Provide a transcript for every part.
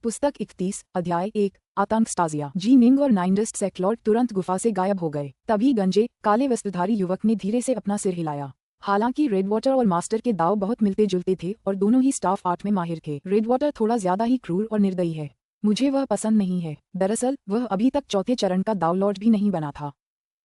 पुस्तक 31, अध्याय 1, आतंक स्टाजिया। जी निंग और नाइनडस्ट सेक्लॉर्ड तुरंत गुफा से गायब हो गए। तभी गंजे काले वस्त्रधारी युवक ने धीरे से अपना सिर हिलाया। हालांकि रेडवाटर और मास्टर के दाव बहुत मिलते जुलते थे और दोनों ही स्टाफ आर्ट में माहिर थे। रेडवाटर थोड़ा ज्यादा ही क्रूर और निर्दयी है। मुझे वह पसंद नहीं है। दरअसल वह अभी तक चौथे चरण का दाव लॉर्ड भी नहीं बना था।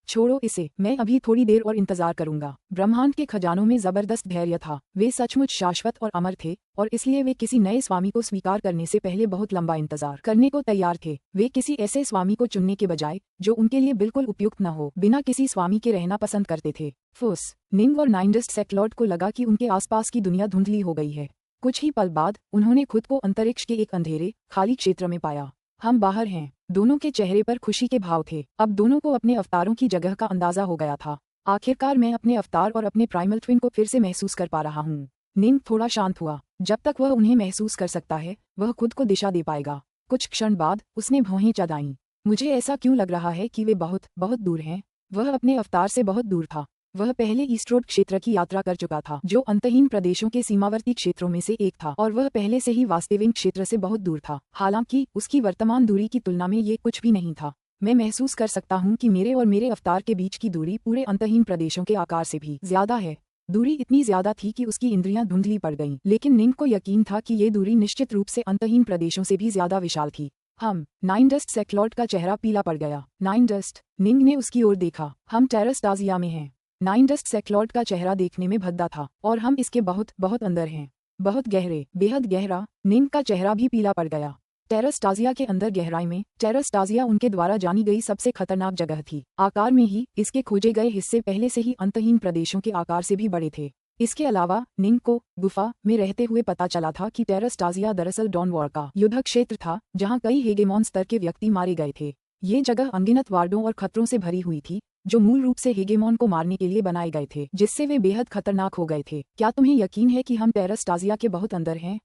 छोड़ो इसे, मैं अभी थोड़ी देर और इंतजार करूंगा। ब्रह्मांड के खजानों में जबरदस्त धैर्य था। वे सचमुच शाश्वत और अमर थे और इसलिए वे किसी नए स्वामी को स्वीकार करने से पहले बहुत लंबा इंतजार करने को तैयार थे। वे किसी ऐसे स्वामी को चुनने के बजाय जो उनके लिए बिल्कुल उपयुक्त न हो, बिना किसी स्वामी के रहना पसंद करते थे। फुस निंग और नाइनडस्ट सेक्लॉर्ड को लगा कि उनके आसपास की दुनिया धुंधली हो गई है। कुछ ही पल बाद उन्होंने खुद को अंतरिक्ष के एक अंधेरे खाली क्षेत्र में पाया। हम बाहर हैं। दोनों के चेहरे पर खुशी के भाव थे। अब दोनों को अपने अवतारों की जगह का अंदाजा हो गया था। आखिरकार मैं अपने अवतार और अपने प्राइमल ट्विन को फिर से महसूस कर पा रहा हूँ। निंग थोड़ा शांत हुआ। जब तक वह उन्हें महसूस कर सकता है वह खुद को दिशा दे पाएगा। कुछ क्षण बाद उसने भौहें चढ़ाईं। मुझे ऐसा क्यों लग रहा है कि वे बहुत बहुत दूर हैं। वह अपने अवतार से बहुत दूर था। वह पहले ईस्टरोड क्षेत्र की यात्रा कर चुका था, जो अंतहीन प्रदेशों के सीमावर्ती क्षेत्रों में से एक था, और वह पहले से ही वास्तविक क्षेत्र से बहुत दूर था। हालांकि उसकी वर्तमान दूरी की तुलना में ये कुछ भी नहीं था। मैं महसूस कर सकता हूँ कि मेरे और मेरे अवतार के बीच की दूरी पूरे अंतहीन प्रदेशों के आकार से भी ज्यादा है। दूरी इतनी ज्यादा थी कि उसकी इंद्रियां धुंधली पड़ गईं, लेकिन निंग को यकीन था कि ये दूरी निश्चित रूप से अंतहीन प्रदेशों से भी ज्यादा विशाल थी। नाइनडस्ट सेक्लॉर्ड का चेहरा पीला पड़ गया। नाइनडस्ट, निंग ने उसकी ओर देखा। हम टेरा स्टाजिया में हैं। नाइनडस्ट सेक्लॉर्ड का चेहरा देखने में भद्दा था। और हम इसके बहुत बहुत अंदर हैं। बहुत गहरे, बेहद गहरा। निंग का चेहरा भी पीला पड़ गया। टेरा स्टाजिया के अंदर गहराई में टेरा स्टाजिया उनके द्वारा जानी गई सबसे खतरनाक जगह थी। आकार में ही इसके खोजे गए हिस्से पहले से ही अंतहीन प्रदेशों के आकार से भी बड़े थे। इसके अलावा निंग को गुफा में रहते हुए पता चला था कि टेरा स्टाजिया दरअसल डॉन वॉर का युद्ध क्षेत्र था, जहां कई हेगेमॉन स्तर के व्यक्ति मारे गए थे। ये जगह अनगिनत वार्डों और खतरों से भरी हुई थी, जो मूल रूप से हेगेमॉन को मारने के लिए बनाए गए थे, जिससे वे बेहद खतरनाक हो गए थे। क्या तुम्हें यकीन है कि हम टेरा स्टाजिया के बहुत अंदर हैं?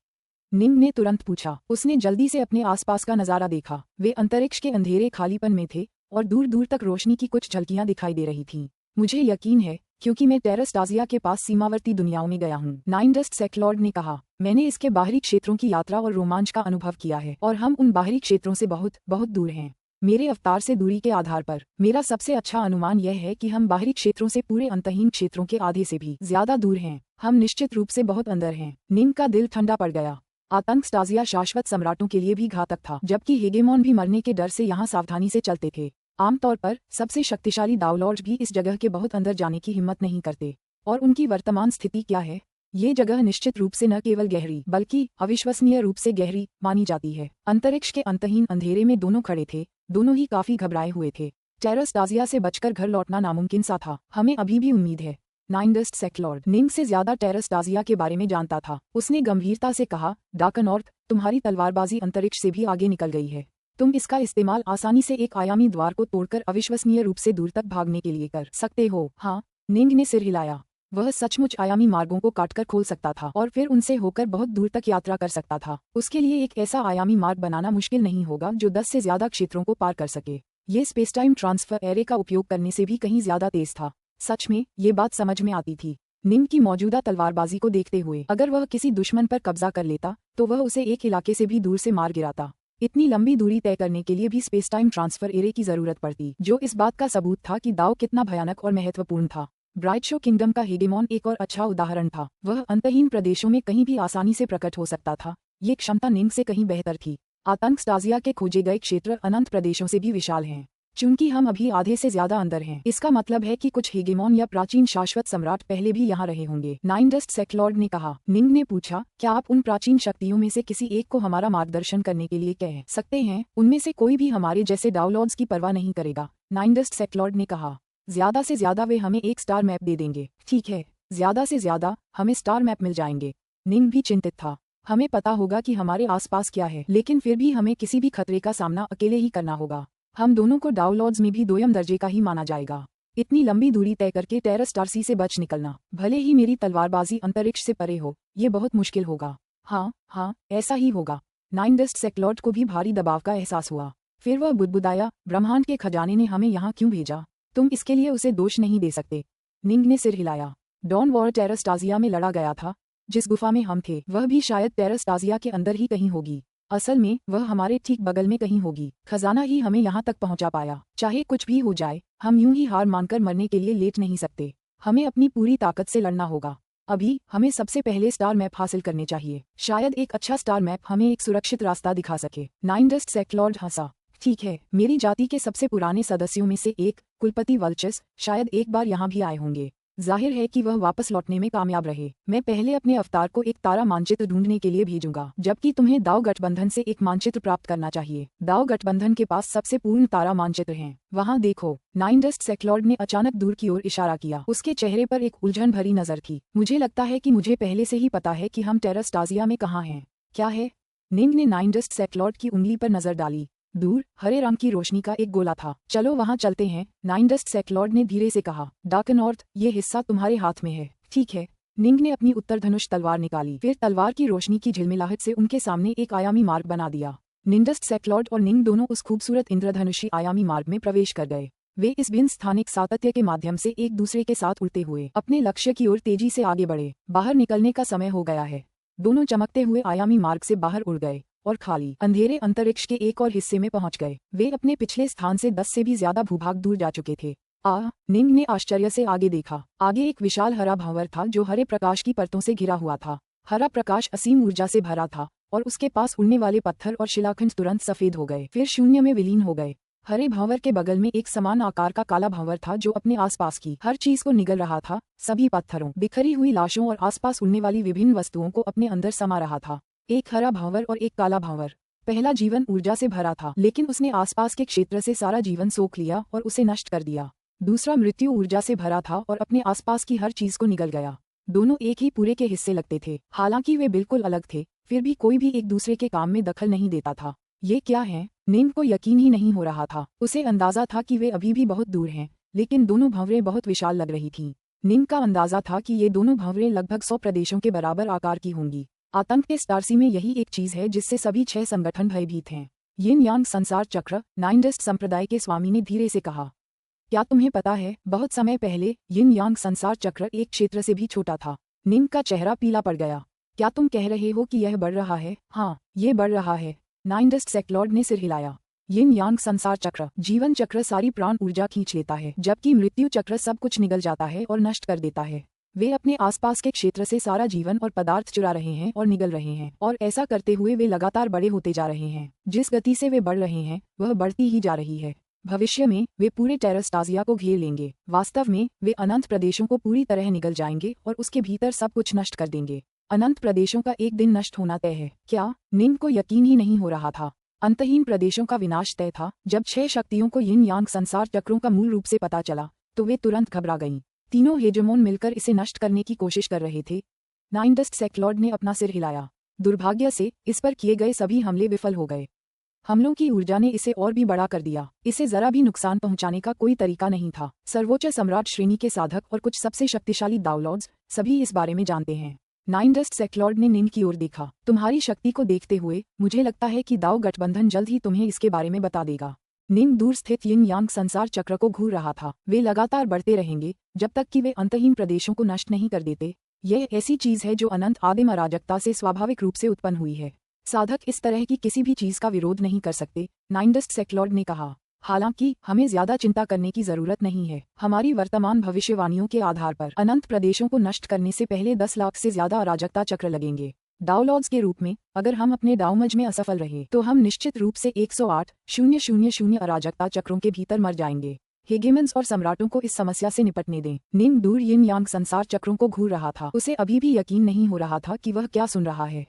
निंग ने तुरंत पूछा। उसने जल्दी से अपने आसपास का नजारा देखा। वे अंतरिक्ष के अंधेरे खालीपन में थे और दूर दूर तक रोशनी की कुछ झलकियां दिखाई दे रही थीं। मुझे यकीन है क्योंकि मैं टेरा स्टाजिया के पास सीमावर्ती दुनियाओं में गया हूँ, नाइनडस्ट सेक्लॉर्ड ने कहा। मैंने इसके बाहरी क्षेत्रों की यात्रा और रोमांच का अनुभव किया है, और हम उन बाहरी क्षेत्रों से बहुत बहुत दूर हैं। मेरे अवतार से दूरी के आधार पर मेरा सबसे अच्छा अनुमान यह है कि हम बाहरी क्षेत्रों से पूरे अंतहीन क्षेत्रों के आधे से भी ज्यादा दूर हैं। हम निश्चित रूप से बहुत अंदर हैं। निंग का दिल ठंडा पड़ गया। आतंक स्टाजिया शाश्वत सम्राटों के लिए भी घातक था, जबकि हेगेमॉन भी मरने के डर से यहाँ सावधानी से चलते थे। आमतौर पर सबसे शक्तिशाली दावलॉर्ड भी इस जगह के बहुत अंदर जाने की हिम्मत नहीं करते। और उनकी वर्तमान स्थिति क्या है? ये जगह निश्चित रूप से न केवल गहरी बल्कि अविश्वसनीय रूप से गहरी मानी जाती है। अंतरिक्ष के अंतहीन अंधेरे में दोनों खड़े थे। दोनों ही काफी घबराए हुए थे। टेरा स्टाजिया से बचकर घर लौटना नामुमकिन सा था। हमें अभी भी उम्मीद है। नाइनडस्ट सेक्लॉर्ड निंग से ज्यादा टेरा स्टाजिया के बारे में जानता था। उसने गंभीरता से कहा, डार्कनॉर्थ, तुम्हारी तलवारबाजी अंतरिक्ष से भी आगे निकल गई है। तुम इसका इस्तेमाल आसानी से एक आयामी द्वार को तोड़कर अविश्वसनीय रूप से दूर तक भागने के लिए कर सकते हो। हाँ, निंग ने सिर हिलाया। वह सचमुच आयामी मार्गों को काटकर खोल सकता था और फिर उनसे होकर बहुत दूर तक यात्रा कर सकता था। उसके लिए एक ऐसा आयामी मार्ग बनाना मुश्किल नहीं होगा जो 10 से ज्यादा क्षेत्रों को पार कर सके। ये स्पेसटाइम ट्रांसफर एरे का उपयोग करने से भी कहीं ज्यादा तेज था। सच में ये बात समझ में आती थी। निंग की मौजूदा तलवारबाजी को देखते हुए अगर वह किसी दुश्मन पर कब्जा कर लेता तो वह उसे एक इलाके से भी दूर से मार गिराता। इतनी लंबी दूरी तय करने के लिए भी स्पेसटाइम ट्रांसफर एरे की जरूरत पड़ती, जो इस बात का सबूत था कि दाव कितना भयानक और महत्वपूर्ण था। ब्राइट शो किंगडम का हेगेमॉन एक और अच्छा उदाहरण था। वह अंतहीन प्रदेशों में कहीं भी आसानी से प्रकट हो सकता था। ये क्षमता निंग से कहीं बेहतर थी। आतंक स्टाजिया के खोजे गए क्षेत्र अनंत प्रदेशों से भी विशाल हैं। चूंकि हम अभी आधे से ज्यादा अंदर हैं, इसका मतलब है कि कुछ हेगेमॉन या प्राचीन शाश्वत सम्राट पहले भी यहाँ रहे होंगे, नाइनडस्ट सेक्लॉर्ड ने कहा। निंग ने पूछा, क्या आप उन प्राचीन शक्तियों में से किसी एक को हमारा मार्गदर्शन करने के लिए कह सकते हैं? उनमें से कोई भी हमारे जैसे डाउनलॉर्ड्स की परवाह नहीं करेगा, नाइनडस्ट सेक्लॉर्ड ने कहा। ज्यादा से ज्यादा वे हमें एक स्टार मैप दे देंगे। ठीक है, ज्यादा से ज्यादा हमें स्टार मैप मिल जाएंगे। निंग भी चिंतित था। हमें पता होगा कि हमारे आसपास क्या है, लेकिन फिर भी हमें किसी भी खतरे का सामना अकेले ही करना होगा। हम दोनों को डाउनलॉर्ड्स में भी दोयम दर्जे का ही माना जाएगा। इतनी लंबी दूरी तय करके टेरा स्टारसी से बच निकलना, भले ही मेरी तलवारबाजी अंतरिक्ष से परे हो, ये बहुत मुश्किल होगा। हाँ, ऐसा ही होगा। नाइनडस्ट सेक्लॉर्ड को भी भारी दबाव का एहसास हुआ। फिर वह बुदबुदाया, ब्रह्मांड के खजाने ने हमें यहाँ क्यों भेजा? तुम इसके लिए उसे दोष नहीं दे सकते। निंग ने सिर हिलाया। डॉन वॉर टेरा स्टाजिया में लड़ा गया था। जिस गुफा में हम थे वह भी शायद टेरा स्टाजिया के अंदर ही कहीं होगी। असल में वह हमारे ठीक बगल में कहीं होगी। खजाना ही हमें यहाँ तक पहुँचा पाया। चाहे कुछ भी हो जाए, हम यूं ही हार मानकर मरने के लिए लेट नहीं सकते। हमें अपनी पूरी ताकत से लड़ना होगा। अभी हमें सबसे पहले स्टार मैप हासिल करने चाहिए। शायद एक अच्छा स्टार मैप हमें एक सुरक्षित रास्ता दिखा सके। नाइन डस्ट सेक्लॉर्ड हंसा। ठीक है, मेरी जाति के सबसे पुराने सदस्यों में से एक, कुलपति वल्चस, शायद एक बार यहाँ भी आए होंगे। जाहिर है कि वह वापस लौटने में कामयाब रहे। मैं पहले अपने अवतार को एक तारा मानचित्र ढूंढने के लिए भेजूंगा, जबकि तुम्हें दाव गठबंधन से एक मानचित्र प्राप्त करना चाहिए। दाव गठबंधन के पास सबसे पूर्ण तारा मानचित्र हैं। वहाँ देखो। नाइन डस्ट सेक्लॉर्ड ने अचानक दूर की ओर इशारा किया। उसके चेहरे पर एक उलझन भरी नजर थी। मुझे लगता है कि मुझे पहले से ही पता है कि हम टेरास्टाजिया में कहाँ हैं। क्या है? निंग ने नाइन डस्ट सेक्लॉर्ड की उंगली पर नजर डाली। दूर हरे रंग की रोशनी का एक गोला था। चलो वहाँ चलते हैं, नाइन डस्ट सेक्लॉर्ड ने धीरे से कहा। डार्क नॉर्थ, ये हिस्सा तुम्हारे हाथ में है। ठीक है। निंग ने अपनी उत्तरधनुष तलवार निकाली। फिर तलवार की रोशनी की झिलमिलाहट से उनके सामने एक आयामी मार्ग बना दिया। निंडस्ट सेक्लॉर्ड और निंग दोनों उस खूबसूरत इंद्रधनुषी आयामी मार्ग में प्रवेश कर गए। वे इस बिन स्थानिक सातत्य के माध्यम से एक दूसरे के साथ उड़ते हुए अपने लक्ष्य की ओर तेजी से आगे बढ़े। बाहर निकलने का समय हो गया है। दोनों चमकते हुए आयामी मार्ग से बाहर उड़ गए और खाली अंधेरे अंतरिक्ष के एक और हिस्से में पहुंच गए। वे अपने पिछले स्थान से 10 से भी ज्यादा भूभाग दूर जा चुके थे। निंग ने आश्चर्य से आगे देखा। आगे एक विशाल हरा भंवर था जो हरे प्रकाश की परतों से घिरा हुआ था। हरा प्रकाश असीम ऊर्जा से भरा था और उसके पास उड़ने वाले पत्थर और शिलाखंड तुरंत सफेद हो गए, फिर शून्य में विलीन हो गए। हरे भंवर के बगल में एक समान आकार का काला भंवर था जो अपने आसपास की हर चीज को निगल रहा था। सभी पत्थरों, बिखरी हुई लाशों और आसपास उड़ने वाली विभिन्न वस्तुओं को अपने अंदर समा रहा था। एक हरा भंवर और एक काला भंवर। पहला जीवन ऊर्जा से भरा था, लेकिन उसने आसपास के क्षेत्र से सारा जीवन सोख लिया और उसे नष्ट कर दिया। दूसरा मृत्यु ऊर्जा से भरा था और अपने आसपास की हर चीज को निगल गया। दोनों एक ही पूरे के हिस्से लगते थे। हालांकि वे बिल्कुल अलग थे, फिर भी कोई भी एक दूसरे के काम में दखल नहीं देता था। ये क्या है? निंग को यकीन ही नहीं हो रहा था। उसे अंदाजा था कि वे अभी भी बहुत दूर हैं, लेकिन दोनों भंवरें बहुत विशाल लग रही थीं। निंग का अंदाजा था कि ये दोनों भंवरें लगभग 100 प्रदेशों के बराबर आकार की होंगी। आतंक के स्टारसी में यही एक चीज है जिससे सभी 6 संगठन भयभीत हैं। यिन यांग संसार चक्र, नाइन डस्ट संप्रदाय के स्वामी ने धीरे से कहा। क्या तुम्हें पता है, बहुत समय पहले यिन यांग संसार चक्र एक क्षेत्र से भी छोटा था। निंग का चेहरा पीला पड़ गया। क्या तुम कह रहे हो कि यह बढ़ रहा है? हाँ, ये बढ़ रहा है। नाइन डस्ट सेक्लॉर्ड ने सिर हिलाया। यिन यांग संसार चक्र, जीवन चक्र सारी प्राण ऊर्जा खींच लेता है, जबकि मृत्यु चक्र सब कुछ निगल जाता है और नष्ट कर देता है। वे अपने आसपास के क्षेत्र से सारा जीवन और पदार्थ चुरा रहे हैं और निगल रहे हैं, और ऐसा करते हुए वे लगातार बड़े होते जा रहे हैं। जिस गति से वे बढ़ रहे हैं वह बढ़ती ही जा रही है। भविष्य में वे पूरे टेरास्टाजिया को घेर लेंगे। वास्तव में वे अनंत प्रदेशों को पूरी तरह निगल जाएंगे और उसके भीतर सब कुछ नष्ट कर देंगे। अनंत प्रदेशों का एक दिन नष्ट होना तय है। क्या? निंग को यकीन ही नहीं हो रहा था। अंतहीन प्रदेशों का विनाश तय था। जब 6 शक्तियों को यिन यांग संसार चक्रों का मूल रूप से पता चला तो वे तुरंत घबरा गईं। तीनों हेजेमोन मिलकर इसे नष्ट करने की कोशिश कर रहे थे। नाइन डस्ट सेक्लॉर्ड ने अपना सिर हिलाया। दुर्भाग्य से इस पर किए गए सभी हमले विफल हो गए। हमलों की ऊर्जा ने इसे और भी बड़ा कर दिया। इसे जरा भी नुकसान पहुंचाने का कोई तरीका नहीं था। सर्वोच्च सम्राट श्रेणी के साधक और कुछ सबसे शक्तिशाली दावलॉर्ड्स सभी इस बारे में जानते हैं। नाइन डस्ट सेक्लॉर्ड ने निंग की ओर देखा। तुम्हारी शक्ति को देखते हुए मुझे लगता है कि दाव गठबंधन जल्द ही तुम्हें इसके बारे में बता देगा। निंग दूर स्थित यिन यांग संसार चक्र को घूर रहा था। वे लगातार बढ़ते रहेंगे जब तक कि वे अंतहीन प्रदेशों को नष्ट नहीं कर देते। यह ऐसी चीज है जो अनंत आदिम अराजकता से स्वाभाविक रूप से उत्पन्न हुई है। साधक इस तरह की किसी भी चीज का विरोध नहीं कर सकते, नाइन डस्ट सेक्लॉर्ड ने कहा। हालांकि हमें ज्यादा चिंता करने की जरूरत नहीं है। हमारी वर्तमान भविष्यवाणियों के आधार पर अनंत प्रदेशों को नष्ट करने से पहले 10 लाख से ज्यादा अराजकता चक्र लगेंगे। डाउलॉर्ड्स के रूप में अगर हम अपने डाउमज में असफल रहे तो हम निश्चित रूप से 108,000 अराजकता चक्रों के भीतर मर जाएंगे। हेगेमन्स और सम्राटों को इस समस्या से निपटने दें। निंग दूर यिन यांग संसार चक्रों को घूर रहा था। उसे अभी भी यकीन नहीं हो रहा था कि वह क्या सुन रहा है।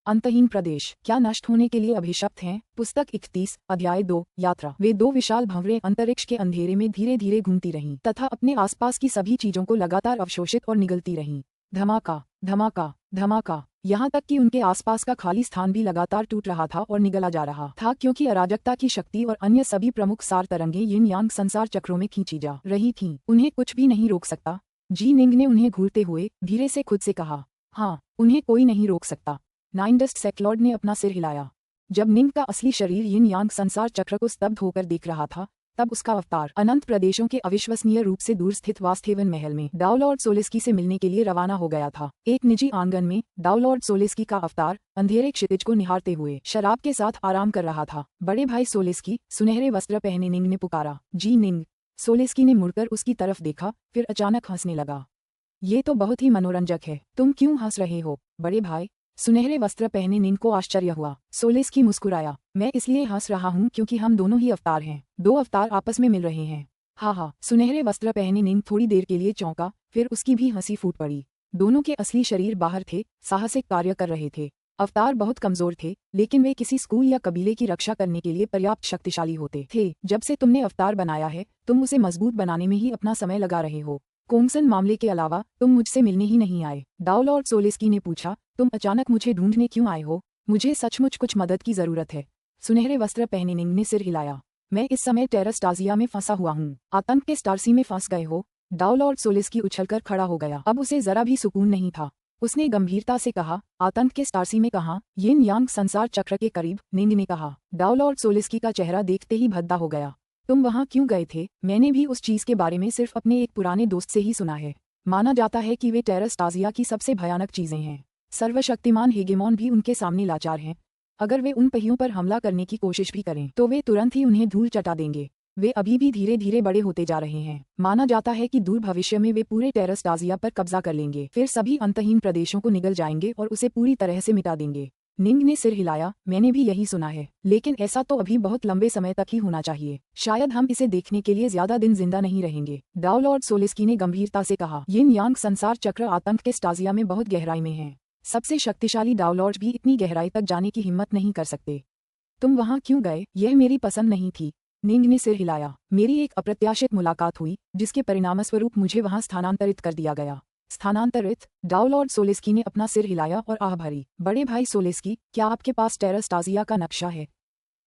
अंतहीन प्रदेश क्या नष्ट होने के लिए अभिशप्त हैं? पुस्तक 31, अध्याय 2, यात्रा। वे 2 विशाल भंवरें अंतरिक्ष के अंधेरे में धीरे धीरे घूमती रहीं तथा अपने आसपास की सभी चीजों को लगातार अवशोषित और निगलती रहीं। धमाका, धमाका, धमाका, यहाँ तक कि उनके आसपास का खाली स्थान भी लगातार टूट रहा था और निगला जा रहा था, क्योंकि अराजकता की शक्ति और अन्य सभी प्रमुख सार तरंगें यिन यांग संसार चक्रों में खींची जा रही थीं। उन्हें कुछ भी नहीं रोक सकता। जी निंग ने उन्हें घूरते हुए धीरे से खुद से कहा। हाँ, उन्हें कोई नहीं रोक सकता। नाइन डस्ट सेक्लॉर्ड ने अपना सिर हिलाया। जब निंग का असली शरीर यिन यांग संसार चक्र को स्तब्ध होकर देख रहा था तब उसका अवतार अनंत प्रदेशों के अविश्वसनीय रूप से दूर स्थित वास्थेवन महल में डाउलॉर्ड सोलेस्की से मिलने के लिए रवाना हो गया था। एक निजी आंगन में डाउलॉर्ड सोलेस्की का अवतार अंधेरे क्षितिज को निहारते हुए शराब के साथ आराम कर रहा था। बड़े भाई सोलेस्की, सुनहरे वस्त्र पहने निंग ने पुकारा। जी निंग। सोलेस्की ने मुड़कर उसकी तरफ देखा, फिर अचानक हंसने लगा। ये तो बहुत ही मनोरंजक है। तुम क्यों हंस रहे हो बड़े भाई? सुनहरे वस्त्र पहने निंग को आश्चर्य हुआ। सोलेस्की मुस्कुराया। मैं इसलिए हंस रहा हूँ क्योंकि हम दोनों ही अवतार हैं। दो अवतार आपस में मिल रहे हैं। हाँ हाँ। सुनहरे वस्त्र पहने निंग थोड़ी देर के लिए चौंका, फिर उसकी भी हंसी फूट पड़ी। दोनों के असली शरीर बाहर थे, साहसिक कार्य कर रहे थे। अवतार बहुत कमजोर थे, लेकिन वे किसी स्कूल या कबीले की रक्षा करने के लिए पर्याप्त शक्तिशाली होते थे। जब से तुमने अवतार बनाया है, तुम उसे मजबूत बनाने में ही अपना समय लगा रहे हो। कोंगसन मामले के अलावा तुम मुझसे मिलने ही नहीं आए। डाउलॉर्ड सोलेस्की ने पूछा। तुम अचानक मुझे ढूंढने क्यों आए हो? मुझे सचमुच कुछ मदद की जरूरत है। सुनहरे वस्त्र पहने निंग ने सिर हिलाया। मैं इस समय टेरस्टाजिया में फंसा हुआ हूँ। आतंक के स्टारसी में फंस गए हो? डाउलॉर्ड सोलेस्की उछलकर खड़ा हो गया। अब उसे जरा भी सुकून नहीं था। उसने गंभीरता से कहा, आतंक के स्टारसी में कहाँ? यिन यांग संसार चक्र के करीब, निंग ने कहा। डाउलॉर्ड सोलेस्की का चेहरा देखते ही भद्दा हो गया। तुम वहाँ क्यों गए थे? मैंने भी उस चीज के बारे में सिर्फ अपने एक पुराने दोस्त से ही सुना है। माना जाता है कि वे टेरस्टाजिया की सबसे भयानक चीजें हैं। सर्वशक्तिमान हेगेमॉन भी उनके सामने लाचार हैं। अगर वे उन पहियों पर हमला करने की कोशिश भी करें तो वे तुरंत ही उन्हें धूल चटा देंगे। वे अभी भी धीरे धीरे बड़े होते जा रहे हैं। माना जाता है कि दूर भविष्य में वे पूरे टेरस्टाजिया पर कब्जा कर लेंगे, फिर सभी अंतहीन प्रदेशों को निगल जाएंगे और उसे पूरी तरह से मिटा देंगे। निंग ने सिर हिलाया। मैंने भी यही सुना है, लेकिन ऐसा तो अभी बहुत लंबे समय तक ही होना चाहिए। शायद हम इसे देखने के लिए ज्यादा दिन जिंदा नहीं रहेंगे। डाउलॉर्ड सोलेस्की ने गंभीरता से कहा। यिन यांग संसार चक्र आतंक के स्टाजिया में बहुत गहराई में है। सबसे शक्तिशाली डाउलॉर्ड भी इतनी गहराई तक जाने की हिम्मत नहीं कर सकते। तुम वहाँ क्यों गए? यह मेरी पसंद नहीं थी। निंग ने सिर हिलाया। मेरी एक अप्रत्याशित मुलाकात हुई, जिसके परिणामस्वरूप मुझे वहाँ स्थानांतरित कर दिया गया। स्थानांतरित? डाउलॉर्ड सोलेस्की ने अपना सिर हिलाया और आह भरी। बड़े भाई सोलेस्की, क्या आपके पास टेरस्टाजिया का नक्शा है?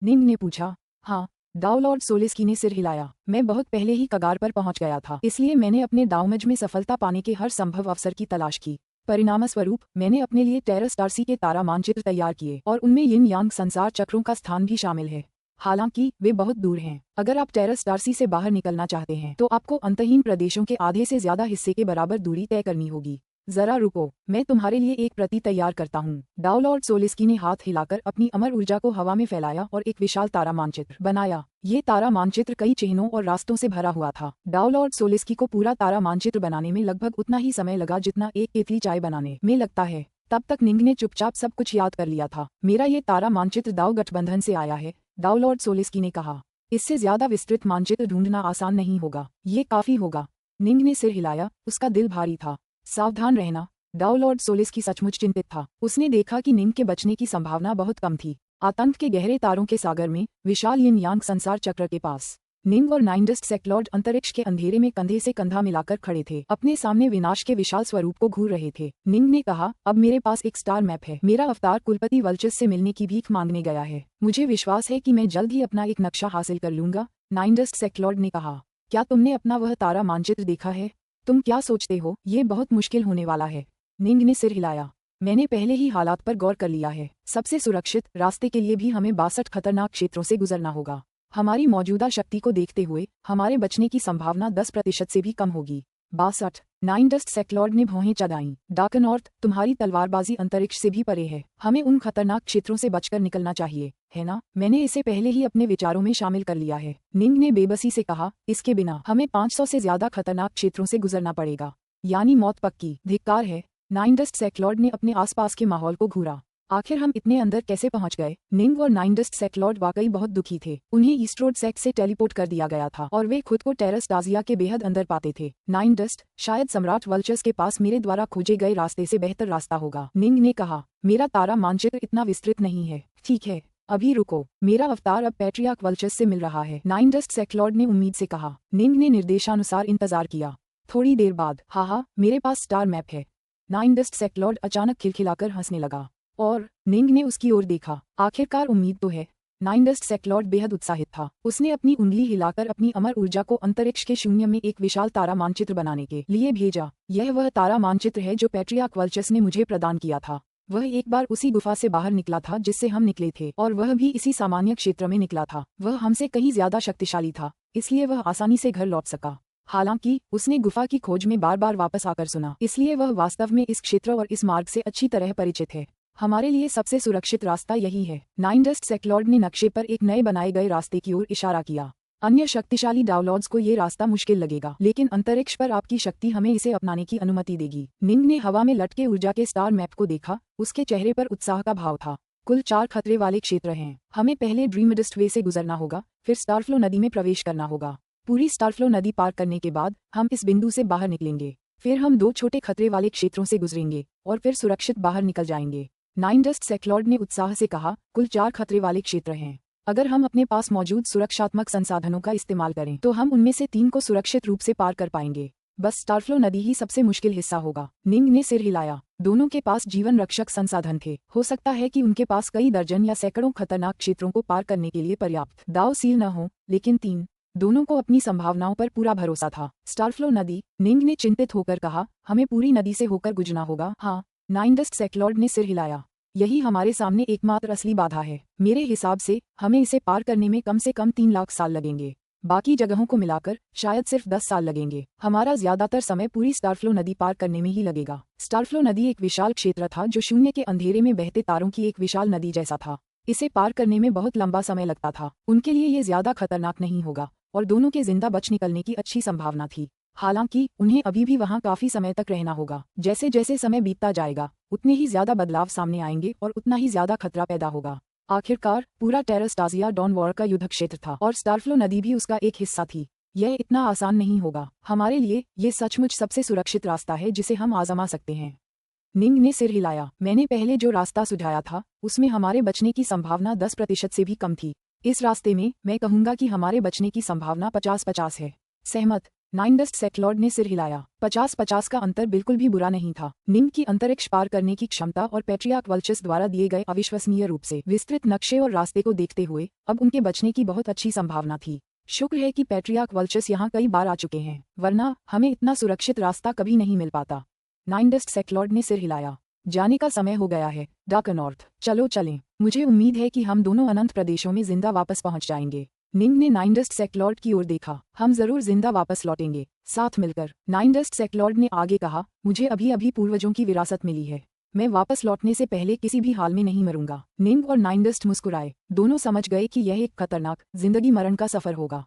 निंग ने पूछा। हाँ। डाउलॉर्ड सोलेस्की ने सिर हिलाया। मैं बहुत पहले ही कगार पर पहुंच गया था, इसलिए मैंने अपने दावमज में सफलता पाने के हर संभव अवसर की तलाश की। परिणामस्वरूप मैंने अपने लिए टेरस्टार्सी के तारा मानचित्र तैयार किए और उनमें यिन यांग संसार चक्रों का स्थान भी शामिल है। हालांकि वे बहुत दूर हैं। अगर आप टेरस्टार्सी से बाहर निकलना चाहते हैं तो आपको अंतहीन प्रदेशों के आधे से ज्यादा हिस्से के बराबर दूरी तय करनी होगी। जरा रुको, मैं तुम्हारे लिए एक प्रति तैयार करता हूँ। डाउलॉर्ड सोलेस्की ने हाथ हिलाकर अपनी अमर ऊर्जा को हवा में फैलाया और एक विशाल तारा मानचित्र बनाया। ये तारा मानचित्र कई चिन्हों और रास्तों से भरा हुआ था। डाउलॉर्ड सोलेस्की को पूरा तारा मानचित्र बनाने में लगभग उतना ही समय लगा जितना एक केतली चाय बनाने में लगता है। तब तक निंग ने चुपचाप सब कुछ याद कर लिया था। मेरा ये तारा मानचित्र दाव गठबंधन से आया है, डाउलॉर्ड सोलेस्की ने कहा। इससे ज्यादा विस्तृत मानचित्र ढूंढना आसान नहीं होगा। ये काफी होगा। निंग ने सिर हिलाया। उसका दिल भारी था। सावधान रहना। डाउलॉर्ड सोलेस्की सचमुच चिंतित था। उसने देखा कि निंग के बचने की संभावना बहुत कम थी। आतंक के गहरे तारों के सागर में, विशाल यिन यांग संसार चक्र के पास, निंग और नाइनडस्ट सेक्लॉर्ड अंतरिक्ष के अंधेरे में कंधे से कंधा मिलाकर खड़े थे, अपने सामने विनाश के विशाल स्वरूप को घूर रहे थे। निंग ने कहा, अब मेरे पास एक स्टार मैप है। मेरा अवतार कुलपति वल्चस से मिलने की भीख मांगने गया है। मुझे विश्वास है कि मैं जल्द ही अपना एक नक्शा हासिल कर लूंगा। नाइनडस्ट सेक्लॉर्ड ने कहा। क्या तुमने अपना वह तारा मानचित्र देखा है? तुम क्या सोचते हो, ये बहुत मुश्किल होने वाला है? निंग ने सिर हिलाया। मैंने पहले ही हालात पर गौर कर लिया है। सबसे सुरक्षित रास्ते के लिए भी हमें 62 खतरनाक क्षेत्रों से गुजरना होगा। हमारी मौजूदा शक्ति को देखते हुए हमारे बचने की संभावना 10% से भी कम होगी। 62। नाइनडस्ट सेक्लॉर्ड ने भौहें चढ़ाईं। डार्कनॉर्थ, तुम्हारी तलवारबाजी अंतरिक्ष से भी परे है। हमें उन खतरनाक क्षेत्रों से बचकर निकलना चाहिए, है ना? मैंने इसे पहले ही अपने विचारों में शामिल कर लिया है। निंग ने बेबसी से कहा। इसके बिना हमें 500 से ज्यादा खतरनाक क्षेत्रों से गुजरना पड़ेगा, यानी मौत पक्की। धिक्कार है। नाइनडस्ट सेक्लॉर्ड ने अपने आसपास के माहौल को घूरा। आखिर हम इतने अंदर कैसे पहुंच गए? निंग और नाइनडस्ट सेक्लॉर्ड वाकई बहुत दुखी थे। उन्हें ईस्टरोड सेक्ट से टेलीपोर्ट कर दिया गया था और वे खुद को टेरस्टाजिया के बेहद अंदर पाते थे। नाइनडस्ट, शायद सम्राट वल्चस के पास मेरे द्वारा खोजे गए रास्ते से बेहतर रास्ता होगा, निंग ने कहा। मेरा तारा मानचित्र इतना विस्तृत नहीं है। ठीक है, अभी रुको। मेरा अवतार अब पैट्रियार्क वल्चस से मिल रहा है, नाइनडस्ट सेक्लॉर्ड ने उम्मीद से कहा। निंग ने निर्देशानुसार इंतजार किया। थोड़ी देर बाद, हाँ, मेरे पास स्टार मैप है। नाइनडस्ट सेक्लॉर्ड अचानक खिलखिलाकर हंसने लगा और निंग ने उसकी ओर देखा। आखिरकार उम्मीद तो है। नाइनडस्ट सेक्लॉर्ड बेहद उत्साहित था। उसने अपनी उंगली हिलाकर अपनी अमर ऊर्जा को अंतरिक्ष के शून्य में एक विशाल तारा मानचित्र बनाने के लिए भेजा। यह वह तारा मानचित्र है जो पैट्रियार्क वल्चस ने मुझे प्रदान किया था। वह एक बार उसी गुफा से बाहर निकला था जिससे हम निकले थे, और वह भी इसी सामान्य क्षेत्र में निकला था। वह हमसे कहीं ज्यादा शक्तिशाली था। इसलिए वह आसानी से घर लौट सका। हालांकि उसने गुफा की खोज में बार बार वापस आकर सुना, इसलिए वह वास्तव में इस क्षेत्र और इस मार्ग से अच्छी तरह परिचित है। हमारे लिए सबसे सुरक्षित रास्ता यही है। नाइन डस्ट सेक्लॉर्ड ने नक्शे पर एक नए बनाए गए रास्ते की ओर इशारा किया। अन्य शक्तिशाली डाउनलॉर्ड्स को ये रास्ता मुश्किल लगेगा, लेकिन अंतरिक्ष पर आपकी शक्ति हमें इसे अपनाने की अनुमति देगी। निंग ने हवा में लटके ऊर्जा के स्टार मैप को देखा, उसके चेहरे पर उत्साह का भाव था। कुल 4 खतरे वाले क्षेत्र हैं। हमें पहले ड्रीमडस्ट वे से गुजरना होगा, फिर स्टारफ्लो नदी में प्रवेश करना होगा। पूरी स्टारफ्लो नदी पार करने के बाद हम इस बिंदु से बाहर निकलेंगे। फिर हम 2 छोटे खतरे वाले क्षेत्रों से गुजरेंगे और फिर सुरक्षित बाहर निकल जाएंगे। नाइन डस्ट सेक्लॉर्ड ने उत्साह से कहा, कुल 4 खतरे वाले क्षेत्र हैं। अगर हम अपने पास मौजूद सुरक्षात्मक संसाधनों का इस्तेमाल करें तो हम उनमें से 3 को सुरक्षित रूप से पार कर पाएंगे। बस स्टारफ्लो नदी ही सबसे मुश्किल हिस्सा होगा। निंग ने सिर हिलाया। दोनों के पास जीवन रक्षक संसाधन थे। हो सकता है कि उनके पास कई दर्जन या सैकड़ों खतरनाक क्षेत्रों को पार करने के लिए पर्याप्त दांव सील न हो, लेकिन 3 दोनों को अपनी संभावनाओं पर पूरा भरोसा था। स्टारफ्लो नदी, निंग ने चिंतित होकर कहा, हमें पूरी नदी से होकर गुजरना होगा। हाँ, नाइन डस्ट सेक्लॉर्ड ने सिर हिलाया। यही हमारे सामने एकमात्र असली बाधा है। मेरे हिसाब से हमें इसे पार करने में कम से कम 3 लाख साल लगेंगे। बाकी जगहों को मिलाकर शायद सिर्फ 10 साल लगेंगे। हमारा ज्यादातर समय पूरी स्टारफ्लो नदी पार करने में ही लगेगा। स्टारफ्लो नदी एक विशाल क्षेत्र था जो शून्य के अंधेरे में बहते तारों की एक विशाल नदी जैसा था। इसे पार करने में बहुत लंबा समय लगता था। उनके लिए ये ज्यादा खतरनाक नहीं होगा और दोनों के जिंदा बच निकलने की अच्छी संभावना थी। हालांकि उन्हें अभी भी वहां काफी समय तक रहना होगा। जैसे जैसे समय बीतता जाएगा उतने ही ज्यादा बदलाव सामने आएंगे और उतना ही ज्यादा खतरा पैदा होगा। आखिरकार पूरा टेरास्टाजिया डॉन वॉर का युद्ध क्षेत्र था और स्टारफ्लो नदी भी उसका एक हिस्सा थी। यह इतना आसान नहीं होगा। हमारे लिए ये सचमुच सबसे सुरक्षित रास्ता है जिसे हम आजमा सकते हैं। निंग ने सिर हिलाया। मैंने पहले जो रास्ता सुझाया था उसमें हमारे बचने की संभावना 10% से भी कम थी। इस रास्ते में मैं कहूंगा कि हमारे बचने की संभावना 50-50 है। सहमत? नाइन डस्ट सेक्लॉर्ड ने सिर हिलाया। 50-50 का अंतर बिल्कुल भी बुरा नहीं था। निंग की अंतरिक्ष पार करने की क्षमता और पैट्रियार्क वल्चस द्वारा दिए गए अविश्वसनीय रूप से विस्तृत नक्शे और रास्ते को देखते हुए अब उनके बचने की बहुत अच्छी संभावना थी। शुक्र है कि पैट्रियार्क वल्चस यहाँ कई बार आ चुके हैं, वरना हमें इतना सुरक्षित रास्ता कभी नहीं मिल पाता। नाइन डस्ट सेक्लॉर्ड ने सिर हिलाया। जाने का समय हो गया है डार्क नॉर्थ। चलो चलें। मुझे उम्मीद है कि हम दोनों अनंत प्रदेशों में जिंदा वापस पहुंच जाएंगे। निंग ने नाइन डस्ट सेक्लॉर्ड की ओर देखा। हम जरूर जिंदा वापस लौटेंगे, साथ मिलकर। नाइन डस्ट सेक्लॉर्ड ने आगे कहा, मुझे अभी अभी पूर्वजों की विरासत मिली है। मैं वापस लौटने से पहले किसी भी हाल में नहीं मरूंगा। निंग और नाइन डस्ट मुस्कुराए। दोनों समझ गए कि यह एक खतरनाक जिंदगी मरण का सफर होगा।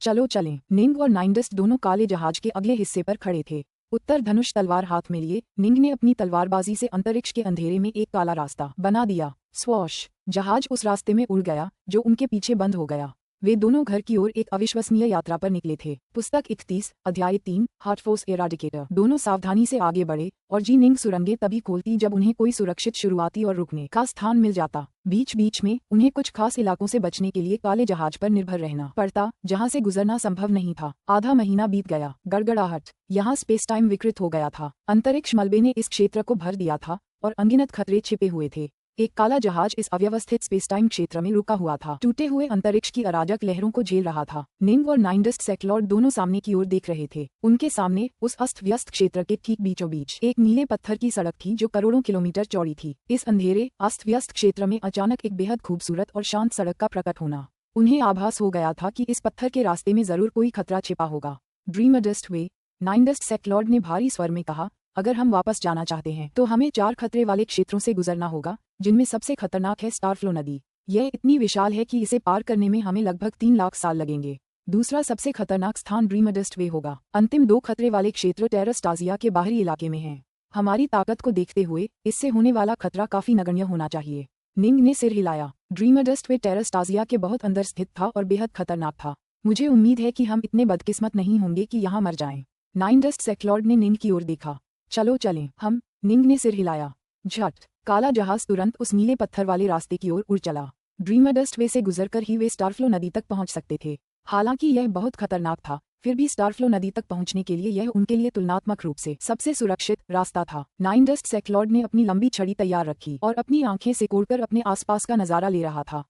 चलो चलें। निंग और नाइन डस्ट दोनों काले जहाज के अगले हिस्से पर खड़े थे। उत्तर धनुष तलवार हाथ में लिए निंग ने अपनी तलवारबाजी से अंतरिक्ष के अंधेरे में एक काला रास्ता बना दिया। स्वॉश! जहाज उस रास्ते में उड़ गया जो उनके पीछे बंद हो गया। वे दोनों घर की ओर एक अविश्वसनीय यात्रा पर निकले थे। पुस्तक 31, अध्याय 3, हार्टफोर्स एराडिकेटर। दोनों सावधानी से आगे बढ़े और जी निंग सुरंगें तभी खोलती जब उन्हें कोई सुरक्षित शुरुआती और रुकने का स्थान मिल जाता। बीच बीच में उन्हें कुछ खास इलाकों से बचने के लिए काले जहाज पर निर्भर रहना पड़ता, जहां से गुजरना संभव नहीं था। आधा महीना बीत गया। गड़गड़ाहट। यहाँ स्पेस टाइम विकृत हो गया था। अंतरिक्ष मलबे ने इस क्षेत्र को भर दिया था और अनगिनत खतरे छिपे हुए थे। एक काला जहाज इस अव्यवस्थित स्पेस टाइम क्षेत्र में रुका हुआ था, टूटे हुए अंतरिक्ष की अराजक लहरों को झेल रहा था। निंग और नाइन डस्ट सेक्लॉर्ड दोनों सामने की ओर देख रहे थे। उनके सामने उस अस्त व्यस्त क्षेत्र के ठीक बीचों बीच एक नीले पत्थर की सड़क थी जो करोड़ों किलोमीटर चौड़ी थी। इस अंधेरे अस्त व्यस्त क्षेत्र में अचानक एक बेहद खूबसूरत और शांत सड़क का प्रकट होना। उन्हें आभास हो गया था कि इस पत्थर के रास्ते में जरूर कोई खतरा छिपा होगा। ड्रीमडस्ट वे, नाइन डस्ट सेक्लॉर्ड ने भारी स्वर में कहा, अगर हम वापस जाना चाहते हैं तो हमें 4 खतरे वाले क्षेत्रों से गुजरना होगा, जिनमें सबसे खतरनाक है स्टारफ्लो नदी। यह इतनी विशाल है कि इसे पार करने में हमें लगभग 3 लाख साल लगेंगे। दूसरा सबसे खतरनाक स्थान ड्रीमडस्ट वे होगा। अंतिम 2 खतरे वाले क्षेत्र टेरास्टाजिया के बाहरी इलाके में हैं। हमारी ताकत को देखते हुए इससे होने वाला खतरा काफी नगण्य होना चाहिए। निंग ने सिर हिलाया। ड्रीमडस्ट वे टेरास्टाजिया के बहुत अंदर स्थित था और बेहद खतरनाक था। मुझे उम्मीद है कि हम इतने बदकिस्मत नहीं होंगे कि यहाँ मर जाएं। नाइन डस्ट सेक्लॉर्ड ने निंग की ओर देखा। चलो चलें। हम। निंग ने सिर हिलाया। झट! काला जहाज तुरंत उस नीले पत्थर वाले रास्ते की ओर उड़ चला। ड्रीमडस्ट वे से गुजरकर ही वे स्टारफ्लो नदी तक पहुंच सकते थे। हालांकि यह बहुत खतरनाक था, फिर भी स्टारफ्लो नदी तक पहुंचने के लिए यह उनके लिए तुलनात्मक रूप से सबसे सुरक्षित रास्ता था। नाइन डस्ट सेक्लॉर्ड ने अपनी लंबी छड़ी तैयार रखी और अपनी आंखें सिकोड़कर अपने आसपास का नजारा ले रहा था।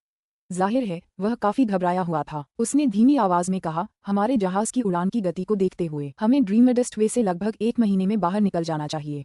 जाहिर है वह काफी घबराया हुआ था। उसने धीमी आवाज में कहा, हमारे जहाज की उड़ान की गति को देखते हुए हमें ड्रीमडस्ट वे से लगभग 1 महीने में बाहर निकल जाना चाहिए।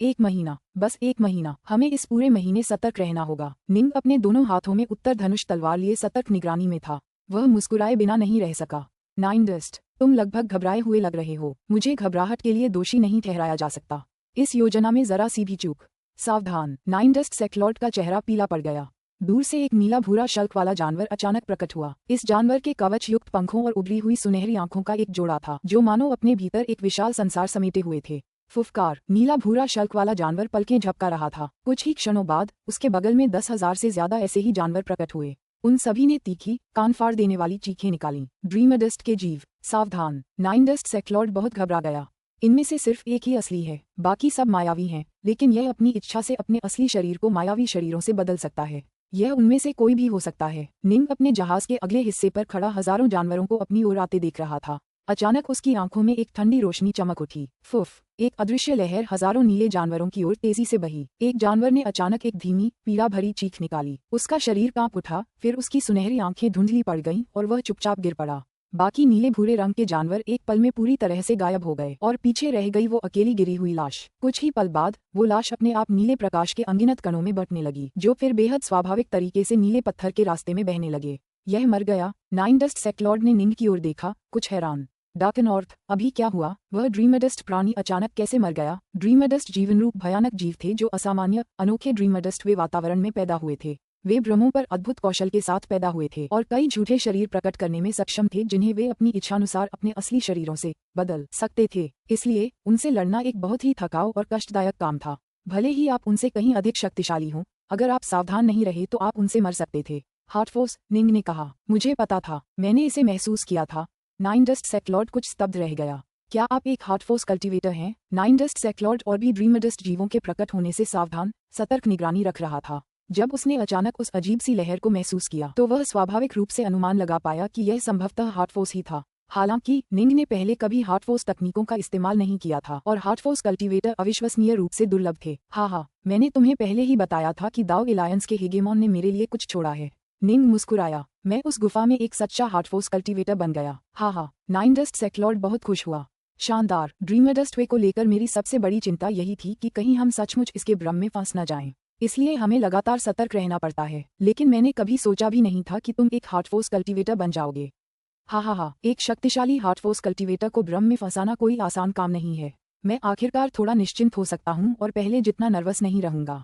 1 महीना? बस 1 महीना? हमें इस पूरे महीने सतर्क रहना होगा। निंग अपने दोनों हाथों में उत्तर धनुष तलवार लिए सतर्क निगरानी में था। वह मुस्कुराए बिना नहीं रह सका। 9 डस्ट, तुम लगभग घबराए हुए लग रहे हो। मुझे घबराहट के लिए दोषी नहीं ठहराया जा सकता। इस योजना में जरा सी भी चूक। सावधान। 9 डस्ट सेक्लॉर्ड का चेहरा पीला पड़ गया। दूर से एक नीला भूरा शल्क वाला जानवर अचानक प्रकट हुआ। इस जानवर के कवच युक्त पंखों और उभरी हुई सुनहरी आंखों का एक जोड़ा था जो मानो अपने भीतर एक विशाल संसार समेटे हुए थे। फुफकार। नीला भूरा शल्क वाला जानवर पलकें झपका रहा था। कुछ ही क्षणों बाद उसके बगल में 10,000 से ज्यादा ऐसे ही जानवर प्रकट हुए। उन सभी ने तीखी, कान फाड़ देने वाली चीखें निकाली। ड्रीमडस्ट के जीव, सावधान। 9 डस्ट सेक्लॉर्ड बहुत घबरा गया। इनमें से सिर्फ एक ही असली है, बाकी सब मायावी हैं, लेकिन यह अपनी इच्छा से अपने असली शरीर को मायावी शरीरों से बदल सकता है। यह उनमें से कोई भी हो सकता है। निंग अपने जहाज के अगले हिस्से पर खड़ा हजारों जानवरों को अपनी ओर आते देख रहा था। अचानक उसकी आंखों में एक ठंडी रोशनी चमक उठी। फुफ। एक अदृश्य लहर हजारों नीले जानवरों की ओर तेजी से बही। एक जानवर ने अचानक एक धीमी, पीड़ा भरी चीख निकाली। उसका शरीर कांप उठा, फिर उसकी सुनहरी आंखें धुंधली पड़ गईं और वह चुपचाप गिर पड़ा। बाकी नीले भूरे रंग के जानवर एक पल में पूरी तरह से गायब हो गए और पीछे रह गई वो अकेली गिरी हुई लाश। कुछ ही पल बाद वो लाश अपने आप नीले प्रकाश के अनगिनत कणों में बंटने लगी, जो फिर बेहद स्वाभाविक तरीके से नीले पत्थर के रास्ते में बहने लगे। यह मर गया। 9 डस्ट सेक्लॉर्ड ने निंग की ओर देखा, कुछ हैरान। डार्कनॉर्थ, अभी क्या हुआ? वह ड्रीमडस्ट प्राणी अचानक कैसे मर गया? ड्रीमडस्ट जीवनरूप भयानक जीव थे जो असामान्य, अनोखे ड्रीमडस्ट वे वातावरण में पैदा हुए थे। वे भ्रमों पर अद्भुत कौशल के साथ पैदा हुए थे और कई झूठे शरीर प्रकट करने में सक्षम थे जिन्हें वे अपनी इच्छानुसार अपने असली शरीरों से बदल सकते थे। इसलिए उनसे लड़ना एक बहुत ही थकाऊ और कष्टदायक काम था। भले ही आप उनसे कहीं अधिक शक्तिशाली हों, अगर आप सावधान नहीं रहे तो आप उनसे मर सकते थे। हार्टफोर्स, निंग ने कहा। मुझे पता था, मैंने इसे महसूस किया था। 9 डस्ट सेक्लॉर्ड कुछ स्तब्ध रह गया। क्या आप एक हार्टफोर्स कल्टीवेटर हैं? 9 डस्ट सेक्लॉर्ड और भी ड्रीमडस्ट जीवों के प्रकट होने से सावधान, सतर्क निगरानी रख रहा था। जब उसने अचानक उस अजीब सी लहर को महसूस किया तो वह स्वाभाविक रूप से अनुमान लगा पाया कि यह संभवतः हार्टफोर्स ही था। हालांकि निंग ने पहले कभी हार्टफोर्स तकनीकों का इस्तेमाल नहीं किया था और हार्टफोर्स कल्टीवेटर अविश्वसनीय रूप से दुर्लभ थे। हाँ, मैंने तुम्हें पहले ही बताया था कि दाओ एलायंस के हेगेमॉन ने मेरे लिए कुछ छोड़ा है। निंग मुस्कुराया। मैं उस गुफा में एक सच्चा हार्टफोर्स कल्टीवेटर बन गया। हाँ, 9 डस्ट सेक्लॉर्ड बहुत खुश हुआ। शानदार। ड्रीमडस्ट वे को लेकर मेरी सबसे बड़ी चिंता यही थी कि कहीं हम सचमुच इसके भ्रम में फंस न जाएं। इसलिए हमें लगातार सतर्क रहना पड़ता है। लेकिन मैंने कभी सोचा भी नहीं था कि तुम एक हार्टफोर्स कल्टीवेटर बन जाओगे। हाँ, एक शक्तिशाली हार्टफोर्स कल्टीवेटर को भ्रम में फंसाना कोई आसान काम नहीं है। मैं आखिरकार थोड़ा निश्चिंत हो सकता हूँ और पहले जितना नर्वस नहीं रहूंगा।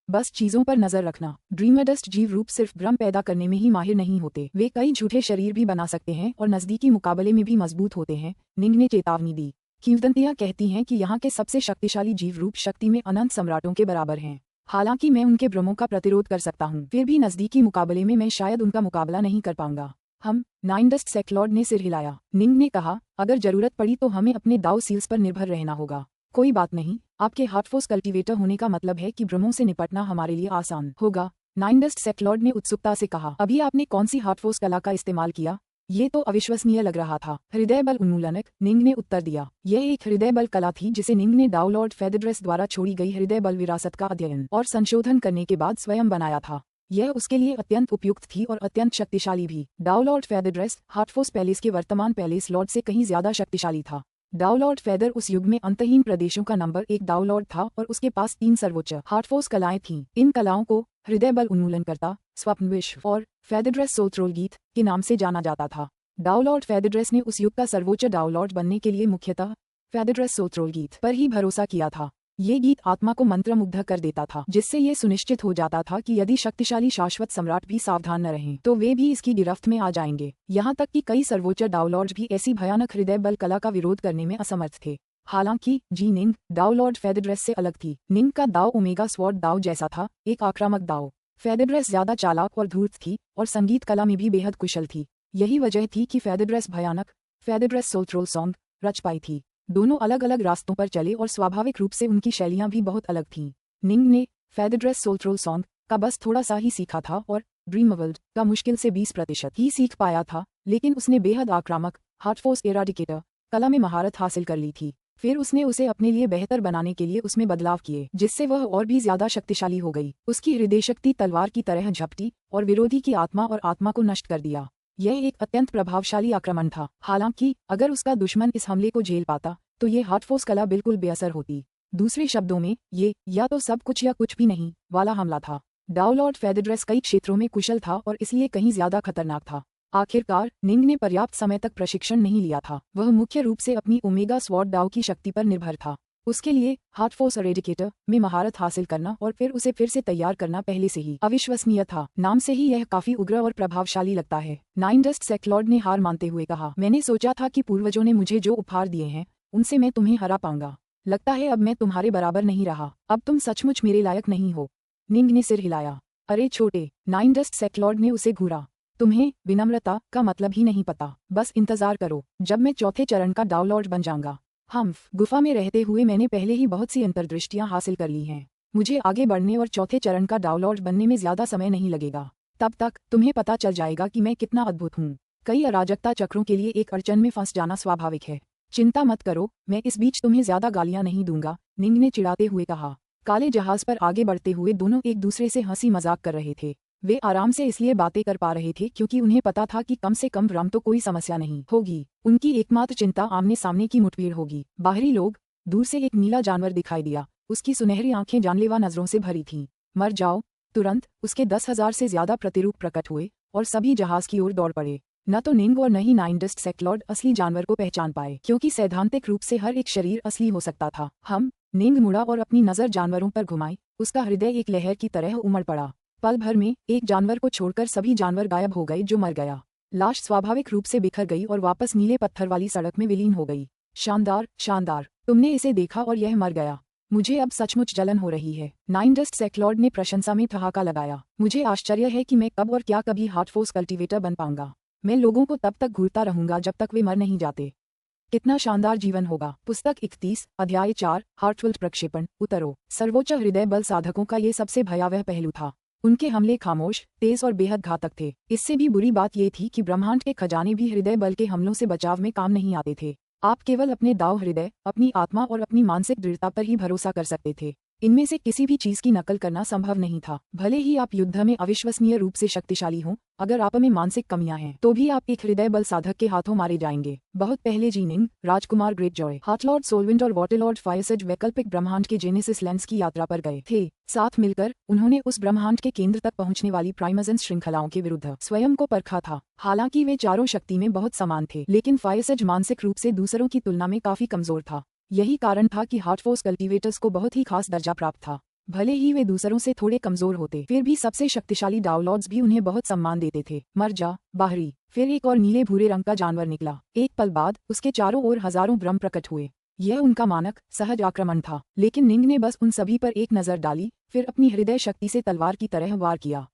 बस चीजों पर नजर रखना। ड्रीमडस्ट जीव रूप सिर्फ भ्रम पैदा करने में ही माहिर नहीं होते, वे कई झूठे शरीर भी बना सकते हैं और नजदीकी मुकाबले में भी मजबूत होते हैं। निंग ने चेतावनी दी। किंवदंतियां कहती हैं कि यहाँ के सबसे शक्तिशाली जीव रूप शक्ति में अनंत सम्राटों के बराबर हैं। हालांकि मैं उनके भ्रमों का प्रतिरोध कर सकता हूँ, फिर भी नजदीकी मुकाबले में मैं शायद उनका मुकाबला नहीं कर पाऊंगा। 9 डस्ट सेक्लॉर्ड ने सिर हिलाया। निंग ने कहा, अगर जरूरत पड़ी तो हमें अपने दाव सील्स पर निर्भर रहना होगा। कोई बात नहीं, आपके हार्टफोर्स कल्टीवेटर होने का मतलब है कि भ्रमों से निपटना हमारे लिए आसान होगा। 9 डस्ट सेक्लॉर्ड ने उत्सुकता से कहा। अभी आपने कौन सी हार्टफोर्स कला का इस्तेमाल किया? ये तो अविश्वसनीय लग रहा था। हृदय बल उन्मूलनक, निंग ने उत्तर दिया। यह एक हृदय बल कला थी जिसे निंग ने दाव लॉर्ड फेदड्रेस द्वारा छोड़ी गई हृदय बल विरासत का अध्ययन और संशोधन करने के बाद स्वयं बनाया था। यह उसके लिए अत्यंत उपयुक्त थी और अत्यंत शक्तिशाली भी। दाव लॉर्ड फेदड्रेस हार्टफोर्स पैलेस के वर्तमान पैलेस लॉर्ड से कहीं ज्यादा शक्तिशाली था। दाव लॉर्ड फेदर उस युग में अंतहीन प्रदेशों का नंबर 1 दाव लॉर्ड था और उसके पास 3 सर्वोच्च हार्टफोर्स कलाएं थीं। इन कलाओं को हृदय बल उन्मूलनकर्ता, स्वप्न विश्व और फेदड्रेस सोत्रोल गीत के नाम से जाना जाता था। दाव लॉर्ड फेदड्रेस ने उस युग का सर्वोच्च दाव लॉर्ड बनने के लिए मुख्यतः फेदड्रेस सोत्रोल गीत पर ही भरोसा किया था। ये गीत आत्मा को मंत्रमुग्ध कर देता था, जिससे ये सुनिश्चित हो जाता था कि यदि शक्तिशाली शाश्वत सम्राट भी सावधान न रहें तो वे भी इसकी गिरफ्त में आ जाएंगे। यहाँ तक कि कई सर्वोच्च दाव लॉर्ड भी ऐसी भयानक हृदय बल कला का विरोध करने में असमर्थ थे। हालांकि निंग दाव लॉर्ड फेदड्रेस से अलग थी। निंग का दाव ओमेगा स्वॉर्ड दाव जैसा था, एक आक्रामक दाव। फेदड्रेस ज्यादा चालाक और धूर्त थी और संगीत कला में भी बेहद कुशल थी। यही वजह थी कि फेदड्रेस भयानक फेदड्रेस सोल्ट्रोल सॉन्ग रच पाई थी। दोनों अलग अलग रास्तों पर चले और स्वाभाविक रूप से उनकी शैलियां भी बहुत अलग थीं। निंग ने फेदड्रेस सोल्ट्रोल सॉन्ग का बस थोड़ा सा ही सीखा था और ड्रीमवर्ल्ड का मुश्किल से 20% ही सीख पाया था, लेकिन उसने बेहद आक्रामक हार्टफोर्स एराडिकेटर कला में महारत हासिल कर ली थी। फिर उसने उसे अपने लिए बेहतर बनाने के लिए उसमें बदलाव किए, जिससे वह और भी ज्यादा शक्तिशाली हो गई। उसकी हृदय शक्ति तलवार की तरह झपटी और विरोधी की आत्मा और आत्मा को नष्ट कर दिया। यह एक अत्यंत प्रभावशाली आक्रमण था। हालांकि अगर उसका दुश्मन इस हमले को झेल पाता तो ये हार्टफोर्स कला बिल्कुल बेअसर होती। दूसरे शब्दों में ये या तो सब कुछ या कुछ भी नहीं वाला हमला था। दाव लॉर्ड फेदड्रेस कई क्षेत्रों में कुशल था और इसलिए कहीं ज्यादा खतरनाक था। आखिरकार निंग ने पर्याप्त समय तक प्रशिक्षण नहीं लिया था। वह मुख्य रूप से अपनी ओमेगा स्वॉर्ड दाव की शक्ति पर निर्भर था। उसके लिए हार्ट फोर्स एरेडिकेटर में महारत हासिल करना और फिर से तैयार करना पहले से ही अविश्वसनीय था। नाम से ही यह काफी उग्र और प्रभावशाली लगता है। नाइन डस्ट सेक्लॉर्ड ने हार मानते हुए कहा, मैंने सोचा था कि पूर्वजों ने मुझे जो उपहार दिए हैं उनसे मैं तुम्हें हरा पाऊंगा। लगता है अब मैं तुम्हारे बराबर नहीं रहा। अब तुम सचमुच मेरे लायक नहीं हो। निंग ने सिर हिलाया। अरे छोटे, नाइन डस्ट सेक्लॉर्ड ने उसे घूरा। तुम्हें विनम्रता का मतलब ही नहीं पता। बस इंतजार करो जब मैं चौथे चरण का डाउनलॉर्ड बन जाऊंगा। हम्फ, गुफा में रहते हुए मैंने पहले ही बहुत सी अंतर्दृष्टियां हासिल कर ली हैं। मुझे आगे बढ़ने और चौथे चरण का डाउनलॉर्ड बनने में ज्यादा समय नहीं लगेगा। तब तक तुम्हें पता चल जाएगा कि मैं कितना अद्भुत हूँ। कई अराजकता चक्रों के लिए एक अड़चन में फंस जाना स्वाभाविक है। चिंता मत करो, मैं इस बीच तुम्हें ज्यादा गालियां नहीं दूंगा, निंग ने चिढ़ाते हुए कहा। काले जहाज पर आगे बढ़ते हुए दोनों एक दूसरे से हंसी मजाक कर रहे थे। वे आराम से इसलिए बातें कर पा रहे थे क्योंकि उन्हें पता था कि कम से कम रम तो कोई समस्या नहीं होगी। उनकी एकमात्र चिंता आमने सामने की मुठभेड़ होगी। बाहरी लोग, दूर से एक नीला जानवर दिखाई दिया। उसकी सुनहरी आंखें जानलेवा नजरों से भरी थीं। मर जाओ। तुरंत उसके 10,000 से ज्यादा प्रतिरूप प्रकट हुए और सभी जहाज की ओर दौड़ पड़े। न तो निंग और न ही नाइन डस्ट सेक्लॉर्ड असली जानवर को पहचान पाए, क्योंकि सैद्धांतिक रूप से हर एक शरीर असली हो सकता था। निंग मुड़ा और अपनी नजर जानवरों पर घुमाई। उसका हृदय एक लहर की तरह उमड़ पड़ा। पल भर में एक जानवर को छोड़कर सभी जानवर गायब हो गए जो मर गया। लाश स्वाभाविक रूप से बिखर गई और वापस नीले पत्थर वाली सड़क में विलीन हो गई। शानदार, शानदार, तुमने इसे देखा और यह मर गया। मुझे अब सचमुच जलन हो रही है। नाइन डस्ट सेक्लॉर्ड ने प्रशंसा में ठहाका लगाया। मुझे आश्चर्य है कि मैं कब और क्या कभी हार्ट फोर्स कल्टीवेटर बन पाऊंगा। मैं लोगों को तब तक घूरता रहूंगा जब तक वे मर नहीं जाते। कितना शानदार जीवन होगा। पुस्तक 31, अध्याय 4, हार्टफुल प्रक्षेपण। उतरो। सर्वोच्च हृदय बल साधकों का ये सबसे भयावह पहलू था। उनके हमले खामोश, तेज और बेहद घातक थे। इससे भी बुरी बात ये थी कि ब्रह्मांड के खजाने भी हृदय बल के हमलों से बचाव में काम नहीं आते थे। आप केवल अपने दाव हृदय, अपनी आत्मा और अपनी मानसिक दृढ़ता पर ही भरोसा कर सकते थे। इनमें से किसी भी चीज की नकल करना संभव नहीं था। भले ही आप युद्ध में अविश्वसनीय रूप से शक्तिशाली हों, अगर आप में मानसिक कमियां हैं तो भी आप एक हृदय बल साधक के हाथों मारे जाएंगे। बहुत पहले जीनिंग, राजकुमार ग्रेट जॉय, हार्टलॉर्ड सोलविंड और वाटरलॉर्ड फायरसेज वैकल्पिक ब्रह्मांड के जेनेसिस लेंस की यात्रा पर गए थे। साथ मिलकर उन्होंने उस ब्रह्मांड के केंद्र तक पहुंचने वाली प्राइमजेंस श्रृंखलाओं के विरुद्ध स्वयं को परखा था। हालांकि वे चारों शक्ति में बहुत समान थे, लेकिन फायरसेज मानसिक रूप से दूसरों की तुलना में काफी कमजोर था। यही कारण था कि हार्ट फोर्स कल्टीवेटर्स को बहुत ही खास दर्जा प्राप्त था। भले ही वे दूसरों से थोड़े कमजोर होते, फिर भी सबसे शक्तिशाली डाउनलॉर्ड्स भी उन्हें बहुत सम्मान देते थे। मर जा, बाहरी। फिर एक और नीले भूरे रंग का जानवर निकला। एक पल बाद उसके चारों ओर हजारों ब्रह्म प्रकट हुए। यह उनका मानक, सहज आक्रमण था, लेकिन निंग ने बस उन सभी पर एक नजर डाली, फिर अपनी हृदय शक्ति से तलवार की तरह वार किया।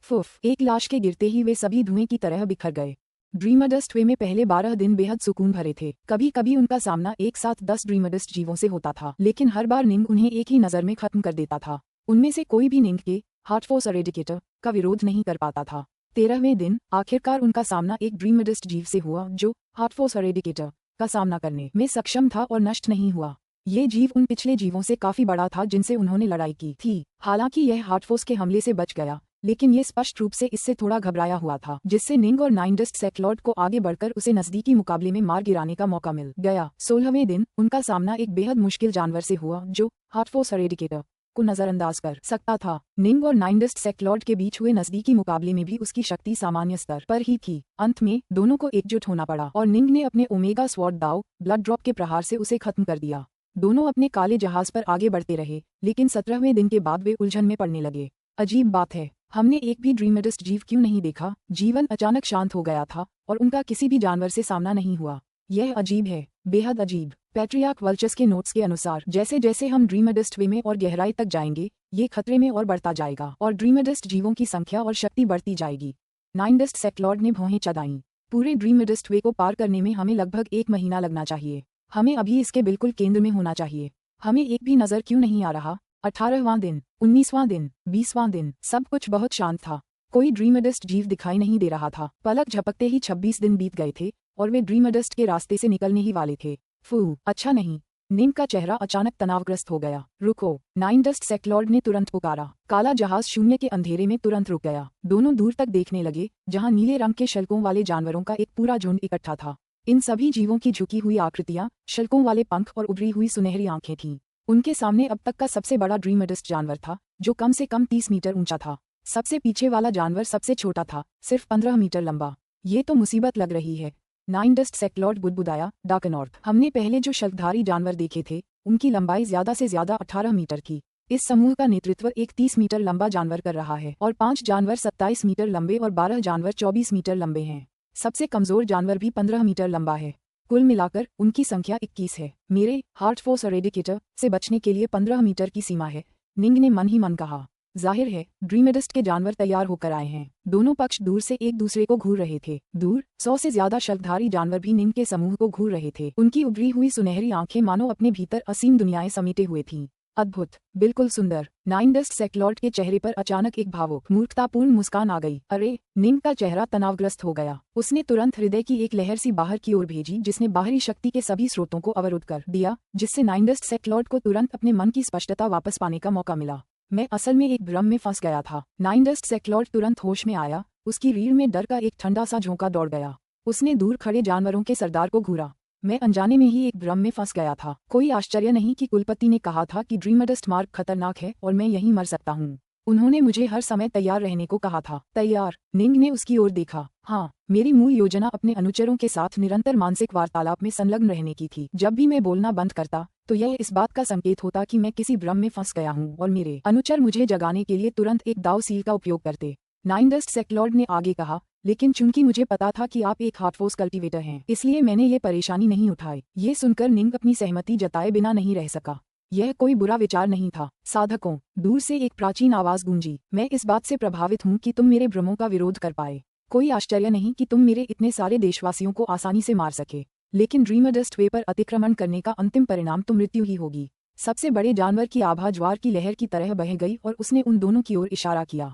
फुफ, एक लाश के गिरते ही वे सभी धुएं की तरह बिखर गए। ड्रीमडस्ट वे में पहले 12 दिन बेहद सुकून भरे थे। कभी कभी उनका सामना एक साथ 10 ड्रीमडस्ट जीवों से होता था, लेकिन हर बार निंग उन्हें एक ही नजर में खत्म कर देता था। उनमें से कोई भी निंग के हार्ट फोर्स एरेडिकेटर का विरोध नहीं कर पाता था। 13वें दिन आखिरकार उनका सामना एक ड्रीमडस्ट जीव से हुआ जो हार्ट फोर्स एरेडिकेटर का सामना करने में सक्षम था और नष्ट नहीं हुआ। ये जीव उन पिछले जीवों से काफी बड़ा था जिनसे उन्होंने लड़ाई की थी। हालांकि यह हार्ट फोर्स के हमले से बच गया, लेकिन ये स्पष्ट रूप से इससे थोड़ा घबराया हुआ था, जिससे निंग और नाइन डस्ट सेक्लॉर्ड को आगे बढ़कर उसे नजदीकी मुकाबले में मार गिराने का मौका मिल गया। 16वें दिन उनका सामना एक बेहद मुश्किल जानवर से हुआ जो हार्ट फोर्स एरेडिकेटर को नजरअंदाज कर सकता था। निंग और नाइन डस्ट सेक्लॉर्ड के बीच हुए नजदीकी मुकाबले में भी उसकी शक्ति सामान्य स्तर पर ही थी। अंत में दोनों को एकजुट होना पड़ा और निंग ने अपने ओमेगा स्वॉर्ड दाव ब्लड ड्रॉप के प्रहार से उसे खत्म कर दिया। दोनों अपने काले जहाज पर आगे बढ़ते रहे, लेकिन 17वें दिन के बाद वे उलझन में पड़ने लगे। अजीब बात है, हमने एक भी ड्रीमडस्ट जीव क्यों नहीं देखा। जीवन अचानक शांत हो गया था और उनका किसी भी जानवर से सामना नहीं हुआ। यह अजीब है, बेहद अजीब। पैट्रियार्क वल्चस के नोट्स के अनुसार जैसे जैसे हम ड्रीमडस्ट वे में और गहराई तक जाएंगे, ये खतरे में और बढ़ता जाएगा और ड्रीमडस्ट जीवों की संख्या और शक्ति बढ़ती जाएगी। नाइन डस्ट सेक्लॉर्ड ने भौहें चढ़ाईं। पूरे ड्रीमडस्ट वे को पार करने में हमें लगभग 1 महीना लगना चाहिए। हमें अभी इसके बिल्कुल केंद्र में होना चाहिए। हमें एक भी नजर क्यों नहीं आ रहा। 18वां दिन, 19वां दिन, 20वां दिन, सब कुछ बहुत शांत था। कोई ड्रीमडस्ट जीव दिखाई नहीं दे रहा था। पलक झपकते ही 26 दिन बीत गए थे और वे ड्रीमडस्ट के रास्ते से निकलने ही वाले थे। फू, अच्छा नहीं। निंग का चेहरा अचानक तनावग्रस्त हो गया। रुको, नाइन डस्ट सेक्लॉर्ड ने तुरंत पुकारा। काला जहाज शून्य के अंधेरे में तुरंत रुक गया। दोनों दूर तक देखने लगे, जहां नीले रंग के शल्कों वाले जानवरों का एक पूरा झुंड इकट्ठा था। इन सभी जीवों की झुकी हुई आकृतियां, शल्कों वाले पंख और उभरी हुई सुनहरी आंखें थीं। उनके सामने अब तक का सबसे बड़ा ड्रीमडस्ट जानवर था, जो कम से कम 30 मीटर ऊंचा था। सबसे पीछे वाला जानवर सबसे छोटा था, सिर्फ 15 मीटर लंबा। ये तो मुसीबत लग रही है। नाइन डस्ट सेक्लॉर्ड बुदबुदाया। डार्कनॉर्थ, हमने पहले जो शल्कधारी जानवर देखे थे उनकी लंबाई ज्यादा से ज्यादा 18 मीटर थी। इस समूह का नेतृत्व एक 30 मीटर लंबा जानवर कर रहा है और 5 जानवर 27 मीटर लंबे और 12 जानवर 24 मीटर लंबे हैं। सबसे कमजोर जानवर भी 15 मीटर लंबा है। कुल मिलाकर उनकी संख्या 21 है। मेरे हार्ट फोर्स एरेडिकेटर से बचने के लिए 15 मीटर की सीमा है, निंग ने मन ही मन कहा। जाहिर है ड्रीमेडस्ट के जानवर तैयार होकर आए हैं। दोनों पक्ष दूर से एक दूसरे को घूर रहे थे। दूर 100 से ज्यादा शल्कधारी जानवर भी निंग के समूह को घूर रहे थे। उनकी उभरी हुई सुनहरी आंखें मानो अपने भीतर असीम दुनियाएं समेटे हुए थीं। अद्भुत, बिल्कुल सुंदर। नाइन डस्ट सेक्लॉर्ड के चेहरे पर अचानक एक भावुक मूर्खतापूर्ण मुस्कान आ गई। अरे! निंग का चेहरा तनावग्रस्त हो गया। उसने तुरंत हृदय की एक लहर सी बाहर की ओर भेजी जिसने बाहरी शक्ति के सभी स्रोतों को अवरुद्ध कर दिया, जिससे नाइन डस्ट सेक्लॉर्ड को तुरंत अपने मन की स्पष्टता वापस पाने का मौका मिला। मैं असल में एक भ्रम में फंस गया था। नाइन डस्ट सेक्लॉर्ड तुरंत होश में आया। उसकी रीढ़ में डर का एक ठंडा सा झोंका दौड़ गया। उसने दूर खड़े जानवरों के सरदार को घूरा। मैं अनजाने में ही एक भ्रम में फंस गया था। कोई आश्चर्य नहीं कि कुलपति ने कहा था कि ड्रीमेडस्ट मार्ग खतरनाक है और मैं यहीं मर सकता हूँ। उन्होंने मुझे हर समय तैयार रहने को कहा था। तैयार? निंग ने उसकी ओर देखा। हाँ, मेरी मूल योजना अपने अनुचरों के साथ निरंतर मानसिक वार्तालाप में संलग्न रहने की थी। जब भी मैं बोलना बंद करता तो यह इस बात का संकेत होता कि मैं किसी भ्रम में फंस गया हूँ और मेरे अनुचर मुझे जगाने के लिए तुरंत एक दाव सील का उपयोग करते। नाइन डस्ट सेक्लॉर्ड ने आगे कहा, लेकिन चूंकि मुझे पता था कि आप एक हार्टफोर्स कल्टीवेटर हैं, इसलिए मैंने ये परेशानी नहीं उठाई। ये सुनकर निंग अपनी सहमति जताए बिना नहीं रह सका। यह कोई बुरा विचार नहीं था। साधकों, दूर से एक प्राचीन आवाज गूंजी। मैं इस बात से प्रभावित हूँ कि तुम मेरे भ्रमों का विरोध कर पाए। कोई आश्चर्य नहीं कि तुम मेरे इतने सारे देशवासियों को आसानी से मार सके, लेकिन ड्रीमेडस्ट वे पर अतिक्रमण करने का अंतिम परिणाम तो मृत्यु ही होगी। सबसे बड़े जानवर की आभा ज्वार की लहर की तरह बह गई और उसने उन दोनों की ओर इशारा किया।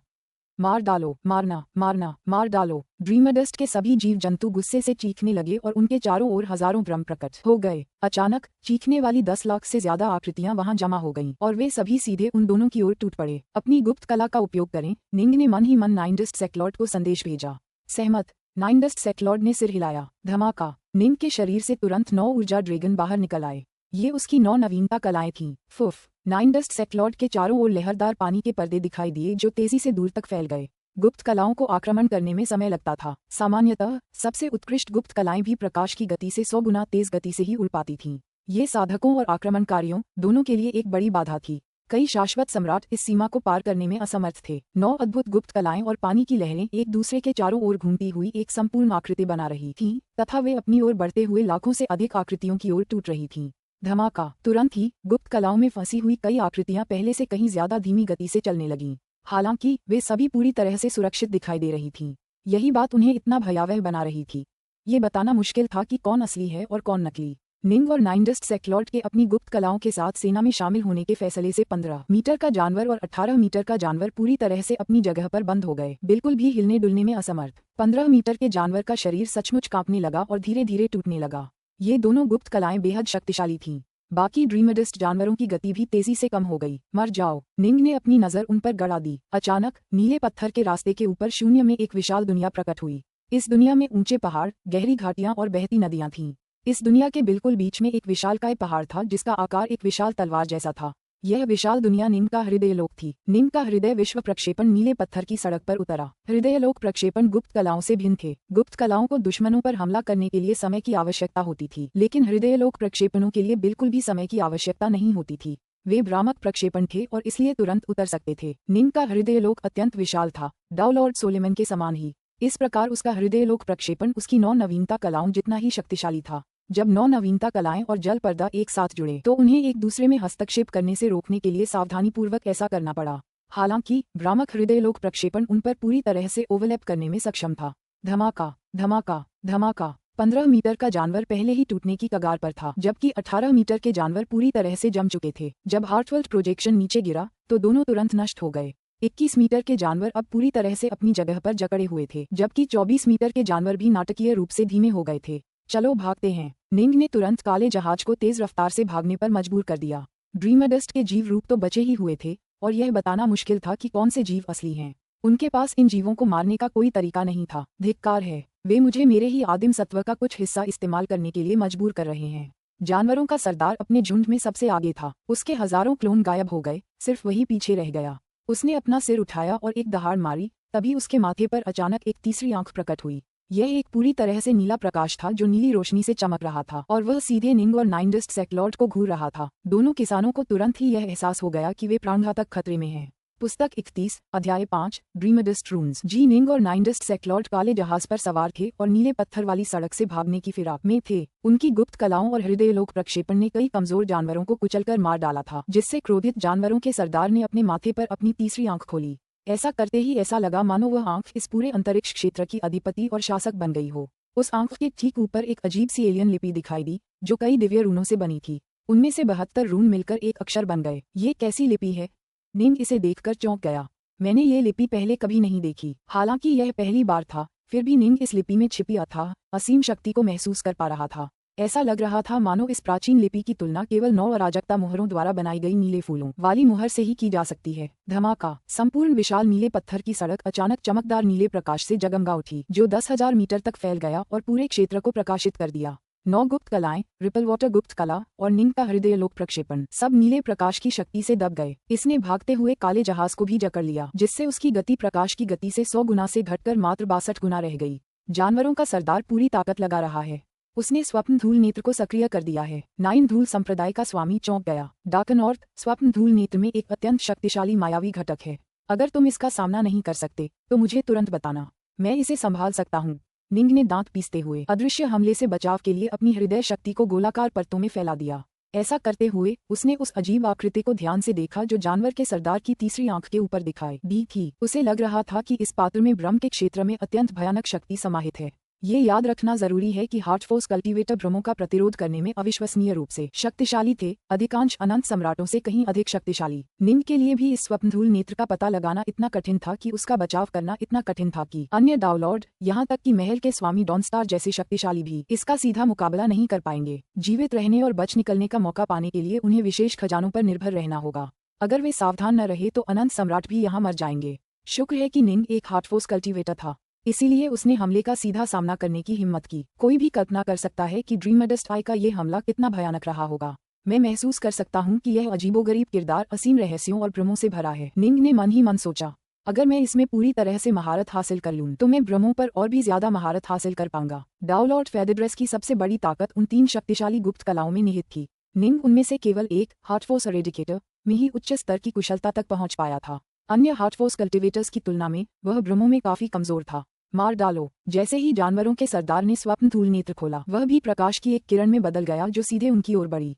मार डालो, मारना, मारना, मार डालो। ड्रीमेडस्ट के सभी जीव जंतु गुस्से से चीखने लगे और उनके चारों ओर हजारों भ्रम प्रकट हो गए। अचानक चीखने वाली 10 लाख से ज्यादा आकृतियां वहां जमा हो गईं और वे सभी सीधे उन दोनों की ओर टूट पड़े। अपनी गुप्त कला का उपयोग करें, निंग ने मन ही मन नाइन डस्ट सेक्लॉर्ड को संदेश भेजा। सहमत? नाइन डस्ट सेक्लॉर्ड ने सिर हिलाया। धमाका! निंग के शरीर से तुरंत 9 ऊर्जा ड्रैगन बाहर निकल आए। ये उसकी 9 नवीनता कलाएं थीं। फुफ! नाइन डस्ट सेक्लॉर्ड के चारों ओर लहरदार पानी के पर्दे दिखाई दिए जो तेजी से दूर तक फैल गए। गुप्त कलाओं को आक्रमण करने में समय लगता था। सामान्यतः सबसे उत्कृष्ट गुप्त कलाएं भी प्रकाश की गति से 100 गुना तेज गति से ही उड़ पाती थीं। ये साधकों और आक्रमणकारियों दोनों के लिए एक बड़ी बाधा थी। कई शाश्वत सम्राट इस सीमा को पार करने में असमर्थ थे। 9 अद्भुत गुप्त कलाएं और पानी की लहरें एक दूसरे के चारों ओर घूमती हुई एक संपूर्ण आकृति बना रही थीं तथा वे अपनी ओर बढ़ते हुए लाखों से अधिक आकृतियों की ओर टूट रही थीं। धमाका! तुरंत ही गुप्त कलाओं में फंसी हुई कई आकृतियां पहले से कहीं ज्यादा धीमी गति से चलने लगीं। हालांकि वे सभी पूरी तरह से सुरक्षित दिखाई दे रही थीं। यही बात उन्हें इतना भयावह बना रही थी। ये बताना मुश्किल था कि कौन असली है और कौन नकली। निंग और नाइन डस्ट सेक्लॉर्ड के अपनी गुप्त कलाओं के साथ सेना में शामिल होने के फैसले से 15 मीटर का जानवर और 18 मीटर का जानवर पूरी तरह से अपनी जगह पर बंद हो गए, बिल्कुल भी हिलने डुलने में असमर्थ। 15 मीटर के जानवर का शरीर सचमुच कांपने लगा और धीरे धीरे टूटने लगा। ये दोनों गुप्त कलाएं बेहद शक्तिशाली थीं। बाकी ड्रीमेडस्ट जानवरों की गति भी तेजी से कम हो गई। मर जाओ! निंग ने अपनी नजर उन पर गड़ा दी। अचानक नीले पत्थर के रास्ते के ऊपर शून्य में एक विशाल दुनिया प्रकट हुई। इस दुनिया में ऊंचे पहाड़, गहरी घाटियां और बहती नदियां थीं। इस दुनिया के बिल्कुल बीच में एक विशालकाय पहाड़ था जिसका आकार एक विशाल तलवार जैसा था। यह विशाल दुनिया निंग का हृदयलोक थी। निंग का हृदय विश्व प्रक्षेपण नीले पत्थर की सड़क पर उतरा। हृदयलोक प्रक्षेपण गुप्त कलाओं से भिन्न थे। गुप्त कलाओं को दुश्मनों पर हमला करने के लिए समय की आवश्यकता होती थी, लेकिन हृदयलोक प्रक्षेपणों के लिए बिल्कुल भी समय की आवश्यकता नहीं होती थी। वे भ्रामक प्रक्षेपण थे और इसलिए तुरंत उतर सकते थे। निंग का हृदयलोक अत्यंत विशाल था, डाउ लॉर्ड सोलेमन के समान ही। इस प्रकार उसका हृदयलोक प्रक्षेपण उसकी 9 नवीनता कलाओं जितना ही शक्तिशाली था। जब 9 नवीनता कलाएं और जल पर्दा एक साथ जुड़े तो उन्हें एक दूसरे में हस्तक्षेप करने से रोकने के लिए सावधानीपूर्वक ऐसा करना पड़ा। हालांकि भ्रामक हृदयलोक प्रक्षेपण उन पर पूरी तरह से ओवरलैप करने में सक्षम था। धमाका! धमाका! धमाका! 15 मीटर का जानवर पहले ही टूटने की कगार पर था, जबकि 18 मीटर के जानवर पूरी तरह से जम चुके थे। जब हार्टफुल प्रोजेक्शन नीचे गिरा तो दोनों तुरंत नष्ट हो गए। 21 मीटर के जानवर अब पूरी तरह से अपनी जगह पर जकड़े हुए थे, जबकि 24 मीटर के जानवर भी नाटकीय रूप से धीमे हो गए थे। चलो भागते हैं! निंग ने तुरंत काले जहाज को तेज रफ्तार से भागने पर मजबूर कर दिया। ड्रीमेडस्ट के जीव रूप तो बचे ही हुए थे और यह बताना मुश्किल था कि कौन से जीव असली हैं। उनके पास इन जीवों को मारने का कोई तरीका नहीं था। धिक्कार है, वे मुझे मेरे ही आदिम सत्व का कुछ हिस्सा इस्तेमाल करने के लिए मजबूर कर रहे हैं। जानवरों का सरदार अपने झुंड में सबसे आगे था। उसके हजारों क्लोन गायब हो गए, सिर्फ वही पीछे रह गया। उसने अपना सिर उठाया और एक दहाड़ मारी, तभी उसके माथे पर अचानक एक तीसरी आंख प्रकट हुई। यह एक पूरी तरह से नीला प्रकाश था जो नीली रोशनी से चमक रहा था और वह सीधे निंग और नाइनडस्ट सेक्लॉर्ड को घूर रहा था। दोनों किसानों को तुरंत ही यह एहसास हो गया कि वे प्राणघातक खतरे में हैं। पुस्तक 31, अध्याय 5, ड्रीमडस्ट रून्स। जी निंग और नाइनडस्ट सेक्लॉर्ड काले जहाज पर सवार थे और नीले पत्थर वाली सड़क से भागने की फिराक में थे। उनकी गुप्त कलाओं और हृदयलोक प्रक्षेपण ने कई कमजोर जानवरों को कुचलकर मार डाला था, जिससे क्रोधित जानवरों के सरदार ने अपने माथे पर अपनी तीसरी आंख खोली। ऐसा करते ही ऐसा लगा मानो वह आंख इस पूरे अंतरिक्ष क्षेत्र की अधिपति और शासक बन गई हो। उस आंख के ठीक ऊपर एक अजीब सी एलियन लिपि दिखाई दी जो कई दिव्य रूनों से बनी थी। उनमें से 72 रून मिलकर एक अक्षर बन गए। ये कैसी लिपि है? निंग इसे देखकर चौंक गया। मैंने ये लिपि पहले कभी नहीं देखी। हालांकि यह पहली बार था, फिर भी निंग इस लिपि में छिपी अथाह असीम शक्ति को महसूस कर पा रहा था। ऐसा लग रहा था मानो इस प्राचीन लिपि की तुलना केवल 9 अराजकता मोहरों द्वारा बनाई गई नीले फूलों वाली मुहर से ही की जा सकती है। धमाका! संपूर्ण विशाल नीले पत्थर की सड़क अचानक चमकदार नीले प्रकाश से जगमगा उठी, जो 10,000 मीटर तक फैल गया और पूरे क्षेत्र को प्रकाशित कर दिया। 9 गुप्त कलाएं, रिपल वाटर गुप्त कला और निंग का हृदयलोक प्रक्षेपण सब नीले प्रकाश की शक्ति से दब गए। इसने भागते हुए काले जहाज को भी जकड़ लिया, जिससे उसकी गति प्रकाश की गति से 100 गुना से घटकर मात्र 62 गुना रह गई। जानवरों का सरदार पूरी ताकत लगा रहा है। उसने स्वप्न धूल नेत्र को सक्रिय कर दिया है। 9 धूल संप्रदाय का स्वामी चौंक गया। डार्कनॉर्थ स्वप्न धूल नेत्र में एक अत्यंत शक्तिशाली मायावी घटक है। अगर तुम इसका सामना नहीं कर सकते तो मुझे तुरंत बताना, मैं इसे संभाल सकता हूँ। निंग ने दांत पीसते हुए अदृश्य हमले से बचाव के लिए अपनी हृदय शक्ति को गोलाकार परतों में फैला दिया। ऐसा करते हुए उसने उस अजीब आकृति को ध्यान से देखा जो जानवर के सरदार की तीसरी आंख के ऊपर दिखाई दी थी। उसे लग रहा था कि इस पात्र में ब्रह्म के क्षेत्र में अत्यंत भयानक शक्ति समाहित है। ये याद रखना जरूरी है कि हार्टफोर्स कल्टीवेटर भ्रमों का प्रतिरोध करने में अविश्वसनीय रूप से शक्तिशाली थे, अधिकांश अनंत सम्राटों से कहीं अधिक शक्तिशाली। निंग के लिए भी इस स्वप्नधूल नेत्र का पता लगाना इतना कठिन था कि उसका बचाव करना इतना कठिन था कि अन्य डाउलॉर्ड, यहाँ तक कि महल के स्वामी डॉनस्टार जैसे शक्तिशाली भी इसका सीधा मुकाबला नहीं कर पाएंगे। जीवित रहने और बच निकलने का मौका पाने के लिए उन्हें विशेष खजानों पर निर्भर रहना होगा। अगर वे सावधान न रहे तो अनंत सम्राट भी यहाँ मर जाएंगे। शुक्र है कि निंग एक हार्टफोर्स कल्टीवेटर था, इसीलिए उसने हमले का सीधा सामना करने की हिम्मत की। कोई भी कल्पना कर सकता है कि ड्रीमडस्ट आई का ये हमला कितना भयानक रहा होगा। मैं महसूस कर सकता हूँ कि यह अजीबोगरीब किरदार असीम रहस्यों और भ्रमों से भरा है। निंग ने मन ही मन सोचा, अगर मैं इसमें पूरी तरह से महारत हासिल कर लूँ तो मैं भ्रमों पर और भी ज्यादा महारत हासिल कर पाऊंगा। डाउलॉर्ड फेदरड्रेस की सबसे बड़ी ताकत उन 3 शक्तिशाली गुप्त कलाओं में निहित थी। निंग उनमें से केवल एक हार्टफोर्स एरेडिकेटर में ही उच्च स्तर की कुशलता तक पहुंच पाया था। अन्य हार्टफोर्स कल्टिवेटर्स की तुलना में वह भ्रमों में काफी कमजोर था। मार डालो! जैसे ही जानवरों के सरदार ने स्वप्न धूल नेत्र खोला, वह भी प्रकाश की एक किरण में बदल गया जो सीधे उनकी ओर बढ़ी।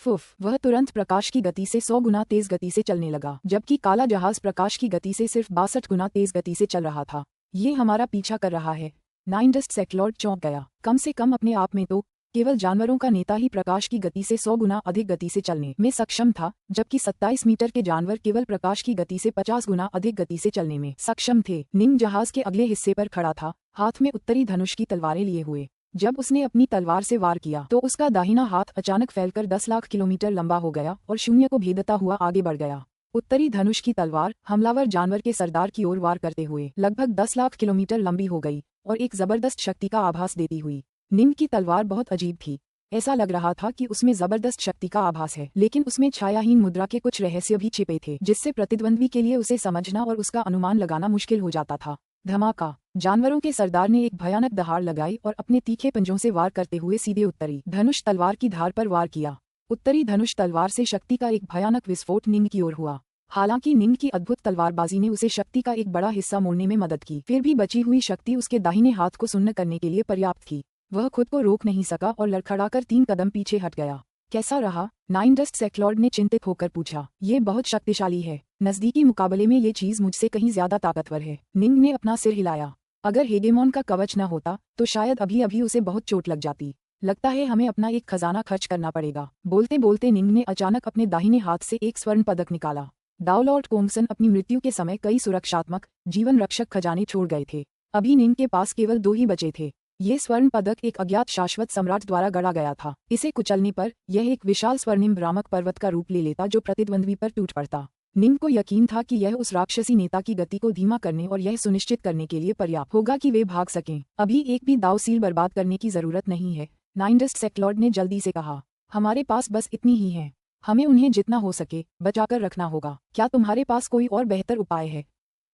फुफ! वह तुरंत प्रकाश की गति से 100 गुना तेज गति से चलने लगा, जबकि काला जहाज प्रकाश की गति से सिर्फ 62 गुना तेज गति से चल रहा था। ये हमारा पीछा कर रहा है। नाइनडस्ट सेक्लॉर्ड चौंक गया। कम से कम अपने आप में तो केवल जानवरों का नेता ही प्रकाश की गति से 100 गुना अधिक गति से चलने में सक्षम था, जबकि 27 मीटर के जानवर केवल प्रकाश की गति से 50 गुना अधिक गति से चलने में सक्षम थे। निंग जहाज के अगले हिस्से पर खड़ा था, हाथ में उत्तरी धनुष की तलवारें लिए हुए। जब उसने अपनी तलवार से वार किया तो उसका दाहिना हाथ अचानक फैलकर 10 लाख किलोमीटर लंबा हो गया और शून्य को भेदता हुआ आगे बढ़ गया। उत्तरी धनुष की तलवार हमलावर जानवर के सरदार की ओर वार करते हुए लगभग 10 लाख किलोमीटर लंबी हो गई और एक जबरदस्त शक्ति का आभास देती हुई। निंग की तलवार बहुत अजीब थी। ऐसा लग रहा था कि उसमें जबरदस्त शक्ति का आभास है, लेकिन उसमें छायाहीन मुद्रा के कुछ रहस्य भी छिपे थे, जिससे प्रतिद्वंद्वी के लिए उसे समझना और उसका अनुमान लगाना मुश्किल हो जाता था। धमाका! जानवरों के सरदार ने एक भयानक दहाड़ लगाई और अपने तीखे पंजों से वार करते हुए सीधे उत्तरी धनुष तलवार की धार पर वार किया। उत्तरी धनुष तलवार से शक्ति का एक भयानक विस्फोट निंग की ओर हुआ। हालांकि निंग की अद्भुत तलवारबाजी ने उसे शक्ति का एक बड़ा हिस्सा मोड़ने में मदद की, फिर भी बची हुई शक्ति उसके दाहिने हाथ को सुन्न करने के लिए पर्याप्त थी। वह खुद को रोक नहीं सका और लड़खड़ाकर 3 कदम पीछे हट गया। कैसा रहा? नाइनडस्ट सेक्लॉर्ड ने चिंतित होकर पूछा। ये बहुत शक्तिशाली है। नजदीकी मुकाबले में ये चीज मुझसे कहीं ज्यादा ताकतवर है। निंग ने अपना सिर हिलाया। अगर हेगेमॉन का कवच न होता तो शायद अभी अभी उसे बहुत चोट लग जाती। लगता है हमें अपना एक खजाना खर्च करना पड़ेगा। बोलते बोलते निंग ने अचानक अपने दाहिने हाथ से एक स्वर्ण पदक निकाला। डाउलॉर्ड कोंगसन अपनी मृत्यु के समय कई सुरक्षात्मक जीवन रक्षक खजाने छोड़ गए थे। अभी निंग के पास केवल 2 ही बचे थे। ये स्वर्ण पदक एक अज्ञात शाश्वत सम्राट द्वारा गढ़ा गया था। इसे कुचलने पर यह एक विशाल स्वर्णिम भ्रामक पर्वत का रूप ले लेता जो प्रतिद्वंद्वी पर टूट पड़ता। निंग को यकीन था कि यह उस राक्षसी नेता की गति को धीमा करने और यह सुनिश्चित करने के लिए पर्याप्त होगा कि वे भाग सकें। अभी एक भी दाव सील बर्बाद करने की जरूरत नहीं है। नाइनडस्ट सेक्लॉर्ड ने जल्दी से कहा। हमारे पास बस इतनी ही है। हमें उन्हें जितना हो सके बचाकर रखना होगा। क्या तुम्हारे पास कोई और बेहतर उपाय है?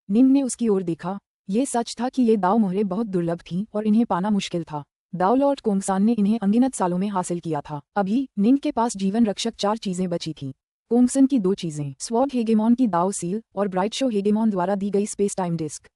निंग ने उसकी ओर देखा। ये सच था कि ये दाव मोहरें बहुत दुर्लभ थीं और इन्हें पाना मुश्किल था। दाव लॉर्ड कोंगसान ने इन्हें अनगिनत सालों में हासिल किया था। अभी निंग के पास जीवन रक्षक 4 चीजें बची थीं। कोंगसन की 2 चीजें, स्वॉर्ड हेगेमॉन की दाव सील और ब्राइट शो हेगेमॉन द्वारा दी गई स्पेस टाइम डिस्क।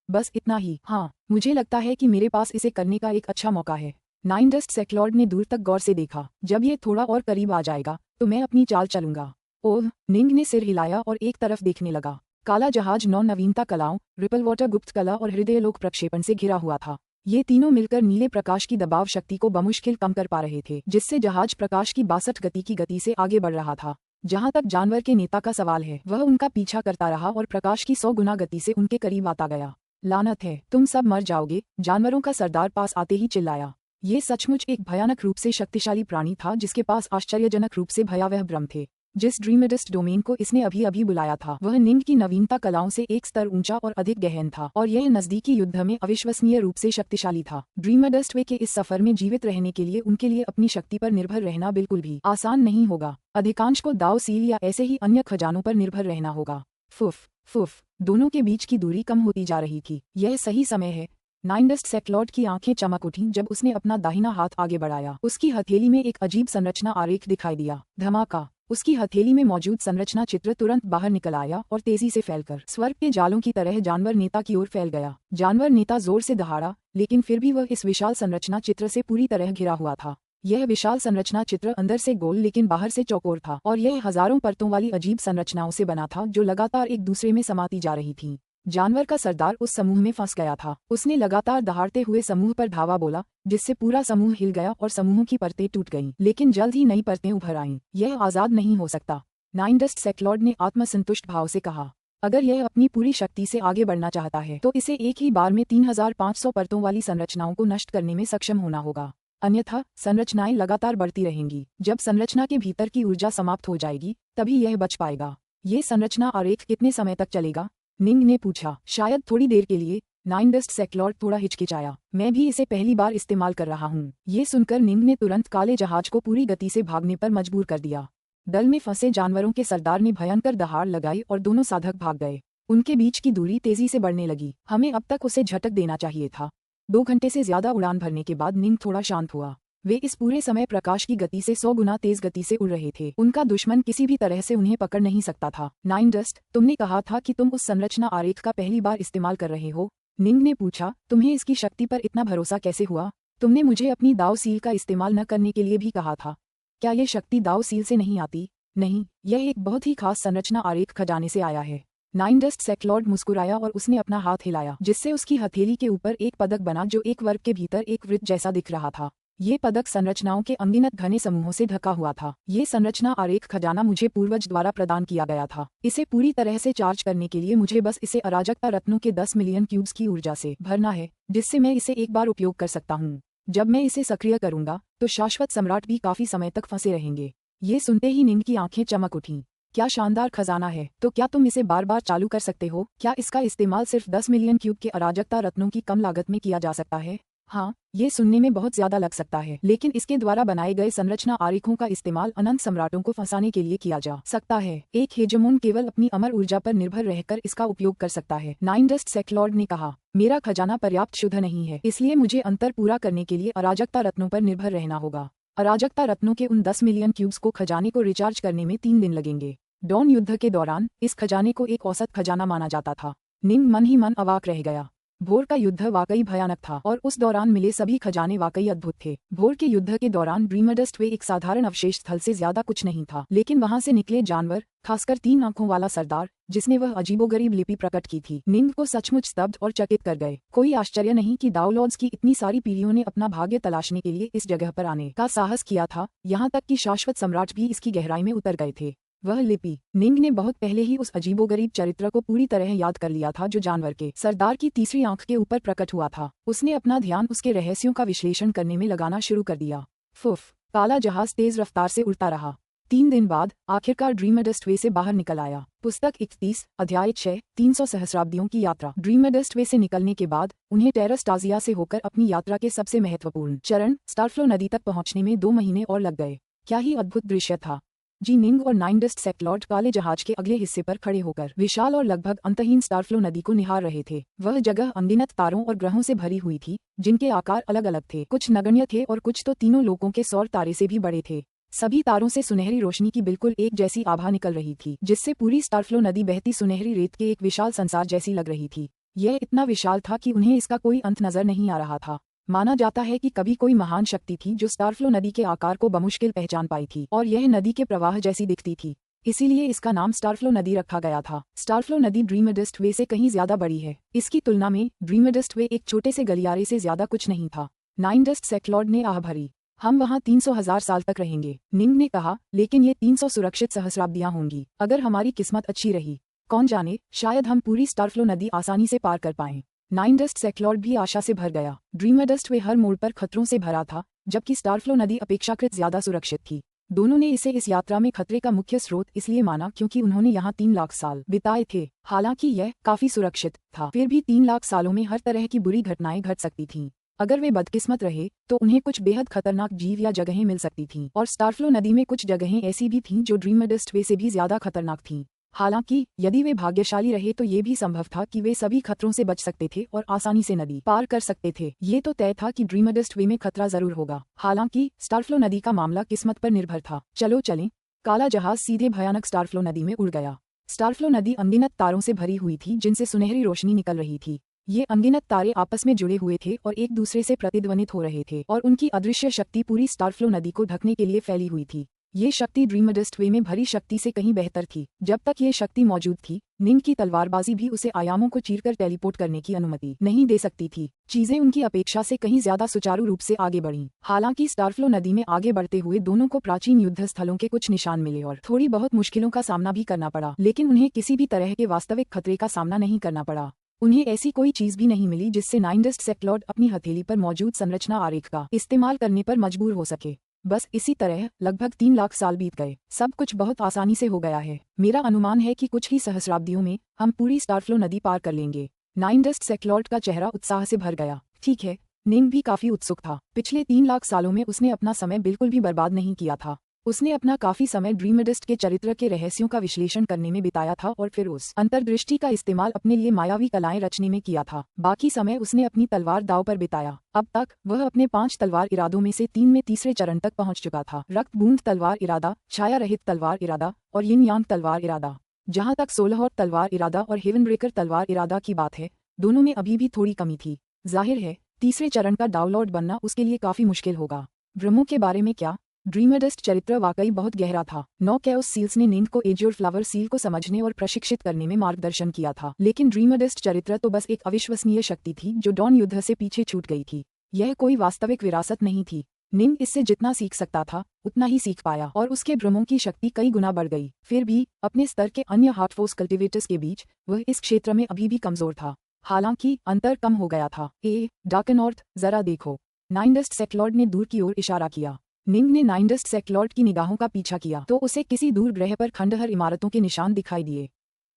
बस इतना ही। हाँ, मुझे लगता है कि मेरे पास इसे करने का एक अच्छा मौका है। नाइन डस्ट सेक्लॉर्ड ने दूर तक गौर से देखा। जब ये थोड़ा और करीब आ जाएगा तो मैं अपनी चाल चलूंगा। ओह, निंग ने सिर हिलाया और एक तरफ देखने लगा। काला जहाज 9 नवीनता कलाओं, रिपल वाटर गुप्त कला और हृदयलोक प्रक्षेपण से घिरा हुआ था। ये तीनों मिलकर नीले प्रकाश की दबाव शक्ति को बमुश्किल कम कर पा रहे थे, जिससे जहाज प्रकाश की 62 गति की गति से आगे बढ़ रहा था। जहां तक जानवर के नेता का सवाल है, वह उनका पीछा करता रहा और प्रकाश की 100 गुना गति से उनके करीब आता गया। लानत है, तुम सब मर जाओगे, जानवरों का सरदार पास आते ही चिल्लाया। ये सचमुच एक भयानक रूप से शक्तिशाली प्राणी था जिसके पास आश्चर्यजनक रूप से भयावह भ्रम थे। जिस ड्रीमडस्ट डोमेन को इसने अभी अभी बुलाया था वह निंग की नवीनता कलाओं से एक स्तर ऊंचा और अधिक गहन था, और यह नजदीकी युद्ध में अविश्वसनीय रूप से शक्तिशाली था। ड्रीमडस्ट वे के इस सफर में जीवित रहने के लिए उनके लिए अपनी शक्ति पर निर्भर रहना बिल्कुल भी आसान नहीं होगा। अधिकांश को दाव सील या ऐसे ही अन्य खजानों पर निर्भर रहना होगा। फुफ फुफ, दोनों के बीच की दूरी कम होती जा रही थी। यह सही समय है। नाइन डस्ट सेक्लॉर्ड की आंखें चमक उठीं जब उसने अपना दाहिना हाथ आगे बढ़ाया। उसकी हथेली में एक अजीब संरचना आरेख दिखाई दिया। धमाका, उसकी हथेली में मौजूद संरचना चित्र तुरंत बाहर निकल आया और तेजी से फैलकर स्वर्ग के जालों की तरह जानवर नेता की ओर फैल गया। जानवर नेता जोर से दहाड़ा, लेकिन फिर भी वह इस विशाल संरचना चित्र से पूरी तरह घिरा हुआ था। यह विशाल संरचना चित्र अंदर से गोल लेकिन बाहर से चौकोर था, और यह हजारों परतों वाली अजीब संरचनाओं से बना था जो लगातार एक दूसरे में समाती जा रही थीं। जानवर का सरदार उस समूह में फंस गया था। उसने लगातार दहाड़ते हुए समूह पर धावा बोला, जिससे पूरा समूह हिल गया और समूह की परतें टूट गईं। लेकिन जल्द ही नई परतें उभर आईं। यह आजाद नहीं हो सकता, नाइन डस्ट सेक्लॉर्ड ने आत्मसंतुष्ट भाव से कहा। अगर यह अपनी पूरी शक्ति से आगे बढ़ना चाहता है तो इसे एक ही बार में 3500 परतों वाली संरचनाओं को नष्ट करने में सक्षम होना होगा, अन्यथा संरचनाएं लगातार बढ़ती रहेंगी। जब संरचना के भीतर की ऊर्जा समाप्त हो जाएगी तभी यह बच पाएगा। ये संरचना आरेख कितने समय तक चलेगा? निंग ने पूछा। शायद थोड़ी देर के लिए, नाइन डस्ट सेक्लॉर्ड थोड़ा हिचकिचाया। मैं भी इसे पहली बार इस्तेमाल कर रहा हूँ। ये सुनकर निंग ने तुरंत काले जहाज को पूरी गति से भागने पर मजबूर कर दिया। दल में फंसे जानवरों के सरदार ने भयंकर दहाड़ लगाई और दोनों साधक भाग गए। उनके बीच की दूरी तेजी से बढ़ने लगी। हमें अब तक उसे झटक देना चाहिए था। 2 घंटे से ज्यादा उड़ान भरने के बाद निंग थोड़ा शांत हुआ। वे इस पूरे समय प्रकाश की गति से 100 गुना तेज गति से उड़ रहे थे। उनका दुश्मन किसी भी तरह से उन्हें पकड़ नहीं सकता था। नाइन डस्ट, तुमने कहा था कि तुम उस संरचना आरेख का पहली बार इस्तेमाल कर रहे हो? निंग ने पूछा। तुम्हें इसकी शक्ति पर इतना भरोसा कैसे हुआ? तुमने मुझे अपनी दाव सील का इस्तेमाल न करने के लिए भी कहा था। क्या ये शक्ति दाव सील से नहीं आती? नहीं, यह एक बहुत ही खास संरचना आरेख खजाने से आया है। नाइन डस्ट सेक्लॉर्ड मुस्कुराया और उसने अपना हाथ हिलाया, जिससे उसकी हथेली के ऊपर एक पदक बना जो एक वर्ग के भीतर एक वृत्त जैसा दिख रहा था। ये पदक संरचनाओं के अनगिनत घने समूहों से ढका हुआ था। ये संरचना आरेख खजाना मुझे पूर्वज द्वारा प्रदान किया गया था। इसे पूरी तरह से चार्ज करने के लिए मुझे बस इसे अराजकता रत्नों के 10 मिलियन क्यूब्स की ऊर्जा से भरना है, जिससे मैं इसे एक बार उपयोग कर सकता हूँ। जब मैं इसे सक्रिय करूंगा तो शाश्वत सम्राट भी काफी समय तक फंसे रहेंगे। ये सुनते ही निंग की आंखें चमक उठीं। क्या शानदार खजाना है! तो क्या तुम इसे बार बार चालू कर सकते हो? क्या इसका इस्तेमाल सिर्फ 10 मिलियन क्यूब के अराजकता रत्नों की कम लागत में किया जा सकता है? हाँ, ये सुनने में बहुत ज्यादा लग सकता है, लेकिन इसके द्वारा बनाए गए संरचना आरेखों का इस्तेमाल अनंत सम्राटों को फंसाने के लिए किया जा सकता है। एक हेजेमोन केवल अपनी अमर ऊर्जा पर निर्भर रहकर इसका उपयोग कर सकता है। नाइन डस्ट सेक्लॉर्ड ने कहा। मेरा खजाना पर्याप्त शुद्ध नहीं है, इसलिए मुझे अंतर पूरा करने के लिए अराजकता रत्नों पर निर्भर रहना होगा। अराजकता रत्नों के उन 10 मिलियन क्यूब्स को खजाने को रिचार्ज करने में 3 दिन लगेंगे। डॉन युद्ध के दौरान इस खजाने को एक औसत खजाना माना जाता था। निंग मन ही मन अवाक रह गया। भोर का युद्ध वाकई भयानक था और उस दौरान मिले सभी खजाने वाकई अद्भुत थे। भोर के युद्ध के दौरान ड्रीमडस्ट वे एक साधारण अवशेष स्थल से ज्यादा कुछ नहीं था, लेकिन वहां से निकले जानवर, खासकर 3 आंखों वाला सरदार, जिसने वह अजीबोगरीब लिपि प्रकट की थी, निंग को सचमुच स्तब्ध और चकित कर गए। कोई आश्चर्य नहीं कि दाव लॉर्ड्स की इतनी सारी पीढ़ियों ने अपना भाग्य तलाशने के लिए इस जगह पर आने का साहस किया था, यहाँ तक कि शाश्वत सम्राट भी इसकी गहराई में उतर गए थे। वह लिपि, निंग ने बहुत पहले ही उस अजीबोगरीब चरित्र को पूरी तरह याद कर लिया था जो जानवर के सरदार की तीसरी आंख के ऊपर प्रकट हुआ था। उसने अपना ध्यान उसके रहस्यों का विश्लेषण करने में लगाना शुरू कर दिया। फुफ, काला जहाज तेज रफ्तार से उड़ता रहा। 3 दिन बाद आखिरकार ड्रीमडस्ट वे से बाहर निकल आया। पुस्तक 31, अध्याय 6, 300 सहस्राब्दियों की यात्रा। ड्रीमडस्ट वे से निकलने के बाद उन्हें टेरस्टाजिया से होकर अपनी यात्रा के सबसे महत्वपूर्ण चरण स्टारफ्लो नदी तक पहुंचने में 2 महीने और लग गए। क्या ही अद्भुत दृश्य था! जी निंग और नाइन डस्ट सेक्लॉर्ड काले जहाज के अगले हिस्से पर खड़े होकर विशाल और लगभग अंतहीन स्टारफ्लो नदी को निहार रहे थे। वह जगह अनगिनत तारों और ग्रहों से भरी हुई थी, जिनके आकार अलग अलग थे। कुछ नगण्य थे और कुछ तो तीनों लोगों के सौर तारे से भी बड़े थे। सभी तारों से सुनहरी रोशनी की बिल्कुल एक जैसी आभा निकल रही थी, जिससे पूरी स्टारफ्लो नदी बहती सुनहरी रेत के एक विशाल संसार जैसी लग रही थी। यह इतना विशाल था कि उन्हें इसका कोई अंत नजर नहीं आ रहा था। माना जाता है कि कभी कोई महान शक्ति थी जो स्टारफ्लो नदी के आकार को बमुश्किल पहचान पाई थी, और यह नदी के प्रवाह जैसी दिखती थी। इसीलिए इसका नाम स्टारफ्लो नदी रखा गया था। स्टारफ्लो नदी ड्रीमडस्ट वे से कहीं ज्यादा बड़ी है। इसकी तुलना में ड्रीमडस्ट वे एक छोटे से गलियारे से ज्यादा कुछ नहीं था। नाइन डस्ट सेक्लॉर्ड ने आह भरी। हम वहाँ 300,000 साल तक रहेंगे, निंग ने कहा, लेकिन ये 300 सुरक्षित सहस्राब्दियां होंगी, अगर हमारी किस्मत अच्छी रही। कौन जाने, शायद हम पूरी स्टारफ्लो नदी आसानी से पार कर पाएं। नाइन डस्ट सेक्लॉर्ड भी आशा से भर गया। ड्रीमडस्ट वे हर मोड़ पर खतरों से भरा था, जबकि स्टारफ्लो नदी अपेक्षाकृत ज्यादा सुरक्षित थी। दोनों ने इसे इस यात्रा में खतरे का मुख्य स्रोत इसलिए माना क्योंकि उन्होंने यहाँ 3 लाख साल बिताए थे। हालांकि यह काफी सुरक्षित था, फिर भी 3 लाख सालों में हर तरह की बुरी घटनाएं घट सकती थीं। अगर वे बदकिस्मत रहे तो उन्हें कुछ बेहद खतरनाक जीव या जगहें मिल सकती थीं, और स्टारफ्लो नदी में कुछ जगहें ऐसी भी थीं जो ड्रीमडस्ट वे से भी ज्यादा खतरनाक थीं। हालांकि यदि वे भाग्यशाली रहे तो ये भी संभव था कि वे सभी खतरों से बच सकते थे और आसानी से नदी पार कर सकते थे। ये तो तय था कि ड्रीमडस्ट वे में खतरा जरूर होगा। हालांकि स्टारफ्लो नदी का मामला किस्मत पर निर्भर था। चलो चलें। काला जहाज सीधे भयानक स्टारफ्लो नदी में उड़ गया। स्टारफ्लो नदी अनगिनत तारों से भरी हुई थी, जिनसे सुनहरी रोशनी निकल रही थी। ये अनगिनत तारे आपस में जुड़े हुए थे और एक दूसरे से प्रतिध्वनित हो रहे थे, और उनकी अदृश्य शक्ति पूरी स्टारफ्लो नदी को ढकने के लिए फैली हुई थी। ये शक्ति ड्रीमडस्ट वे में भरी शक्ति से कहीं बेहतर थी। जब तक ये शक्ति मौजूद थी, निंग की तलवारबाजी भी उसे आयामों को चीरकर टेलीपोर्ट करने की अनुमति नहीं दे सकती थी। चीजें उनकी अपेक्षा से कहीं ज्यादा सुचारू रूप से आगे बढ़ीं। हालांकि स्टारफ्लो नदी में आगे बढ़ते हुए दोनों को प्राचीन युद्ध स्थलों के कुछ निशान मिले और थोड़ी बहुत मुश्किलों का सामना भी करना पड़ा, लेकिन उन्हें किसी भी तरह के वास्तविक खतरे का सामना नहीं करना पड़ा। उन्हें ऐसी कोई चीज भी नहीं मिली जिससे नाइन डस्ट सेक्लॉर्ड अपनी हथेली पर मौजूद संरचना आरेख का इस्तेमाल करने पर मजबूर हो सके। बस इसी तरह लगभग 3 लाख साल बीत गए। सब कुछ बहुत आसानी से हो गया है। मेरा अनुमान है कि कुछ ही सहस्राब्दियों में हम पूरी स्टारफ्लो नदी पार कर लेंगे। नाइन डस्ट सेक्लॉर्ड का चेहरा उत्साह से भर गया। ठीक है, निंग भी काफी उत्सुक था। पिछले 3 लाख सालों में उसने अपना समय बिल्कुल भी बर्बाद नहीं किया था। उसने अपना काफी समय ड्रीमडस्ट के चरित्र के रहस्यों का विश्लेषण करने में बिताया था और फिर उस अंतर्दृष्टि का इस्तेमाल अपने लिए मायावी कलाएं रचने में किया था। बाकी समय उसने अपनी तलवार दांव पर बिताया। अब तक वह अपने 5 तलवार इरादों में से 3 में तीसरे चरण तक पहुंच चुका था। रक्त बूंद तलवार इरादा, छाया रहित तलवार इरादा और यिन यांग तलवार इरादा। जहाँ तक 16 तलवार इरादा और हेवन ब्रेकर तलवार इरादा की बात है, दोनों में अभी भी थोड़ी कमी थी। जाहिर है तीसरे चरण का डाउनलोड बनना उसके लिए काफी मुश्किल होगा। ब्रह्मों के बारे में क्या? ड्रीमडस्ट चरित्र वाकई बहुत गहरा था। 9 कैओस सील्स ने निंग को एज्योर फ्लावर सील को समझने और प्रशिक्षित करने में मार्गदर्शन किया था, लेकिन ड्रीमडस्ट चरित्र तो बस एक अविश्वसनीय शक्ति थी जो डॉन युद्ध से पीछे छूट गई थी। यह कोई वास्तविक विरासत नहीं थी। निंग इससे जितना सीख सकता था उतना ही सीख पाया और उसके ब्रह्मों की शक्ति कई गुना बढ़ गई। फिर भी अपने स्तर के अन्य हार्टफोर्स कल्टिवेटर्स के बीच वह इस क्षेत्र में अभी भी कमजोर था। हालांकि अंतर कम हो गया था। डार्क नॉर्थ, जरा देखो। नाइन डस्ट सेक्लॉर्ड ने दूर की ओर इशारा किया। निंग ने नाइन डस्ट सेक्लॉर्ड की निगाहों का पीछा किया तो उसे किसी दूर ग्रह पर खंडहर इमारतों के निशान दिखाई दिए।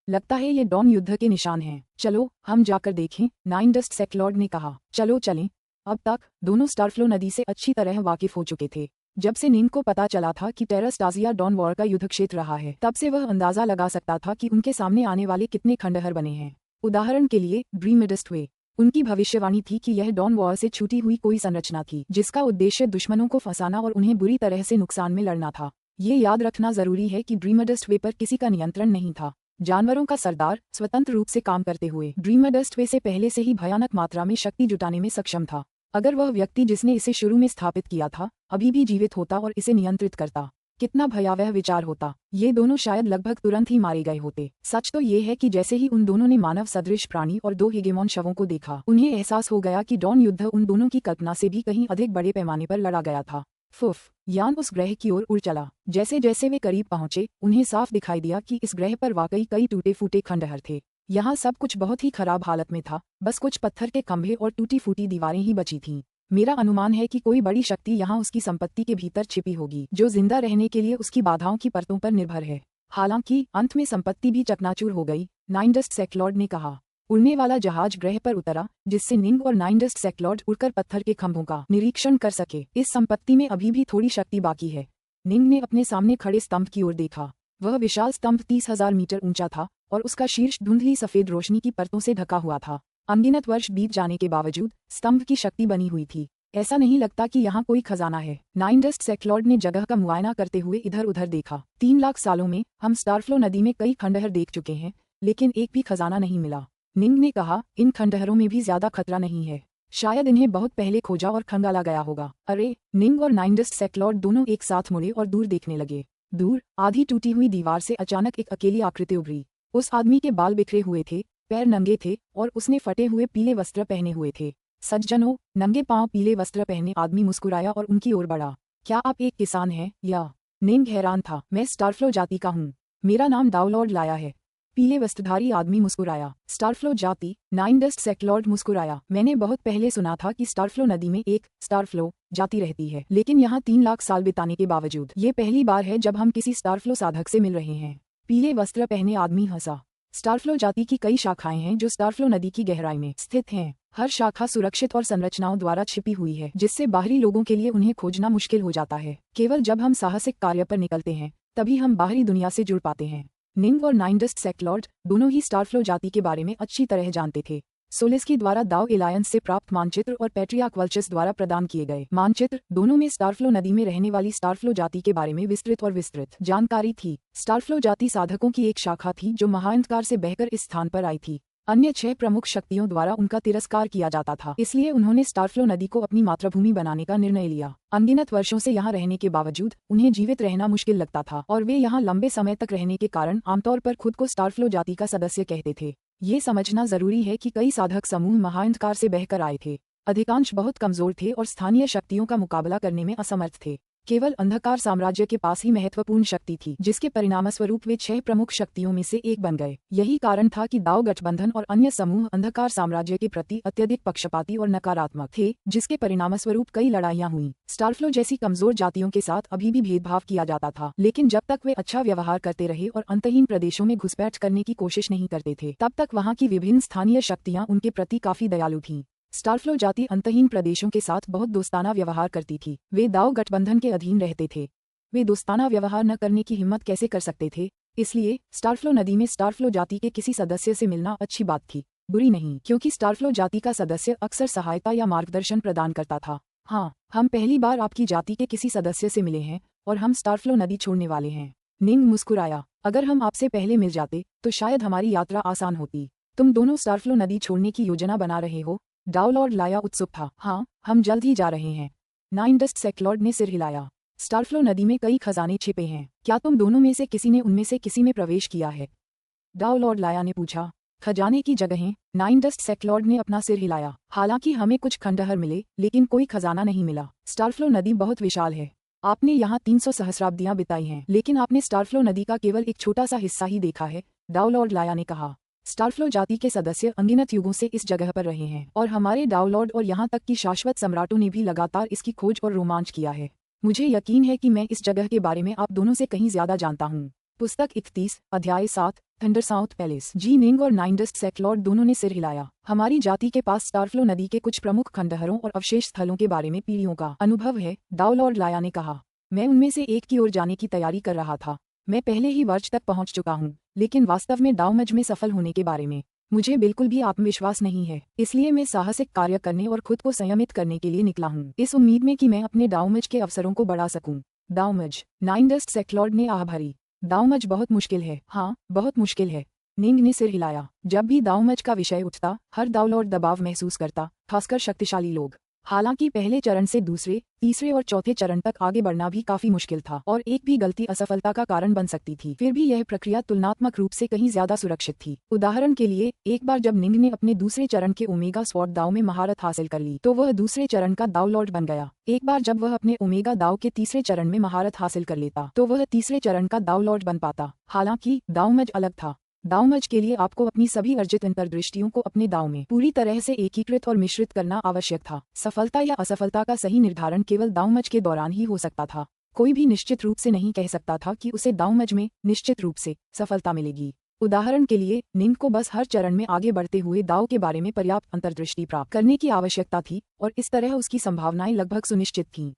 लगता है ये डॉन युद्ध के निशान हैं। चलो हम जाकर देखें, नाइन डस्ट सेक्लॉर्ड ने कहा। चलो चलें। अब तक दोनों स्टारफ्लो नदी से अच्छी तरह वाकिफ हो चुके थे। जब से निंग को पता चला था कि टेरा स्टाजिया डॉन वॉर का युद्ध क्षेत्र रहा है, तब से वह अंदाजा लगा सकता था कि उनके सामने आने वाले कितने खंडहर बने हैं। उदाहरण के लिए ड्रीमडस्ट वे। उनकी भविष्यवाणी थी कि यह डॉन वॉर से छूटी हुई कोई संरचना थी जिसका उद्देश्य दुश्मनों को फंसाना और उन्हें बुरी तरह से नुकसान में लड़ना था। ये याद रखना जरूरी है कि ड्रीमडस्ट वे पर किसी का नियंत्रण नहीं था। जानवरों का सरदार स्वतंत्र रूप से काम करते हुए ड्रीमडस्ट वे से पहले से ही भयानक मात्रा में शक्ति जुटाने में सक्षम था। अगर वह व्यक्ति जिसने इसे शुरू में स्थापित किया था अभी भी जीवित होता और इसे नियंत्रित करता, कितना भयावह विचार होता। ये दोनों शायद लगभग तुरंत ही मारे गए होते। सच तो ये है कि जैसे ही उन दोनों ने मानव सदृश प्राणी और 2 हेगेमॉन शवों को देखा, उन्हें एहसास हो गया कि डॉन युद्ध उन दोनों की कल्पना से भी कहीं अधिक बड़े पैमाने पर लड़ा गया था। फुफ, यान उस ग्रह की ओर उड़ चला। जैसे जैसे वे करीब पहुंचे, उन्हें साफ दिखाई दिया कि इस ग्रह पर वाकई कई टूटे फूटे खंडहर थे। यहाँ सब कुछ बहुत ही खराब हालत में था। बस कुछ पत्थर के खंभे और टूटी फूटी दीवारें ही बची थीं। मेरा अनुमान है कि कोई बड़ी शक्ति यहाँ उसकी संपत्ति के भीतर छिपी होगी, जो जिंदा रहने के लिए उसकी बाधाओं की परतों पर निर्भर है। हालांकि अंत में संपत्ति भी चकनाचूर हो गई, नाइन डस्ट सेक्लॉर्ड ने कहा। उड़ने वाला जहाज ग्रह पर उतरा, जिससे निंग और नाइन डस्ट सेक्लॉर्ड उड़कर पत्थर के खंभों का निरीक्षण कर सके। इस संपत्ति में अभी भी थोड़ी शक्ति बाकी है। निंग ने अपने सामने खड़े स्तंभ की ओर देखा। वह विशाल स्तंभ 30,000 मीटर ऊंचा था और उसका शीर्ष धुंधली सफेद रोशनी की परतों से ढका हुआ था। अनगिनत वर्ष बीत जाने के बावजूद स्तंभ की शक्ति बनी हुई थी। ऐसा नहीं लगता कि यहाँ कोई खजाना है। नाइन डस्ट सेक्लॉर्ड ने जगह का मुआयना करते हुए इधर उधर देखा। 3 लाख सालों में हम स्टारफ्लो नदी में कई खंडहर देख चुके हैं, लेकिन एक भी खजाना नहीं मिला। निंग ने कहा, इन खंडहरों में भी ज्यादा खतरा नहीं है। शायद इन्हें बहुत पहले खोजा और खंगाला गया होगा। अरे! निंग और नाइन डस्ट सेक्लॉर्ड दोनों एक साथ मुड़े और दूर देखने लगे। दूर, आधी टूटी हुई दीवार से अचानक एक अकेली आकृति उभरी। उस आदमी के बाल बिखरे हुए थे, पैर नंगे थे और उसने फटे हुए पीले वस्त्र पहने हुए थे। सज्जनों, नंगे पांव पीले वस्त्र पहने आदमी मुस्कुराया और उनकी ओर बढ़ा। क्या आप एक किसान हैं या? निंग हैरान था। मैं स्टारफ्लो जाति का हूँ। मेरा नाम डाउलॉर्ड लाया है। पीले वस्त्रधारी आदमी मुस्कुराया। स्टारफ्लो जाति? नाइन डस्ट सेक्लॉर्ड मुस्कुराया। मैंने बहुत पहले सुना था कि स्टारफ्लो नदी में एक स्टारफ्लो जाति रहती है, लेकिन यहाँ 3 लाख साल बिताने के बावजूद ये पहली बार है जब हम किसी स्टारफ्लो साधक से मिल रहे हैं। पीले वस्त्र पहने आदमी हंसा। स्टारफ्लो जाति की कई शाखाएं हैं जो स्टारफ्लो नदी की गहराई में स्थित हैं। हर शाखा सुरक्षित और संरचनाओं द्वारा छिपी हुई है, जिससे बाहरी लोगों के लिए उन्हें खोजना मुश्किल हो जाता है। केवल जब हम साहसिक कार्य पर निकलते हैं, तभी हम बाहरी दुनिया से जुड़ पाते हैं। निंग और नाइन डस्ट सेक्लॉर्ड दोनों ही स्टारफ्लो जाति के बारे में अच्छी तरह जानते थे। सोलेस्की द्वारा दाव एलायंस से प्राप्त मानचित्र और पैट्रियार्क वल्चस द्वारा प्रदान किए गए मानचित्र दोनों में स्टारफ्लो नदी में रहने वाली स्टारफ्लो जाति के बारे में विस्तृत जानकारी थी। स्टारफ्लो जाति साधकों की एक शाखा थी जो महाअंधकार से बहकर इस स्थान पर आई थी। अन्य 6 प्रमुख शक्तियों द्वारा उनका तिरस्कार किया जाता था, इसलिए उन्होंने स्टारफ्लो नदी को अपनी मातृभूमि बनाने का निर्णय लिया। अनगिनत वर्षों से यहाँ रहने के बावजूद उन्हें जीवित रहना मुश्किल लगता था और वे यहाँ लंबे समय तक रहने के कारण आमतौर पर खुद को स्टारफ्लो जाति का सदस्य कहते थे। ये समझना जरूरी है कि कई साधक समूह महाअंधकार से बहकर आए थे। अधिकांश बहुत कमजोर थे और स्थानीय शक्तियों का मुकाबला करने में असमर्थ थे। केवल अंधकार साम्राज्य के पास ही महत्वपूर्ण शक्ति थी, जिसके परिणामस्वरूप वे 6 प्रमुख शक्तियों में से एक बन गए। यही कारण था कि दाव गठबंधन और अन्य समूह अंधकार साम्राज्य के प्रति अत्यधिक पक्षपाती और नकारात्मक थे, जिसके परिणामस्वरूप कई लड़ाइयां हुईं। स्टारफ्लो जैसी कमजोर जातियों के साथ अभी भी भेदभाव किया जाता था, लेकिन जब तक वे अच्छा व्यवहार करते रहे और अंतहीन प्रदेशों में घुसपैठ करने की कोशिश नहीं करते थे, तब तक वहाँ की विभिन्न स्थानीय शक्तियाँ उनके प्रति काफी दयालु थीं। स्टारफ्लो जाति अंतहीन प्रदेशों के साथ बहुत दोस्ताना व्यवहार करती थी। वे दाव गठबंधन के अधीन रहते थे। वे दोस्ताना व्यवहार न करने की हिम्मत कैसे कर सकते थे? इसलिए स्टारफ्लो नदी में स्टारफ्लो जाति के किसी सदस्य से मिलना अच्छी बात थी, बुरी नहीं, क्योंकि स्टारफ्लो जाति का सदस्य अक्सर सहायता या मार्गदर्शन प्रदान करता था। हाँ, हम पहली बार आपकी जाति के किसी सदस्य से मिले हैं और हम स्टारफ्लो नदी छोड़ने वाले हैं। निंग मुस्कुराया। अगर हम आपसे पहले मिल जाते तो शायद हमारी यात्रा आसान होती। तुम दोनों स्टारफ्लो नदी छोड़ने की योजना बना रहे हो? डाउलॉर्ड लाया उत्सुक था। हाँ, हम जल्द ही जा रहे हैं। नाइन डस्ट सेक्लॉर्ड ने सिर हिलाया। स्टारफ्लो नदी में कई खजाने छिपे हैं। क्या तुम दोनों में से किसी ने उनमें से किसी में प्रवेश किया है? डाउलॉर्ड लाया ने पूछा। खजाने की जगहें? नाइन डस्ट सेक्लॉर्ड ने अपना सिर हिलाया। हालांकि हमें कुछ खंडहर मिले, लेकिन कोई खजाना नहीं मिला। स्टारफ्लो नदी बहुत विशाल है। आपने यहाँ 300 सहस्राब्दियां बिताई हैं, लेकिन आपने स्टारफ्लो नदी का केवल एक छोटा सा हिस्सा ही देखा है, डाउलॉर्ड लाया ने कहा। स्टारफ्लो जाति के सदस्य अनगिनत युगों से इस जगह पर रहे हैं और हमारे डाउलॉर्ड और यहाँ तक कि शाश्वत सम्राटों ने भी लगातार इसकी खोज और रोमांच किया है। मुझे यकीन है कि मैं इस जगह के बारे में आप दोनों से कहीं ज्यादा जानता हूँ। पुस्तक 31, अध्याय 7, थंडर साउथ पैलेस। जी निंग और नाइन डस्ट सेक्लॉर्ड दोनों ने सिर हिलाया। हमारी जाति के पास स्टारफ्लो नदी के कुछ प्रमुख खंडहरों और अवशेष स्थलों के बारे में पीढ़ियों का अनुभव है, डाउलॉर्ड लाया ने कहा। मैं उनमें से एक की ओर जाने की तैयारी कर रहा था। मैं पहले ही वर्ष तक पहुंच चुका हूं, लेकिन वास्तव में डाउमज में सफल होने के बारे में मुझे बिल्कुल भी आत्मविश्वास नहीं है। इसलिए मैं साहसिक कार्य करने और खुद को संयमित करने के लिए निकला हूं, इस उम्मीद में कि मैं अपने डाउमज के अवसरों को बढ़ा सकूं। डाउमज? नाइन डस्ट सेक्लॉर्ड ने आह भरी। डाउमज बहुत मुश्किल है। हाँ, बहुत मुश्किल है। निंग ने सिर हिलाया। जब भी दाउमज का विषय उठता, हर डाउलॉर्ड दबाव महसूस करता, खासकर शक्तिशाली लोग। हालांकि पहले चरण से दूसरे, तीसरे और चौथे चरण तक आगे बढ़ना भी काफी मुश्किल था और एक भी गलती असफलता का कारण बन सकती थी। फिर भी यह प्रक्रिया तुलनात्मक रूप से कहीं ज्यादा सुरक्षित थी। उदाहरण के लिए, एक बार जब निंग ने अपने दूसरे चरण के ओमेगा स्वॉर्ड दाव में महारत हासिल कर ली, तो वह दूसरे चरण का दाउलॉर्ड बन गया। एक बार जब वह अपने ओमेगा दाव के तीसरे चरण में महारत हासिल कर लेता, तो वह तीसरे चरण का दाउलॉर्ड बन पाता। हालांकि दाउमज अलग था। दाउमज के लिए आपको अपनी सभी अर्जित अंतर्दृष्टियों को अपने दाव में पूरी तरह से एकीकृत और मिश्रित करना आवश्यक था। सफलता या असफलता का सही निर्धारण केवल दाउमज के दौरान ही हो सकता था। कोई भी निश्चित रूप से नहीं कह सकता था कि उसे दाउमज में निश्चित रूप से सफलता मिलेगी। उदाहरण के लिए, निंग को बस हर चरण में आगे बढ़ते हुए दाव के बारे में पर्याप्त अंतर्दृष्टि प्राप्त करने की आवश्यकता थी और इस तरह उसकी संभावनाएं लगभग सुनिश्चित थीं।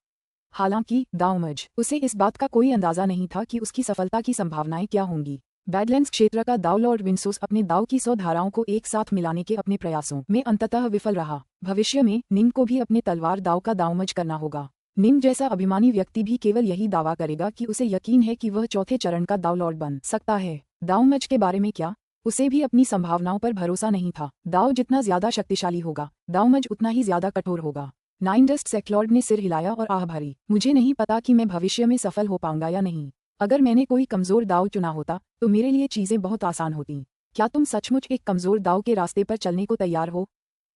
हालांकि दाउमज उसे इस बात का कोई अंदाजा नहीं था कि उसकी सफलता की संभावनाएं क्या होंगी। बैडलैंड्स क्षेत्र का दाव लॉर्ड विंसोस अपने दाव की 100 धाराओं को एक साथ मिलाने के अपने प्रयासों में अंततः विफल रहा। भविष्य में निंग को भी अपने तलवार दाव का दाउमज करना होगा। निंग जैसा अभिमानी व्यक्ति भी केवल यही दावा करेगा कि उसे यकीन है कि वह चौथे चरण का दाव लॉर्ड बन सकता है। दाउमज के बारे में क्या? उसे भी अपनी संभावनाओं पर भरोसा नहीं था। दाव जितना ज्यादा शक्तिशाली होगा, दाउमज उतना ही ज्यादा कठोर होगा। नाइनडस्ट सेक्लॉर्ड ने सिर हिलाया और आह भरी। मुझे नहीं पता कि मैं भविष्य में सफल हो पाऊंगा या नहीं। अगर मैंने कोई कमजोर दाव चुना होता तो मेरे लिए चीजें बहुत आसान होती। क्या तुम सचमुच एक कमजोर दाव के रास्ते पर चलने को तैयार हो?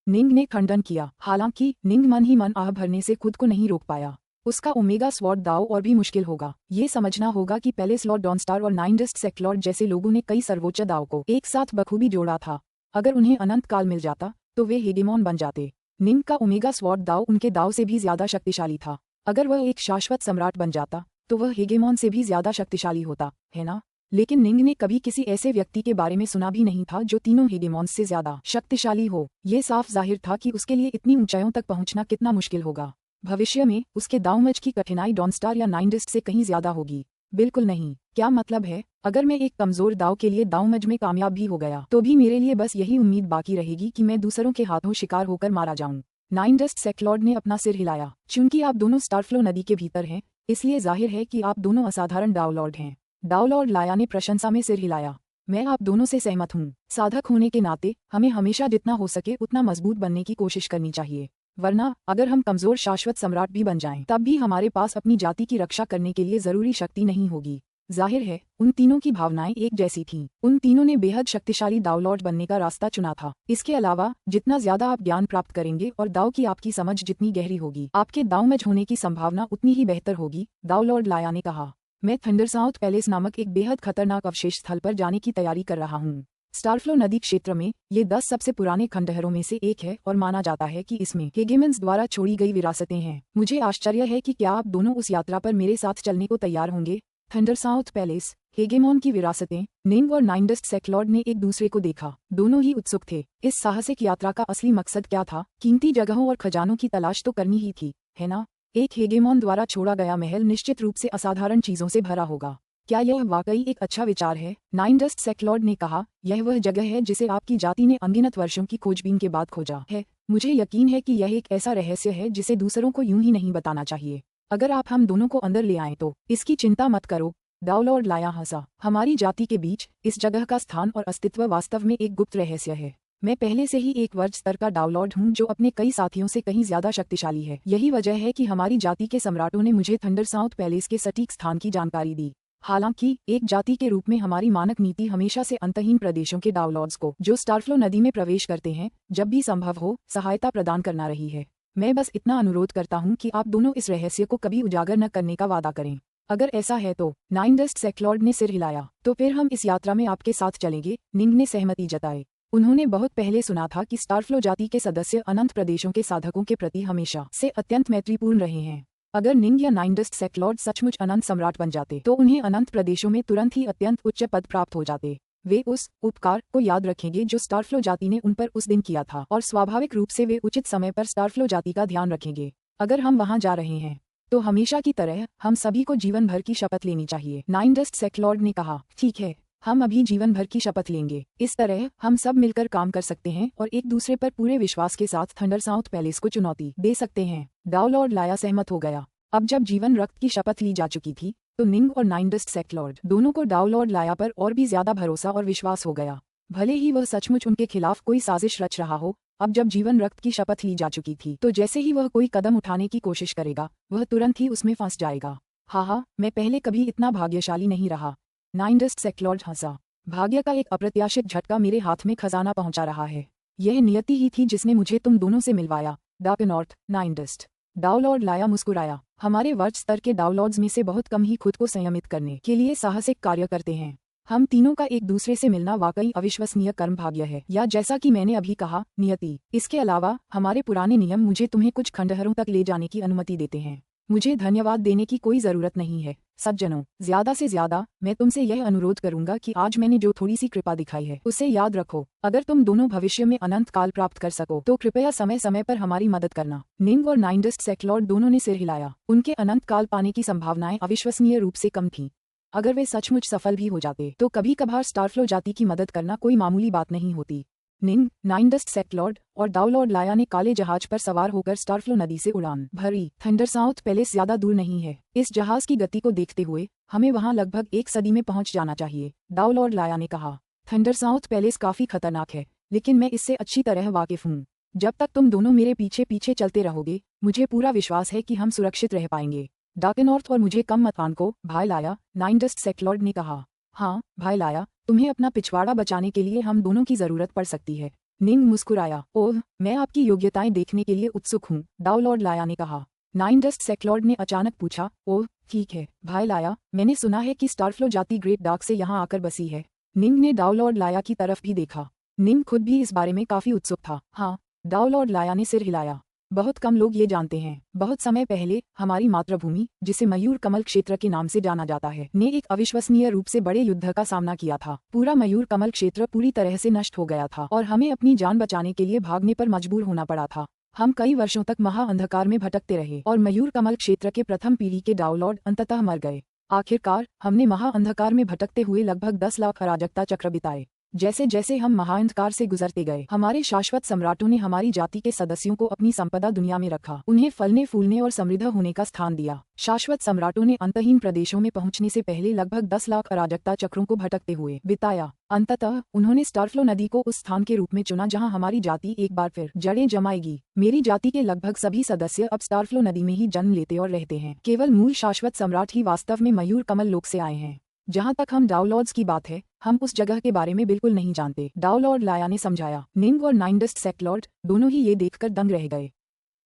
निंग ने खंडन किया। हालांकि निंग मन ही मन आह भरने से खुद को नहीं रोक पाया। उसका ओमेगा स्वॉर्ड दाव और भी मुश्किल होगा। ये समझना होगा कि पैलेस लॉर्ड डॉनस्टार और नाइनडस्ट सेक्लॉर्ड जैसे लोगों ने कई सर्वोच्च दाव को एक साथ बखूबी जोड़ा था। अगर उन्हें अनंत काल मिल जाता तो वे हेगेमॉन बन जाते। निंग का ओमेगा स्वॉर्ड दाव उनके दाव से भी ज्यादा शक्तिशाली था। अगर वह एक शाश्वत सम्राट बन जाता तो वह हेगेमॉन से भी ज्यादा शक्तिशाली होता, है ना? लेकिन निंग ने कभी किसी ऐसे व्यक्ति के बारे में सुना भी नहीं था जो तीनों हेगेमॉन्स से ज्यादा शक्तिशाली हो। ये साफ जाहिर था कि उसके लिए इतनी ऊंचाइयों तक पहुंचना कितना मुश्किल होगा। भविष्य में उसके दाउमज की कठिनाई डॉनस्टार या नाइनडस्ट से कहीं ज्यादा होगी? बिल्कुल नहीं। क्या मतलब है, अगर मैं एक कमजोर दाव के लिए दाउमज में कामयाब भी हो गया तो भी मेरे लिए बस यही उम्मीद बाकी रहेगी कि मैं दूसरों के हाथों शिकार होकर मारा जाऊं। नाइनडस्ट सेक्लॉर्ड ने अपना सिर हिलाया। चूंकि आप दोनों स्टारफ्लो नदी के भीतर हैं, इसलिए जाहिर है कि आप दोनों असाधारण दाव लॉर्ड हैं। दाव लॉर्ड लाया ने प्रशंसा में सिर हिलाया। मैं आप दोनों से सहमत हूँ। साधक होने के नाते हमें हमेशा जितना हो सके उतना मजबूत बनने की कोशिश करनी चाहिए, वरना अगर हम कमजोर शाश्वत सम्राट भी बन जाएं, तब भी हमारे पास अपनी जाति की रक्षा करने के लिए जरूरी शक्ति नहीं होगी। जाहिर है उन तीनों की भावनाएं एक जैसी थीं। उन तीनों ने बेहद शक्तिशाली दाव लॉर्ड बनने का रास्ता चुना था। इसके अलावा जितना ज्यादा आप ज्ञान प्राप्त करेंगे और दाव की आपकी समझ जितनी गहरी होगी, आपके दावमज होने की संभावना उतनी ही बेहतर होगी। दाव लॉर्ड लाया ने कहा, मैं थंडरसाउथ पैलेस नामक एक बेहद खतरनाक अवशेष स्थल पर जाने की तैयारी कर रहा हूँ। स्टारफ्लो नदी क्षेत्र में ये 10 सबसे पुराने खंडहरों में से एक है और माना जाता है कि इसमें हेगेमन्स द्वारा छोड़ी गई विरासतें हैं। मुझे आश्चर्य है कि क्या आप दोनों उस यात्रा पर मेरे साथ चलने को तैयार होंगे? थंडरसाउथ पैलेस, हेगेमॉन की विरासतें। निंग और नाइनडस्ट सेक्लॉर्ड ने एक दूसरे को देखा। दोनों ही उत्सुक थे। इस साहसिक यात्रा का असली मकसद क्या था? कीमती जगहों और खजानों की तलाश तो करनी ही थी, है ना? एक हेगेमॉन द्वारा छोड़ा गया महल निश्चित रूप से असाधारण चीजों से भरा होगा। क्या यह वाकई एक अच्छा विचार है? नाइनडस्ट सेक्लॉर्ड ने कहा, यह वह जगह है जिसे आपकी जाति ने अनगिनत वर्षों की खोजबीन के बाद खोजा है। मुझे यकीन है कि यह एक ऐसा रहस्य है जिसे दूसरों को यूं ही नहीं बताना चाहिए। अगर आप हम दोनों को अंदर ले आएं तो इसकी चिंता मत करो। दाव लॉर्ड लाया हंसा। हमारी जाति के बीच इस जगह का स्थान और अस्तित्व वास्तव में एक गुप्त रहस्य है। मैं पहले से ही एक वर्ग स्तर का दाव लॉर्ड हूँ जो अपने कई साथियों से कहीं ज्यादा शक्तिशाली है। यही वजह है कि हमारी जाति के सम्राटों ने मुझे थंडरसाउथ पैलेस के सटीक स्थान की जानकारी दी। हालांकि एक जाति के रूप में हमारी मानक नीति हमेशा से अंतहीन प्रदेशों के दाव लॉर्ड्स को जो स्टारफ्लो नदी में प्रवेश करते हैं, जब भी संभव हो सहायता प्रदान करना रही है। मैं बस इतना अनुरोध करता हूँ कि आप दोनों इस रहस्य को कभी उजागर न करने का वादा करें। अगर ऐसा है तो नाइनडस्ट सेक्लॉर्ड ने सिर हिलाया। तो फिर हम इस यात्रा में आपके साथ चलेंगे। निंग ने सहमति जताई। उन्होंने बहुत पहले सुना था कि स्टारफ्लो जाति के सदस्य अनंत प्रदेशों के साधकों के प्रति हमेशा से अत्यंत मैत्रीपूर्ण रहे हैं। अगर निंग या नाइनडस्ट सेक्लॉर्ड सचमुच अनंत सम्राट बन जाते तो उन्हें अनंत प्रदेशों में तुरंत ही अत्यंत उच्च पद प्राप्त हो जाते। वे उस उपकार को याद रखेंगे जो स्टारफ्लो जाति ने उन पर उस दिन किया था और स्वाभाविक रूप से वे उचित समय पर स्टारफ्लो जाति का ध्यान रखेंगे। अगर हम वहां जा रहे हैं तो हमेशा की तरह हम सभी को जीवन भर की शपथ लेनी चाहिए। नाइनडस्ट सेक्लॉर्ड ने कहा, ठीक है, हम अभी जीवन भर की शपथ लेंगे। इस तरह हम सब मिलकर काम कर सकते हैं और एक दूसरे पर पूरे विश्वास के साथ थंडरसाउथ पैलेस को चुनौती दे सकते हैं। दाव लॉर्ड लाया सहमत हो गया। अब जब जीवन रक्त की शपथ ली जा चुकी थी तो निंग और नाइनडस्ट सेक्लॉर्ड दोनों को दाव लॉर्ड लाया पर और भी ज्यादा भरोसा और विश्वास हो गया। भले ही वह सचमुच उनके खिलाफ कोई साजिश रच रहा हो, अब जब जीवन रक्त की शपथ ली जा चुकी थी तो जैसे ही वह कोई कदम उठाने की कोशिश करेगा वह तुरंत ही उसमें फंस जाएगा। हाँ, मैं पहले कभी इतना भाग्यशाली नहीं रहा। नाइनडस्ट सेक्लॉर्ड हंसा। भाग्य का एक अप्रत्याशित झटका मेरे हाथ में खजाना पहुंचा रहा है। यह नियति ही थी जिसने मुझे तुम दोनों से मिलवाया। Dark north, नाइनडस्ट। दाव लॉर्ड लाया मुस्कुराया। हमारे वर्ग स्तर के दाव लॉर्ड्स में से बहुत कम ही खुद को संयमित करने के लिए साहसिक कार्य करते हैं। हम तीनों का एक दूसरे से मिलना वाकई अविश्वसनीय कर्म भाग्य है, या जैसा कि मैंने अभी कहा, नियति। इसके अलावा हमारे पुराने नियम मुझे तुम्हें कुछ खंडहरों तक ले जाने की अनुमति देते हैं। मुझे धन्यवाद देने की कोई जरूरत नहीं है, सज्जनों, ज्यादा से ज्यादा मैं तुमसे यह अनुरोध करूंगा कि आज मैंने जो थोड़ी सी कृपा दिखाई है उसे याद रखो। अगर तुम दोनों भविष्य में अनंत काल प्राप्त कर सको तो कृपया समय समय पर हमारी मदद करना। निंग और नाइनडस्ट सेक्लॉर्ड दोनों ने सिर हिलाया। उनके अनंत काल पाने की संभावनाएं अविश्वसनीय रूप से कम थीं। अगर वे सचमुच सफल भी हो जाते तो कभी कभार स्टारफ्लो जाति की मदद करना कोई मामूली बात नहीं होती। निंग, नाइनडस्ट सेक्लॉर्ड और डाउलॉर्ड लाया ने काले जहाज पर सवार होकर स्टारफ्लो नदी से उड़ान भरी। थंडरसाउथ पैलेस ज्यादा दूर नहीं है। इस जहाज की गति को देखते हुए हमें वहां लगभग 1 सदी में पहुंच जाना चाहिए, डाउलॉर्ड लाया ने कहा। थंडरसाउथ पैलेस काफी खतरनाक है, लेकिन मैं इससे अच्छी तरह वाकिफ हूँ। जब तक तुम दोनों मेरे पीछे पीछे चलते रहोगे मुझे पूरा विश्वास है कि हम सुरक्षित रह पाएंगे। डार्कनॉर्थ और मुझे कम मत आंको, भाई लाया, नाइनडस्ट सेक्लॉर्ड ने कहा। हाँ भाई लाया, तुम्हें अपना पिछवाड़ा बचाने के लिए हम दोनों की जरूरत पड़ सकती है। निंग मुस्कुराया। ओह, मैं आपकी योग्यताएं देखने के लिए उत्सुक हूँ, डाउलॉर्ड लाया ने कहा। नाइनडस्ट सेक्लॉर्ड ने अचानक पूछा। ओह ठीक है भाई लाया, मैंने सुना है कि स्टारफ्लो जाति ग्रेट डार्क से यहाँ आकर बसी है। निंग ने डाउलॉर्ड लाया की तरफ भी देखा। निंग खुद भी इस बारे में काफी उत्सुक था। हाँ, डाउलॉर्ड लाया ने सिर हिलाया। बहुत कम लोग ये जानते हैं, बहुत समय पहले हमारी मातृभूमि, जिसे मयूर कमल क्षेत्र के नाम से जाना जाता है, ने एक अविश्वसनीय रूप से बड़े युद्ध का सामना किया था। पूरा मयूर कमल क्षेत्र पूरी तरह से नष्ट हो गया था और हमें अपनी जान बचाने के लिए भागने पर मजबूर होना पड़ा था। हम कई वर्षों तक महाअंधकार में भटकते रहे और मयूर कमल क्षेत्र के प्रथम पीढ़ी के डाउलॉर्ड अंततः मर गए। आखिरकार हमने महाअंधकार में भटकते हुए लगभग 10 लाख अराजकता चक्र बिताए। जैसे जैसे हम महाअंधकार से गुजरते गए हमारे शाश्वत सम्राटों ने हमारी जाति के सदस्यों को अपनी संपदा दुनिया में रखा, उन्हें फलने फूलने और समृद्ध होने का स्थान दिया। शाश्वत सम्राटों ने अंतहीन प्रदेशों में पहुंचने से पहले लगभग 10 लाख अराजकता चक्रों को भटकते हुए बिताया। अंततः उन्होंने स्टारफ्लो नदी को उस स्थान के रूप में चुना जहां हमारी जाति एक बार फिर जड़ें जमाएगी। मेरी जाति के लगभग सभी सदस्य अब स्टारफ्लो नदी में ही जन्म लेते और रहते हैं। केवल मूल शाश्वत सम्राट ही वास्तव में मयूर कमल लोक से आए हैं। जहां तक हम डाउलॉर्ड्स की बात है, हम उस जगह के बारे में बिल्कुल नहीं जानते, डाउलॉर्ड लाया ने समझाया। निंग और नाइनडस्ट सेक्लॉर्ड दोनों ही ये देखकर दंग रह गए।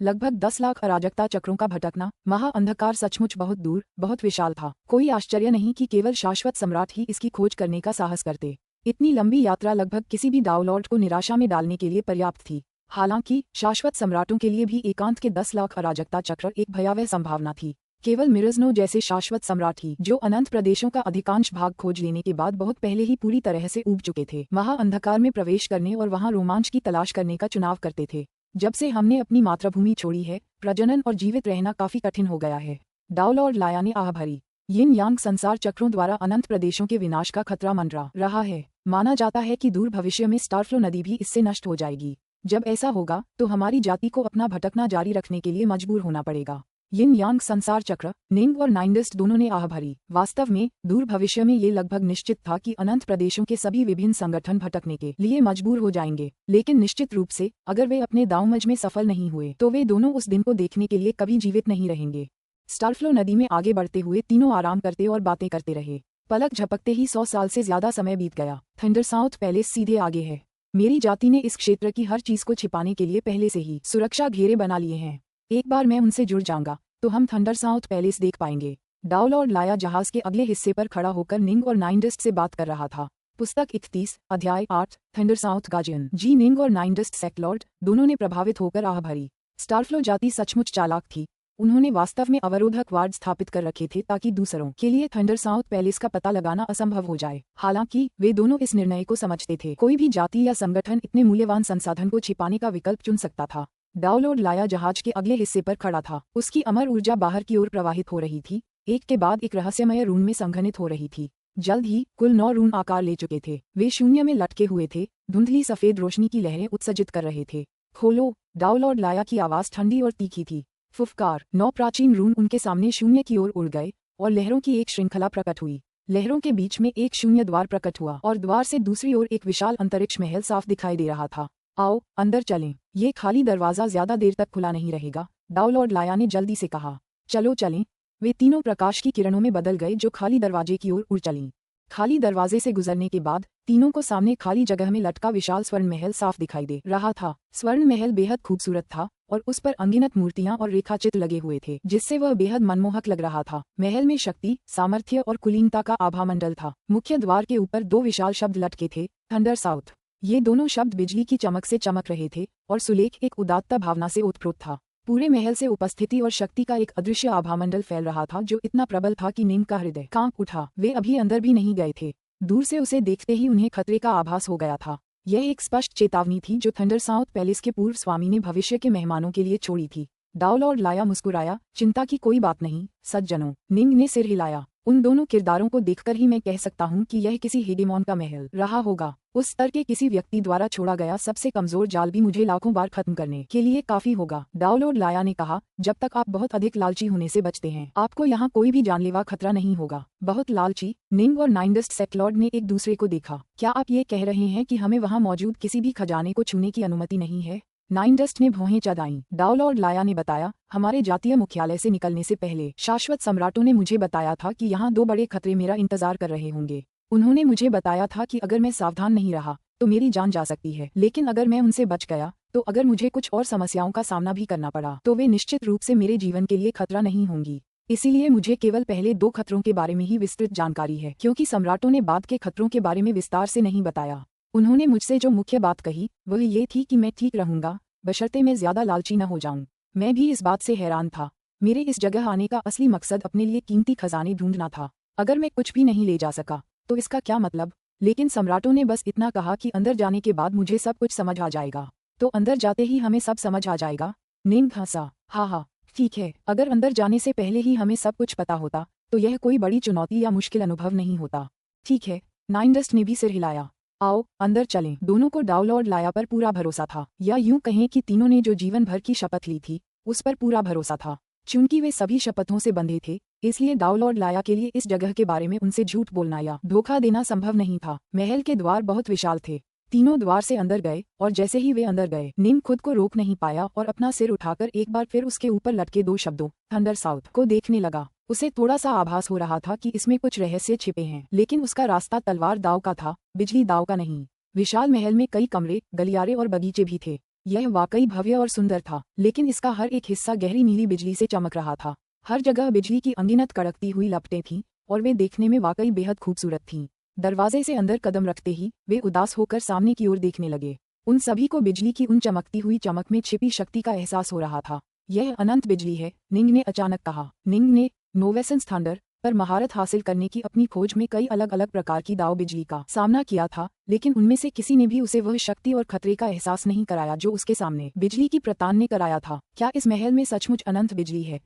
लगभग 10 लाख अराजकता चक्रों का भटकना, महाअंधकार सचमुच बहुत दूर, बहुत विशाल था। कोई आश्चर्य नहीं कि केवल शाश्वत सम्राट ही इसकी खोज करने का साहस करते। इतनी लंबी यात्रा लगभग किसी भी डाउलॉर्ड को निराशा में डालने के लिए पर्याप्त थी। हालांकि शाश्वत सम्राटों के लिए भी एकांत के 10 लाख अराजकता चक्र एक भयावह संभावना थी। केवल मिरजनो जैसे शाश्वत सम्राट ही, जो अनंत प्रदेशों का अधिकांश भाग खोज लेने के बाद बहुत पहले ही पूरी तरह से ऊब चुके थे, महाअंधकार में प्रवेश करने और वहां रोमांच की तलाश करने का चुनाव करते थे। जब से हमने अपनी मातृभूमि छोड़ी है, प्रजनन और जीवित रहना काफी कठिन हो गया है, डाउलॉर्ड लाया ने आह भरी। यिन यांग संसार चक्रों द्वारा अनंत प्रदेशों के विनाश का खतरा मंडरा रहा है। माना जाता है कि दूर भविष्य में स्टारफ्लो नदी भी इससे नष्ट हो जाएगी। जब ऐसा होगा तो हमारी जाति को अपना भटकना जारी रखने के लिए मजबूर होना पड़ेगा। यिन यांग संसार चक्र, निंग और नाइनडस्ट दोनों ने आह भरी। वास्तव में दूर भविष्य में ये लगभग निश्चित था कि अनंत प्रदेशों के सभी विभिन्न संगठन भटकने के लिए मजबूर हो जाएंगे, लेकिन निश्चित रूप से अगर वे अपने दांवमज में सफल नहीं हुए तो वे दोनों उस दिन को देखने के लिए कभी जीवित नहीं रहेंगे। स्टारफ्लो नदी में आगे बढ़ते हुए तीनों आराम करते और बातें करते रहे। पलक झपकते ही 100 साल से ज्यादा समय बीत गया। थंडरसाउथ पैलेस सीधे आगे है। मेरी जाति ने इस क्षेत्र की हर चीज को छिपाने के लिए पहले से ही सुरक्षा घेरे बना लिए हैं। एक बार मैं उनसे जुड़ जाऊंगा तो हम थंडरसाउथ पैलेस देख पाएंगे। डाउलॉर्ड लाया जहाज के अगले हिस्से पर खड़ा होकर निंग और नाइनडस्ट से बात कर रहा था। पुस्तक 31, अध्याय 8, थंडरसाउथ गार्जियन। जी निंग और नाइनडस्ट सेक्लॉर्ड दोनों ने प्रभावित होकर आह भरी। स्टारफ्लो जाति सचमुच चालाक थी। उन्होंने वास्तव में अवरोधक वार्ड स्थापित कर रखे थे ताकि दूसरों के लिए थंडरसाउथ पैलेस का पता लगाना असंभव हो जाए। हालांकि वे दोनों इस निर्णय को समझते थे, कोई भी जाति या संगठन इतने मूल्यवान संसाधन को छिपाने का विकल्प चुन सकता था। डाउलॉर्ड लाया जहाज के अगले हिस्से पर खड़ा था। उसकी अमर ऊर्जा बाहर की ओर प्रवाहित हो रही थी, एक के बाद एक रहस्यमय रून में संघनित हो रही थी। जल्द ही कुल 9 रून आकार ले चुके थे। वे शून्य में लटके हुए थे, धुंधली सफेद रोशनी की लहरें उत्सर्जित कर रहे थे। खोलो, डाउलॉर्ड लाया की आवाज ठंडी और तीखी थी। फुफकार। 9 प्राचीन रून उनके सामने शून्य की ओर उड़ गए और लहरों की एक श्रृंखला प्रकट हुई। लहरों के बीच में एक शून्य द्वार प्रकट हुआ और द्वार से दूसरी ओर एक विशाल अंतरिक्ष महल साफ दिखाई दे रहा था। आओ अंदर चलें, ये खाली दरवाजा ज्यादा देर तक खुला नहीं रहेगा, डाउलॉर्ड लाया ने जल्दी से कहा। चलो चलें। वे तीनों प्रकाश की किरणों में बदल गए जो खाली दरवाजे की ओर उड़ चलीं। खाली दरवाजे से गुजरने के बाद तीनों को सामने खाली जगह में लटका विशाल स्वर्ण महल साफ दिखाई दे रहा था। स्वर्ण महल बेहद खूबसूरत था और उस पर अनगिनत मूर्तियां और रेखाचित्र लगे हुए थे, जिससे वह बेहद मनमोहक लग रहा था। महल में शक्ति, सामर्थ्य और कुलीनता का आभामंडल था। मुख्य द्वार के ऊपर 2 विशाल शब्द लटके थे, थंडर साउथ। ये दोनों शब्द बिजली की चमक से चमक रहे थे और सुलेख एक उदात्त भावना से ओतप्रोत था। पूरे महल से उपस्थिति और शक्ति का एक अदृश्य आभामंडल फैल रहा था जो इतना प्रबल था कि नींग का हृदय कांप उठा। वे अभी अंदर भी नहीं गए थे, दूर से उसे देखते ही उन्हें खतरे का आभास हो गया था। यह एक स्पष्ट चेतावनी थी जो थंडरसाउथ पैलेस के पूर्व स्वामी ने भविष्य के मेहमानों के लिए छोड़ी थी। डाउलॉर्ड लाया मुस्कुराया, चिंता की कोई बात नहीं सज्जनों। नींग ने सिर हिलाया। उन दोनों किरदारों को देखकर ही मैं कह सकता हूँ कि यह किसी हेगेमॉन का महल रहा होगा। उस स्तर के किसी व्यक्ति द्वारा छोड़ा गया सबसे कमजोर जाल भी मुझे लाखों बार खत्म करने के लिए काफी होगा। डाउलॉर्ड लाया ने कहा, जब तक आप बहुत अधिक लालची होने से बचते हैं आपको यहाँ कोई भी जानलेवा खतरा नहीं होगा। बहुत लालची? निंग और नाइनडस्ट सेक्लॉर्ड ने एक दूसरे को देखा। क्या आप ये कह रहे हैं कि हमें वहाँ मौजूद किसी भी खजाने को छूने की अनुमति नहीं है? नाइनडस्ट ने भौहें चढ़ाईं। डाउलॉर्ड लाया ने बताया, हमारे जातीय मुख्यालय से निकलने से पहले शाश्वत सम्राटों ने मुझे बताया था कि यहाँ दो बड़े खतरे मेरा इंतजार कर रहे होंगे। उन्होंने मुझे बताया था कि अगर मैं सावधान नहीं रहा तो मेरी जान जा सकती है, लेकिन अगर मैं उनसे बच गया तो अगर मुझे कुछ और समस्याओं का सामना भी करना पड़ा तो वे निश्चित रूप से मेरे जीवन के लिए खतरा नहीं होंगी। इसीलिए मुझे केवल पहले दो खतरों के बारे में ही विस्तृत जानकारी है, क्योंकि सम्राटों ने बाद के खतरों के बारे में विस्तार से नहीं बताया। उन्होंने मुझसे जो मुख्य बात कही वह ये थी कि मैं ठीक रहूंगा बशर्ते मैं ज्यादा लालची न हो जाऊं। मैं भी इस बात से हैरान था। मेरे इस जगह आने का असली मकसद अपने लिए कीमती खजाने ढूंढना था। अगर मैं कुछ भी नहीं ले जा सका तो इसका क्या मतलब? लेकिन सम्राटों ने बस इतना कहा कि अंदर जाने के बाद मुझे सब कुछ समझ आ जाएगा। तो अंदर जाते ही हमें सब समझ आ जाएगा? नींग हंसा। हाँ, ठीक है, अगर अंदर जाने से पहले ही हमें सब कुछ पता होता तो यह कोई बड़ी चुनौती या मुश्किल अनुभव नहीं होता। ठीक है, नाइनडस्ट ने भी सिर हिलाया। आओ अंदर चलें। दोनों को डाउलॉर्ड लाया पर पूरा भरोसा था, या यूं कहें कि तीनों ने जो जीवन भर की शपथ ली थी उस पर पूरा भरोसा था। चूंकि वे सभी शपथों से बंधे थे इसलिए डाउलॉर्ड लाया के लिए इस जगह के बारे में उनसे झूठ बोलना या धोखा देना संभव नहीं था। महल के द्वार बहुत विशाल थे। तीनों द्वार से अंदर गए और जैसे ही वे अंदर गए निम खुद को रोक नहीं पाया और अपना सिर उठाकर एक बार फिर उसके ऊपर लटके दो शब्दों थंडर साउथ को देखने लगा। उसे थोड़ा सा आभास हो रहा था कि इसमें कुछ रहस्य छिपे हैं, लेकिन उसका रास्ता तलवार दाव का था, बिजली दाव का नहीं। विशाल महल में कई कमरे, गलियारे और बगीचे भी थे। यह वाकई भव्य और सुंदर था, लेकिन इसका हर एक हिस्सा गहरी नीली बिजली से चमक रहा था। हर जगह बिजली की अनगिनत कड़कती हुई लपटें थीं और वे देखने में वाकई बेहद खूबसूरत थीं। दरवाजे से अंदर कदम रखते ही वे उदास होकर सामने की ओर देखने लगे। उन सभी को बिजली की उन चमकती हुई चमक में छिपी शक्ति का एहसास हो रहा था। यह अनंत बिजली है, निंग ने अचानक कहा। निंग ने नोवेसेंस थंडर पर महारत हासिल करने की अपनी खोज में कई अलग अलग प्रकार की दाव बिजली का सामना किया था, लेकिन उनमें से किसी ने भी उसे वह शक्ति और खतरे का एहसास नहीं कराया जो उसके सामने बिजली की प्रतान ने कराया था। क्या इस महल में सचमुच अनंत बिजली है?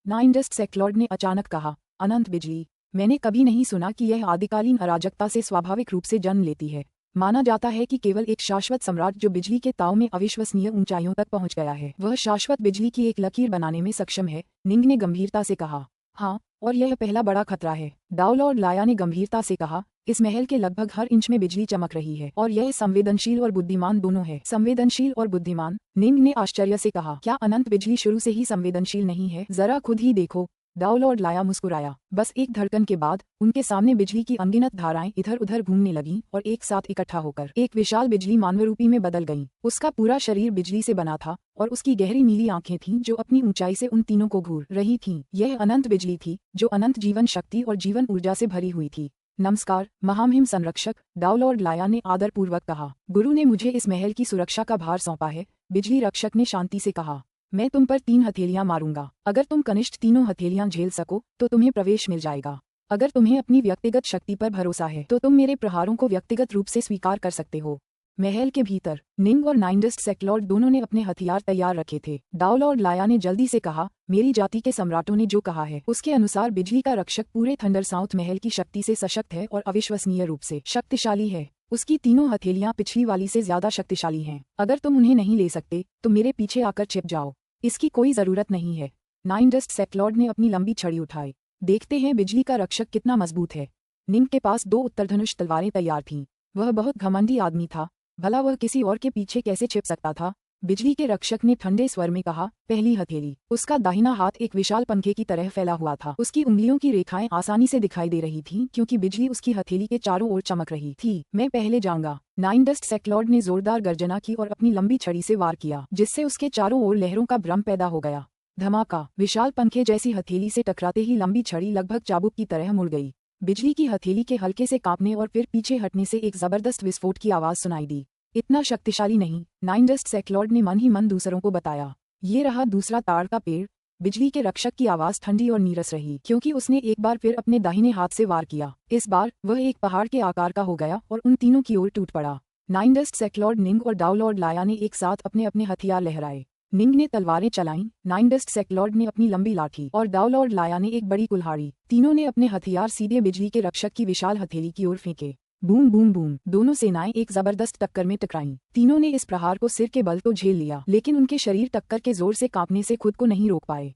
नाइनडस्ट सेक्लॉर्ड ने अचानक कहा। अनंत बिजली? मैंने कभी नहीं सुना कि यह आदिकालीन अराजकता से स्वाभाविक रूप से जन्म लेती है। माना जाता है कि केवल एक शाश्वत सम्राट जो बिजली के ताव में अविश्वसनीय ऊंचाइयों तक पहुंच गया है वह शाश्वत बिजली की एक लकीर बनाने में सक्षम है, निंग ने गंभीरता से कहा। हाँ, और यह पहला बड़ा खतरा है, डाउलॉर्ड लाया ने गंभीरता से कहा। इस महल के लगभग हर इंच में बिजली चमक रही है और यह संवेदनशील और बुद्धिमान दोनों है। संवेदनशील और बुद्धिमान? निंग ने आश्चर्य से कहा। क्या अनंत बिजली शुरू से ही संवेदनशील नहीं है? जरा खुद ही देखो। डाउलॉर्ड लाया मुस्कुराया। बस एक धड़कन के बाद उनके सामने बिजली की अनगिनत धाराएं इधर उधर घूमने लगीं और एक साथ इकट्ठा होकर एक विशाल बिजली मानवरूपी में बदल गईं। उसका पूरा शरीर बिजली से बना था और उसकी गहरी नीली आंखें थीं जो अपनी ऊंचाई से उन तीनों को घूर रही थीं। यह अनंत बिजली थी जो अनंत जीवन शक्ति और जीवन ऊर्जा से भरी हुई थी। नमस्कार महामहिम संरक्षक, डाउलॉर्ड लाया ने आदरपूर्वक कहा। गुरु ने मुझे इस महल की सुरक्षा का भार सौंपा है, बिजली रक्षक ने शांति से कहा। मैं तुम पर 3 हथेलियां मारूंगा। अगर तुम कनिष्ठ तीनों हथेलियां झेल सको तो तुम्हें प्रवेश मिल जाएगा। अगर तुम्हें अपनी व्यक्तिगत शक्ति पर भरोसा है तो तुम मेरे प्रहारों को व्यक्तिगत रूप से स्वीकार कर सकते हो। महल के भीतर निंग और नाइनडस्ट सेक्लॉर्ड दोनों ने अपने हथियार तैयार रखे थे। डाउलॉर्ड लाया ने जल्दी से कहा, मेरी जाति के सम्राटों ने जो कहा है उसके अनुसार बिजली का रक्षक पूरे थंडरसाउथ महल की शक्ति से सशक्त है और अविश्वसनीय रूप से शक्तिशाली है। उसकी तीनों हथेलियां पिछली वाली से ज्यादा शक्तिशाली हैं। अगर तुम उन्हें नहीं ले सकते तो मेरे पीछे आकर छिप जाओ। इसकी कोई जरूरत नहीं है। नाइनडस्ट सेक्लॉर्ड ने अपनी लंबी छड़ी उठाई। देखते हैं बिजली का रक्षक कितना मजबूत है। निंग के पास 2 उत्तरधनुष तलवारें तैयार थीं। वह बहुत घमंडी आदमी था, भला वह किसी और के पीछे कैसे छिप सकता था? बिजली के रक्षक ने ठंडे स्वर में कहा, पहली हथेली। उसका दाहिना हाथ एक विशाल पंखे की तरह फैला हुआ था। उसकी उंगलियों की रेखाएं आसानी से दिखाई दे रही थीं क्योंकि बिजली उसकी हथेली के चारों ओर चमक रही थी। मैं पहले जाऊंगा। नाइनडस्ट सेक्लॉर्ड ने जोरदार गर्जना की और अपनी लंबी छड़ी से वार किया, जिससे उसके चारों ओर लहरों का भ्रम पैदा हो गया। धमाका! विशाल पंखे जैसी हथेली से टकराते ही लंबी छड़ी लगभग चाबुक की तरह मुड़ गई। बिजली की हथेली के हल्के से कांपने और फिर पीछे हटने से एक जबरदस्त विस्फोट की आवाज सुनाई दी। इतना शक्तिशाली नहीं, नाइनडस्ट सेक्लॉर्ड ने मन ही मन दूसरों को बताया। ये रहा दूसरा ताड़ का पेड़। बिजली के रक्षक की आवाज ठंडी और नीरस रही, क्योंकि उसने एक बार फिर अपने दाहिने हाथ से वार किया। इस बार वह एक पहाड़ के आकार का हो गया और उन तीनों की ओर टूट पड़ा। नाइनडस्ट, सेक्लॉर्ड, निंग और डाउलॉर्ड लाया ने एक साथ अपने अपने हथियार लहराए। निंग ने तलवारें चलाईं, नाइनडस्ट सेक्लॉर्ड ने अपनी लंबी लाठी और डाउलॉर्ड लाया ने एक बड़ी कुल्हाड़ी। तीनों ने अपने हथियार सीधे बिजली के रक्षक की विशाल हथेली की ओर फेंके। बूम बूम बूम, दोनों सेनाएं एक जबरदस्त टक्कर में टकराईं। तीनों ने इस प्रहार को सिर के बल तो झेल लिया, लेकिन उनके शरीर टक्कर के जोर से कांपने से खुद को नहीं रोक पाए।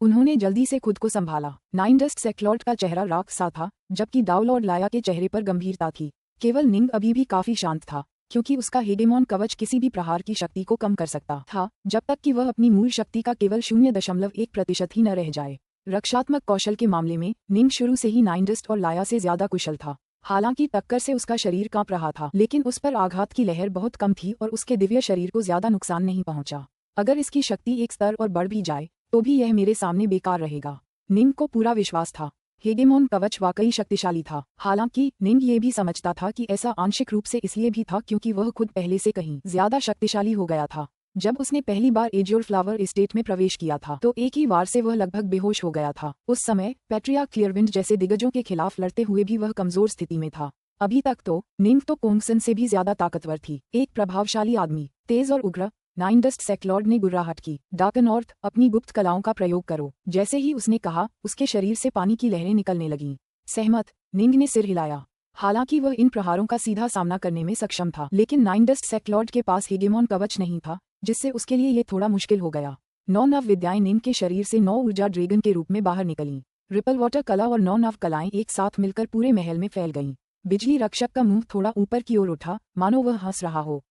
उन्होंने जल्दी से खुद को संभाला। नाइनडस्ट सेक्लॉर्ड का चेहरा राख सा था, जबकि डाउलॉर्ड लाया के चेहरे पर गंभीरता थी। केवल निंग अभी भी काफी शांत था, क्योंकि उसका हेगेमॉन कवच किसी भी प्रहार की शक्ति को कम कर सकता था, जब तक कि वह अपनी मूल शक्ति का केवल 0.1% ही न रह जाए। रक्षात्मक कौशल के मामले में निंग शुरू से ही नाइनडस्ट और लाया से ज्यादा कुशल था। हालांकि टक्कर से उसका शरीर कांप रहा था, लेकिन उस पर आघात की लहर बहुत कम थी और उसके दिव्य शरीर को ज्यादा नुकसान नहीं पहुंचा। अगर इसकी शक्ति एक स्तर और बढ़ भी जाए तो भी यह मेरे सामने बेकार रहेगा। निंग को पूरा विश्वास था, हेगेमॉन कवच वाकई शक्तिशाली था। हालांकि निंग ये भी समझता था कि ऐसा आंशिक रूप से इसलिए भी था क्योंकि वह खुद पहले से कहीं ज्यादा शक्तिशाली हो गया था। जब उसने पहली बार एज्योर फ्लावर एस्टेट में प्रवेश किया था तो एक ही वार से वह लगभग बेहोश हो गया था। उस समय पैट्रिया क्लियरविंड जैसे दिग्गजों के खिलाफ लड़ते हुए भी वह कमजोर स्थिति में था। अभी तक तो निंग तो कोंगसन से भी ज्यादा ताकतवर थी, एक प्रभावशाली आदमी, तेज और उग्र। नाइनडस्ट सेक्लॉर्ड ने गुर्राहट की। डार्कनॉर्थ, अपनी गुप्त कलाओं का प्रयोग करो। जैसे ही उसने कहा, उसके शरीर से पानी की लहरें निकलने लगीं। सहमत, निंग ने सिर हिलाया। हालांकि वह इन प्रहारों का सीधा सामना करने में सक्षम था, लेकिन नाइनडस्ट सेक्लॉर्ड के पास हेगेमॉन कवच नहीं था, जिससे उसके लिए ये थोड़ा मुश्किल हो गया। 9 नव विद्याएं निंग के शरीर से 9 ऊर्जा ड्रैगन के रूप में बाहर निकलीं। रिपल वाटर कला और 9 नव कलाएं एक साथ मिलकर पूरे महल में फैल गईं। बिजली रक्षक का मुंह थोड़ा ऊपर की ओर उठा, मानो वह हंस रहा हो।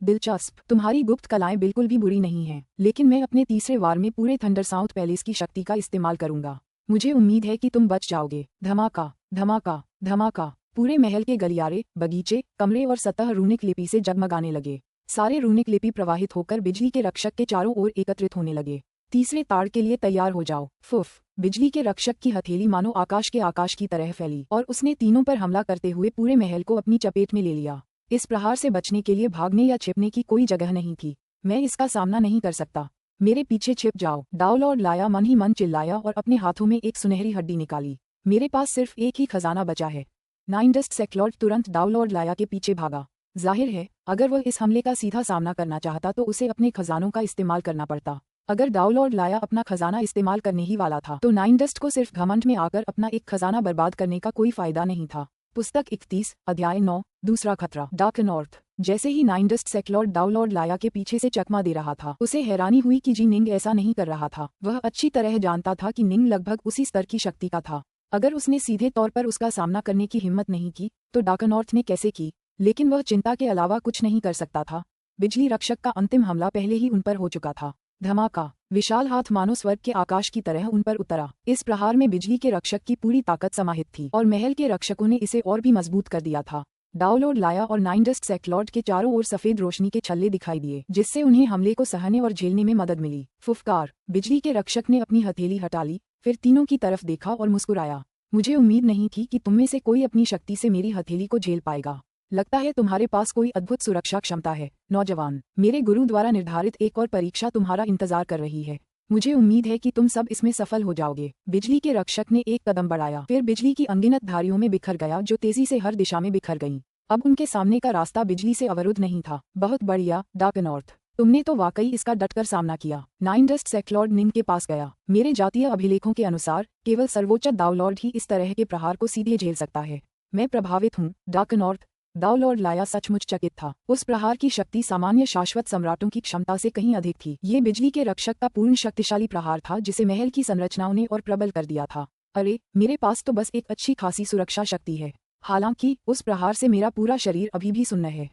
दिलचस्प, तुम्हारी गुप्त कलाएं बिल्कुल भी बुरी नहीं हैं, लेकिन मैं अपने तीसरे वार में पूरे थंडर साउथ पैलेस की शक्ति का इस्तेमाल करूंगा। मुझे उम्मीद है कि तुम बच जाओगे। धमाका धमाका धमाका, पूरे महल के गलियारे, बगीचे, कमरे और सतह रूनिक लिपि से जगमगाने लगे। सारे रूनिक लिपि प्रवाहित होकर बिजली के रक्षक के चारों ओर एकत्रित होने लगे। तीसरे ताड़ के लिए तैयार हो जाओ। फुफ, बिजली के रक्षक की हथेली मानो आकाश की तरह फैली और उसने तीनों पर हमला करते हुए पूरे महल को अपनी चपेट में ले लिया। इस प्रहार से बचने के लिए भागने या छिपने की कोई जगह नहीं थी। मैं इसका सामना नहीं कर सकता, मेरे पीछे छिप जाओ। डाउलॉर्ड लाया मन ही मन चिल्लाया और अपने हाथों में एक सुनहरी हड्डी निकाली। मेरे पास सिर्फ एक ही खजाना बचा है। नाइनडस्ट सेक्लॉर्ड तुरंत डाउलॉर्ड लाया के पीछे भागा। जाहिर है, अगर वह इस हमले का सीधा सामना करना चाहता तो उसे अपने खजानों का इस्तेमाल करना पड़ता। अगर डाउलॉर्ड लाया अपना खजाना इस्तेमाल करने ही वाला था तो नाइनडस्ट को सिर्फ घमंड में आकर अपना एक खजाना बर्बाद करने का कोई फायदा नहीं था। पुस्तक 31, अध्याय 9, दूसरा खतरा। Dark north. जैसे ही नाइनडस्ट सेक्लॉर्ड डाउलॉर्ड लाया के पीछे से चकमा दे रहा था, उसे हैरानी हुई कि जी निंग ऐसा नहीं कर रहा था। वह अच्छी तरह जानता था कि निंग लगभग उसी स्तर की शक्ति का था। अगर उसने सीधे तौर पर उसका सामना करने की हिम्मत नहीं की तो डार्कनॉर्थ ने कैसे की? लेकिन वह चिंता के अलावा कुछ नहीं कर सकता था। बिजली रक्षक का अंतिम हमला पहले ही उन पर हो चुका था। धमाका, विशाल हाथ मानो स्वर्ग के आकाश की तरह उन पर उतरा। इस प्रहार में बिजली के रक्षक की पूरी ताकत समाहित थी और महल के रक्षकों ने इसे और भी मजबूत कर दिया था। डाउलॉर्ड लाया और नाइनडस्ट सेक्लॉर्ड के चारों ओर सफेद रोशनी के छल्ले दिखाई दिए, जिससे उन्हें हमले को सहने और झेलने में मदद मिली। फुफकार, बिजली के रक्षक ने अपनी हथेली हटा ली, फिर तीनों की तरफ देखा और मुस्कुराया। मुझे उम्मीद नहीं थी कि तुममें से कोई अपनी शक्ति से मेरी हथेली को झेल पाएगा। लगता है तुम्हारे पास कोई अद्भुत सुरक्षा क्षमता है, नौजवान। मेरे गुरु द्वारा निर्धारित एक और परीक्षा तुम्हारा इंतजार कर रही है। मुझे उम्मीद है कि तुम सब इसमें सफल हो जाओगे। बिजली के रक्षक ने एक कदम बढ़ाया, फिर बिजली की अनगिनत धारियों में बिखर गया जो तेजी से हर दिशा में बिखर गईं। अब उनके सामने का रास्ता बिजली से अवरुद्ध नहीं था। बहुत बढ़िया, डार्कनॉर्थ, तुमने तो वाकई इसका डटकर सामना किया। नाइनडस्ट सेक्लॉर्ड निंग के पास गया। मेरे जातीय अभिलेखों के अनुसार केवल सर्वोच्च डाउलॉर्ड ही इस तरह के प्रहार को सीधे झेल सकता है। मैं प्रभावित हूँ, डार्कनॉर्थ। डाउलॉर्ड लाया सचमुच चकित था। उस प्रहार की शक्ति सामान्य शाश्वत सम्राटों की क्षमता से कहीं अधिक थी। ये बिजली के रक्षक का पूर्ण शक्तिशाली प्रहार था जिसे महल की संरचनाओं ने और प्रबल कर दिया था। अरे, मेरे पास तो बस एक अच्छी खासी सुरक्षा शक्ति है। हालांकि उस प्रहार से मेरा पूरा शरीर अभी भी सुन्न है।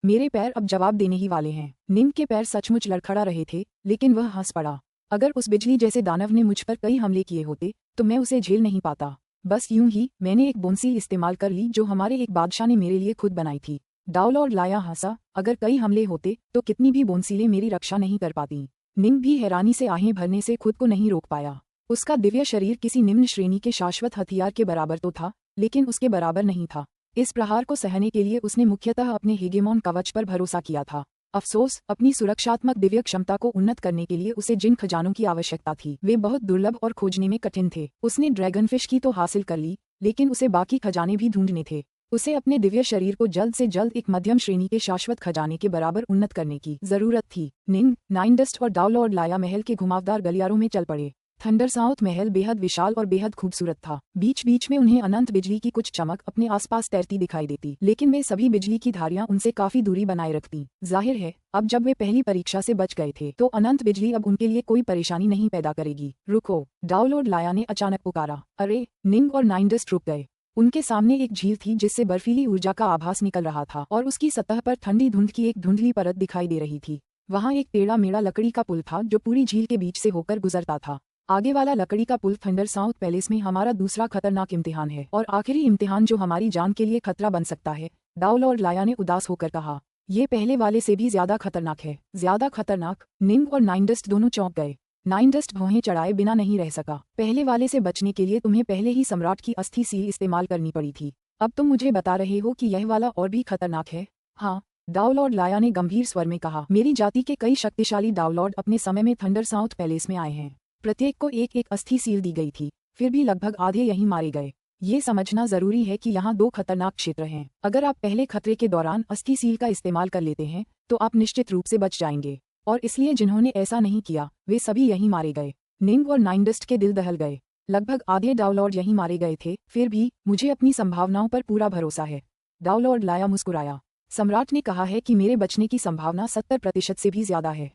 मेरे पैर अब जवाब देने ही वाले हैं। निंग के पैर सचमुच लड़खड़ा रहे थे, लेकिन वह हंस पड़ा। अगर उस बिजली जैसे दानव ने मुझ पर कई हमले किए होते तो मैं उसे झेल नहीं पाता। बस यूं ही मैंने एक बोनसील इस्तेमाल कर ली जो हमारे एक बादशाह ने मेरे लिए खुद बनाई थी। डाउलॉर्ड लाया हंसा। अगर कई हमले होते तो कितनी भी बोनसीलें मेरी रक्षा नहीं कर पाती। निंग भी हैरानी से आहें भरने से खुद को नहीं रोक पाया। उसका दिव्य शरीर किसी निम्न श्रेणी के शाश्वत हथियार के बराबर तो था, लेकिन उसके बराबर नहीं था। इस प्रहार को सहने के लिए उसने मुख्यतः अपने हेगेमॉन कवच पर भरोसा किया था। अफसोस, अपनी सुरक्षात्मक दिव्य क्षमता को उन्नत करने के लिए उसे जिन खजानों की आवश्यकता थी वे बहुत दुर्लभ और खोजने में कठिन थे। उसने ड्रैगनफिश की तो हासिल कर ली, लेकिन उसे बाकी खजाने भी ढूंढने थे। उसे अपने दिव्य शरीर को जल्द से जल्द एक मध्यम श्रेणी के शाश्वत खजाने के बराबर उन्नत करने की जरूरत थी। निंग, नाइनडस्ट और डाउलॉर्ड लाया महल के घुमावदार गलियारों में चल पड़े। थंडरसाउथ महल बेहद विशाल और बेहद खूबसूरत था। बीच बीच में उन्हें अनंत बिजली की कुछ चमक अपने आसपास तैरती दिखाई देती, लेकिन वे सभी बिजली की धारियां उनसे काफी दूरी बनाए रखती। जाहिर है, अब जब वे पहली परीक्षा से बच गए थे तो अनंत बिजली अब उनके लिए कोई परेशानी नहीं पैदा करेगी। रुको, डाउलॉर्ड लाया ने अचानक पुकारा। अरे! निंग और नाइनडस्ट रुक गए। उनके सामने एक झील थी जिससे बर्फीली ऊर्जा का आभास निकल रहा था और उसकी सतह पर ठंडी धुंध की एक धुंधली परत दिखाई दे रही थी। वहां एक टेढ़ा मेढ़ा लकड़ी का पुल था जो पूरी झील के बीच से होकर गुजरता था। आगे वाला लकड़ी का पुल थंडरसाउथ पैलेस में हमारा दूसरा खतरनाक इम्तिहान है और आखिरी इम्तिहान जो हमारी जान के लिए खतरा बन सकता है, डाउलॉर्ड लाया ने उदास होकर कहा। ये पहले वाले से भी ज्यादा खतरनाक है। ज्यादा खतरनाक? निंग और नाइनडस्ट दोनों चौंक गए। नाइनडस्ट भौहें चढ़ाए बिना नहीं रह सका। पहले वाले से बचने के लिए तुम्हें पहले ही सम्राट की अस्थि सील इस्तेमाल करनी पड़ी थी। अब तुम मुझे बता रहे हो कि यह वाला और भी खतरनाक है? हाँ, डाउलॉर्ड लाया ने गंभीर स्वर में कहा। मेरी जाति के कई शक्तिशाली डाउलॉर्ड अपने समय में थंडरसाउथ पैलेस में आए हैं। प्रत्येक को एक एक अस्थि सील दी गई थी, फिर भी लगभग आधे यहीं मारे गए। ये समझना जरूरी है कि यहाँ दो खतरनाक क्षेत्र हैं। अगर आप पहले खतरे के दौरान अस्थि सील का इस्तेमाल कर लेते हैं तो आप निश्चित रूप से बच जाएंगे, और इसलिए जिन्होंने ऐसा नहीं किया वे सभी यहीं मारे गए। निंग और नाइनडस्ट के दिल दहल गए। लगभग आधे डाउलॉर्ड यहीं मारे गए थे, फिर भी मुझे अपनी संभावनाओं पर पूरा भरोसा है। डाउलॉर्ड लाया मुस्कुराया। सम्राट ने कहा है कि मेरे बचने की संभावना 70% से भी ज्यादा है।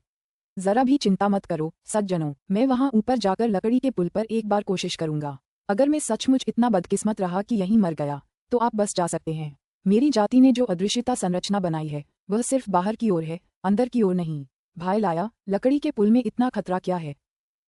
जरा भी चिंता मत करो सज्जनों, मैं वहां ऊपर जाकर लकड़ी के पुल पर एक बार कोशिश करूंगा। अगर मैं सचमुच इतना बदकिस्मत रहा कि यहीं मर गया तो आप बच जा सकते हैं। मेरी जाति ने जो अदृश्यता संरचना बनाई है वह सिर्फ बाहर की ओर है, अंदर की ओर नहीं। भाई लाया, लकड़ी के पुल में इतना खतरा क्या है?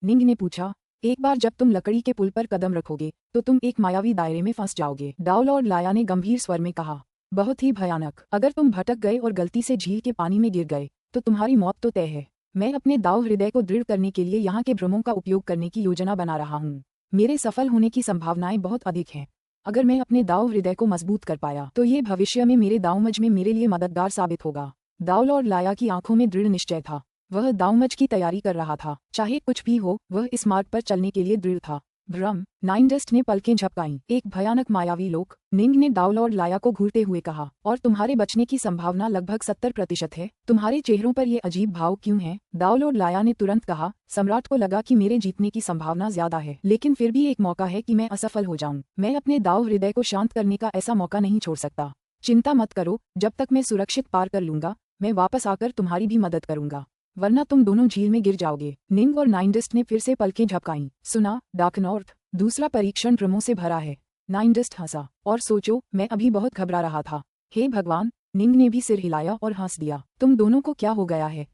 निंग ने पूछा। एक बार जब तुम लकड़ी के पुल पर कदम रखोगे तो तुम एक मायावी दायरे में फंस जाओगे, डाउलॉर्ड लाया ने गंभीर स्वर में कहा। बहुत ही भयानक। अगर तुम भटक गए और गलती से झील के पानी में गिर गए तो तुम्हारी मौत तो तय है। मैं अपने दाव हृदय को दृढ़ करने के लिए यहाँ के भ्रमों का उपयोग करने की योजना बना रहा हूँ। मेरे सफल होने की संभावनाएं बहुत अधिक हैं। अगर मैं अपने दाव हृदय को मजबूत कर पाया तो ये भविष्य में मेरे दावमज में मेरे लिए मददगार साबित होगा। डाउलॉर्ड लाया की आंखों में दृढ़ निश्चय था। वह दावमज की तैयारी कर रहा था। चाहे कुछ भी हो, वह इस मार्ग पर चलने के लिए दृढ़ था। भ्रम? नाइनडस्ट ने पलकें झपकाईं। एक भयानक मायावी लोक, निंग ने डाउलॉर्ड लाया को घूरते हुए कहा। और तुम्हारे बचने की संभावना लगभग 70% है। तुम्हारे चेहरों पर ये अजीब भाव क्यों हैं? डाउलॉर्ड लाया ने तुरंत कहा। सम्राट को लगा कि मेरे जीतने की संभावना ज्यादा है, लेकिन फिर भी एक मौका है कि मैं असफल हो जाऊं। मैं अपने दाव हृदय को शांत करने का ऐसा मौका नहीं छोड़ सकता। चिंता मत करो, जब तक मैं सुरक्षित पार कर लूंगा मैं वापस आकर तुम्हारी भी मदद करूंगा, वरना तुम दोनों झील में गिर जाओगे। निंग और नाइनडस्ट ने फिर से पलकें झपकाईं। सुना डार्कनॉर्थ, दूसरा परीक्षण भ्रमों से भरा है। नाइनडस्ट हंसा। और सोचो, मैं अभी बहुत घबरा रहा था। हे भगवान! निंग ने भी सिर हिलाया और हंस दिया। तुम दोनों को क्या हो गया है?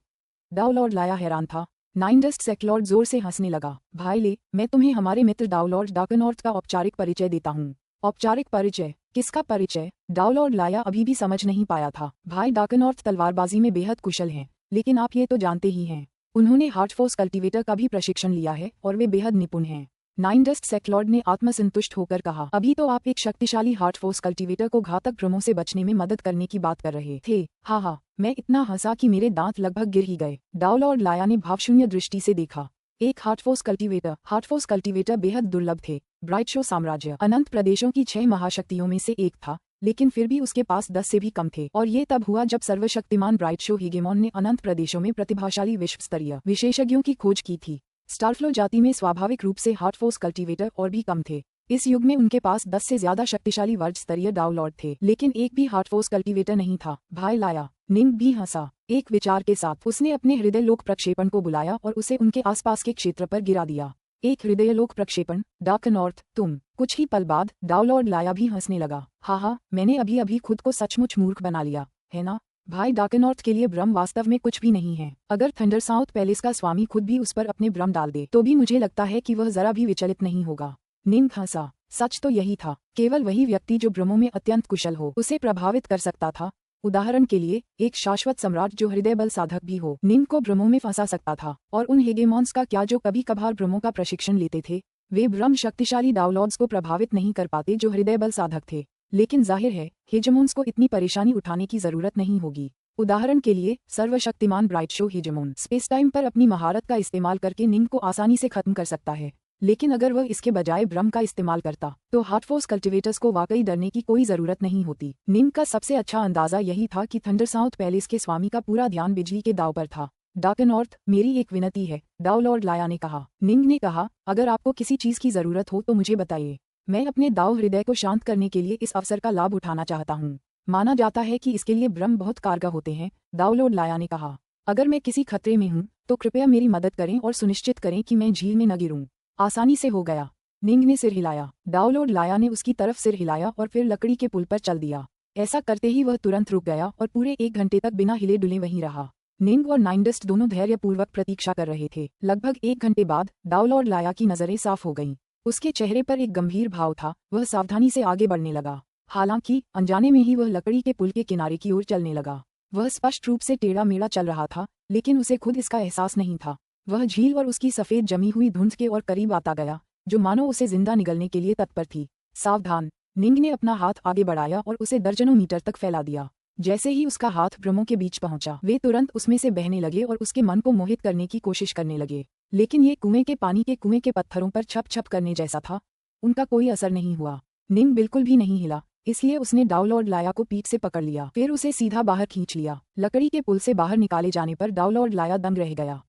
डाउलॉर्ड लाया हैरान था। नाइनडस्ट सेक्लॉर्ड जोर से हंसने लगा। भाई ले, मैं तुम्हें हमारे मित्र डाउलॉर्ड डार्कनॉर्थ का औपचारिक परिचय देता हूँ। औपचारिक परिचय? किसका परिचय? डाउलॉर्ड लाया अभी भी समझ नहीं पाया था। भाई डार्कनॉर्थ तलवारबाजी में बेहद कुशल हैं, लेकिन आप ये तो जानते ही हैं, उन्होंने हार्टफोर्स कल्टीवेटर का भी प्रशिक्षण लिया है और वे बेहद निपुण हैं। नाइनडस्ट सेक्लॉर्ड ने आत्मसंतुष्ट होकर कहा। अभी तो आप एक शक्तिशाली हार्टफोर्स कल्टीवेटर को घातक भ्रमों से बचने में मदद करने की बात कर रहे थे। हाँ, मैं इतना हंसा कि मेरे दांत लगभग गिर ही गए। डाउलॉर्ड लाया ने भावशून्य दृष्टि से देखा। एक हार्टफोर्स कल्टीवेटर बेहद दुर्लभ थे। ब्राइट शो साम्राज्य अनंत प्रदेशों की 6 महाशक्तियों में से एक था, लेकिन फिर भी उसके पास 10 से भी कम थे, और ये तब हुआ जब सर्वशक्तिमान ब्राइट शो हेगेमॉन ने अनंत प्रदेशों में प्रतिभाशाली विश्व स्तरीय विशेषज्ञों की खोज की थी। स्टारफ्लो जाति में स्वाभाविक रूप से हार्टफोर्स कल्टीवेटर और भी कम थे। इस युग में उनके पास 10 से ज्यादा शक्तिशाली वर्ज स्तरीय डाउलॉर्ड थे, लेकिन एक भी हार्टफोर्स कल्टीवेटर नहीं था। भाई लाया, निंग भी हंसा। एक विचार के साथ उसने अपने हृदय लोक प्रक्षेपण को बुलाया और उसे उनके आसपास के क्षेत्र पर गिरा दिया। एक हृदयलोक प्रक्षेपण? डार्कनॉर्थ, तुम? कुछ ही पल बाद डाउलॉर्ड लाया भी हंसने लगा। हाँ, मैंने अभी अभी खुद को सचमुच मूर्ख बना लिया है ना? भाई डार्कनॉर्थ के लिए भ्रम वास्तव में कुछ भी नहीं है। अगर थंडरसाउथ पैलेस का स्वामी खुद भी उस पर अपने भ्रम डाल दे तो भी मुझे लगता है कि वह जरा भी विचलित नहीं होगा। निंग हंसा। सच तो यही था, केवल वही व्यक्ति जो भ्रमों में अत्यंत कुशल हो उसे प्रभावित कर सकता था। उदाहरण के लिए, एक शाश्वत सम्राट जो हृदय बल साधक भी हो निंग को भ्रमों में फंसा सकता था। और उन हेगेमॉन्स का क्या जो कभी कभार भ्रमों का प्रशिक्षण लेते थे? वे भ्रम शक्तिशाली डाउलॉर्ड्स को प्रभावित नहीं कर पाते जो हृदय बल साधक थे। लेकिन जाहिर है, हेगेमॉन्स को इतनी परेशानी उठाने की जरूरत नहीं होगी। उदाहरण के लिए सर्वशक्तिमान ब्राइट शो हेजेमोन स्पेस टाइम पर अपनी महारत का इस्तेमाल करके नींद को आसानी से खत्म कर सकता है, लेकिन अगर वह इसके बजाय ब्रह्म का इस्तेमाल करता तो हार्टफोर्स कल्टिवेटर्स को वाकई डरने की कोई जरूरत नहीं होती। नींद का सबसे अच्छा अंदाजा यही था कि थंडरसाउथ पैलेस के स्वामी का पूरा ध्यान बिजली के दाव पर था। डार्कनॉर्थ, मेरी एक विनती है, दाव लॉर्ड लाया ने कहा। निंग ने कहा, अगर आपको किसी चीज की जरूरत हो तो मुझे बताइए। मैं अपने दाव हृदय को शांत करने के लिए इस अवसर का लाभ उठाना चाहता हूँ। माना जाता है कि इसके लिए ब्रह्म बहुत कारगर होते हैं, दाव लॉर्ड लाया ने कहा। अगर मैं किसी खतरे में हूँ तो कृपया मेरी मदद करें और सुनिश्चित करें कि मैं झील में न गिरूं। आसानी से हो गया। निंग ने सिर हिलाया। दाव लॉर्ड लाया ने उसकी तरफ सिर हिलाया और फिर लकड़ी के पुल पर चल दिया। ऐसा करते ही वह तुरंत रुक गया और पूरे 1 घंटे तक बिना हिले डुले वहीं रहा। निंग और नाइनडस्ट दोनों धैर्यपूर्वक प्रतीक्षा कर रहे थे। लगभग 1 घंटे बाद दाव लॉर्ड लाया की नजरें साफ हो गईं। उसके चेहरे पर एक गंभीर भाव था। वह सावधानी से आगे बढ़ने लगा। हालांकि अनजाने में ही वह लकड़ी के पुल के किनारे की ओर चलने लगा। वह स्पष्ट रूप से टेढ़ा मेढ़ा चल रहा था, लेकिन उसे खुद इसका एहसास नहीं था। वह झील और उसकी सफेद जमी हुई धुंध के और करीब आता गया, जो मानो उसे जिंदा निगलने के लिए तत्पर थी। सावधान! निंग ने अपना हाथ आगे बढ़ाया और उसे दर्जनों मीटर तक फैला दिया। जैसे ही उसका हाथ भ्रमों के बीच पहुंचा, वे तुरंत उसमें से बहने लगे और उसके मन को मोहित करने की कोशिश करने लगे। लेकिन ये कुएं के पानी के कुएं के पत्थरों पर छप छप करने जैसा था। उनका कोई असर नहीं हुआ। निंग बिल्कुल भी नहीं हिला, इसलिए उसने दाव लॉर्ड लाया को पीठ से पकड़ लिया, फिर उसे सीधा बाहर खींच लिया। लकड़ी के पुल से बाहर निकाले जाने पर दाव लॉर्ड लाया दंग रह गया।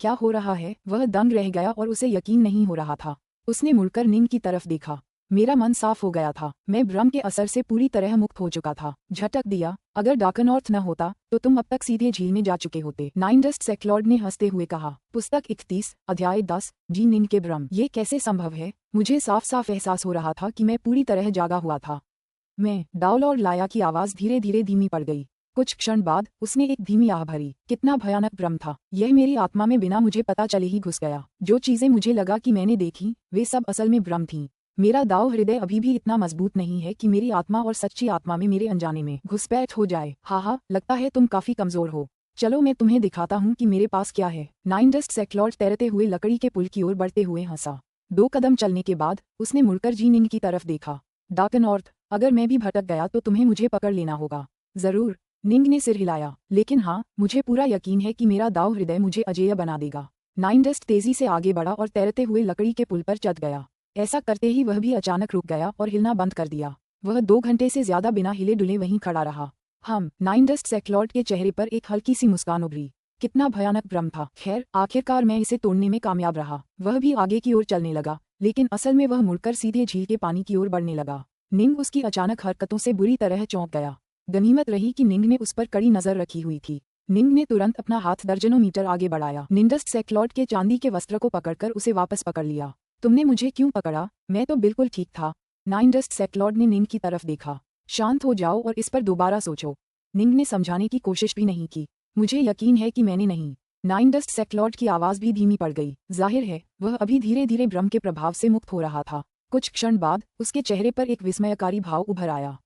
क्या हो रहा है? वह दंग रह गया और उसे यकीन नहीं हो रहा था। उसने मुड़कर निंग की तरफ देखा। मेरा मन साफ हो गया था। मैं भ्रम के असर से पूरी तरह मुक्त हो चुका था। झटक दिया, अगर डार्कनॉर्थ न होता तो तुम अब तक सीधे झील में जा चुके होते, नाइनडस्ट सेक्लॉर्ड ने हंसते हुए कहा। पुस्तक 31, अध्याय 10, जी निंग के भ्रम। ये कैसे संभव है? मुझे साफ साफ एहसास हो रहा था कि मैं पूरी तरह जागा हुआ था। मैं, दाव लॉर्ड लाया की आवाज धीरे धीरे धीमी पड़ गई। कुछ क्षण बाद उसने एक धीमी आह भरी। कितना भयानक भ्रम था! यह मेरी आत्मा में बिना मुझे पता चले ही घुस गया। जो चीजें मुझे लगा कि मैंने देखी, वे सब असल में भ्रम थीं। मेरा दाव हृदय अभी भी इतना मजबूत नहीं है कि मेरी आत्मा और सच्ची आत्मा में मेरे अनजाने में घुसपैठ हो जाए। हाँ, लगता है तुम काफी कमजोर हो। चलो मैं तुम्हें दिखाता हूँ कि मेरे पास क्या है। नाइनडस्ट सेक्लॉर्ड तैरते हुए लकड़ी के पुल की ओर बढ़ते हुए हंसा। 2 कदम चलने के बाद उसने मुड़कर जी निंग की तरफ देखा। डार्कनॉर्थ, अगर मैं भी भटक गया तो तुम्हें मुझे पकड़ लेना होगा। जरूर, निंग ने सिर हिलाया। लेकिन हाँ, मुझे पूरा यकीन है कि मेरा दाव हृदय मुझे अजेय बना देगा। नाइनडस्ट तेजी से आगे बढ़ा और तैरते हुए लकड़ी के पुल पर चढ़ गया। ऐसा करते ही वह भी अचानक रुक गया और हिलना बंद कर दिया। वह 2 घंटे से ज्यादा बिना हिले डुले वहीं खड़ा रहा। नाइनडस्ट सेक्लॉर्ड के चेहरे पर एक हल्की सी मुस्कान उभरी। कितना भयानक भ्रम था। खैर, आखिरकार मैं इसे तोड़ने में कामयाब रहा। वह भी आगे की ओर चलने लगा, लेकिन असल में वह मुड़कर सीधे झील के पानी की ओर बढ़ने लगा। निंग उसकी अचानक हरकतों से बुरी तरह चौंक गया। गनीमत रही कि निंग ने उस पर कड़ी नजर रखी हुई थी। निंग ने तुरंत अपना हाथ दर्जनों मीटर आगे बढ़ाया। निंडस्ट सेक्लॉर्ड के चांदी के वस्त्र को पकड़कर उसे वापस पकड़ लिया। तुमने मुझे क्यों पकड़ा? मैं तो बिल्कुल ठीक था। नाइनडस्ट सेक्लॉर्ड ने निंग की तरफ देखा। शांत हो जाओ और इस पर दोबारा सोचो। निंग ने समझाने की कोशिश भी नहीं की। मुझे यकीन है कि मैंने नहीं। नाइनडस्ट सेक्लॉर्ड की आवाज भी धीमी पड़ गई। जाहिर है वह अभी धीरे धीरे भ्रम के प्रभाव से मुक्त हो रहा था। कुछ क्षण बाद उसके चेहरे पर एक विस्मयकारी भाव उभर आया।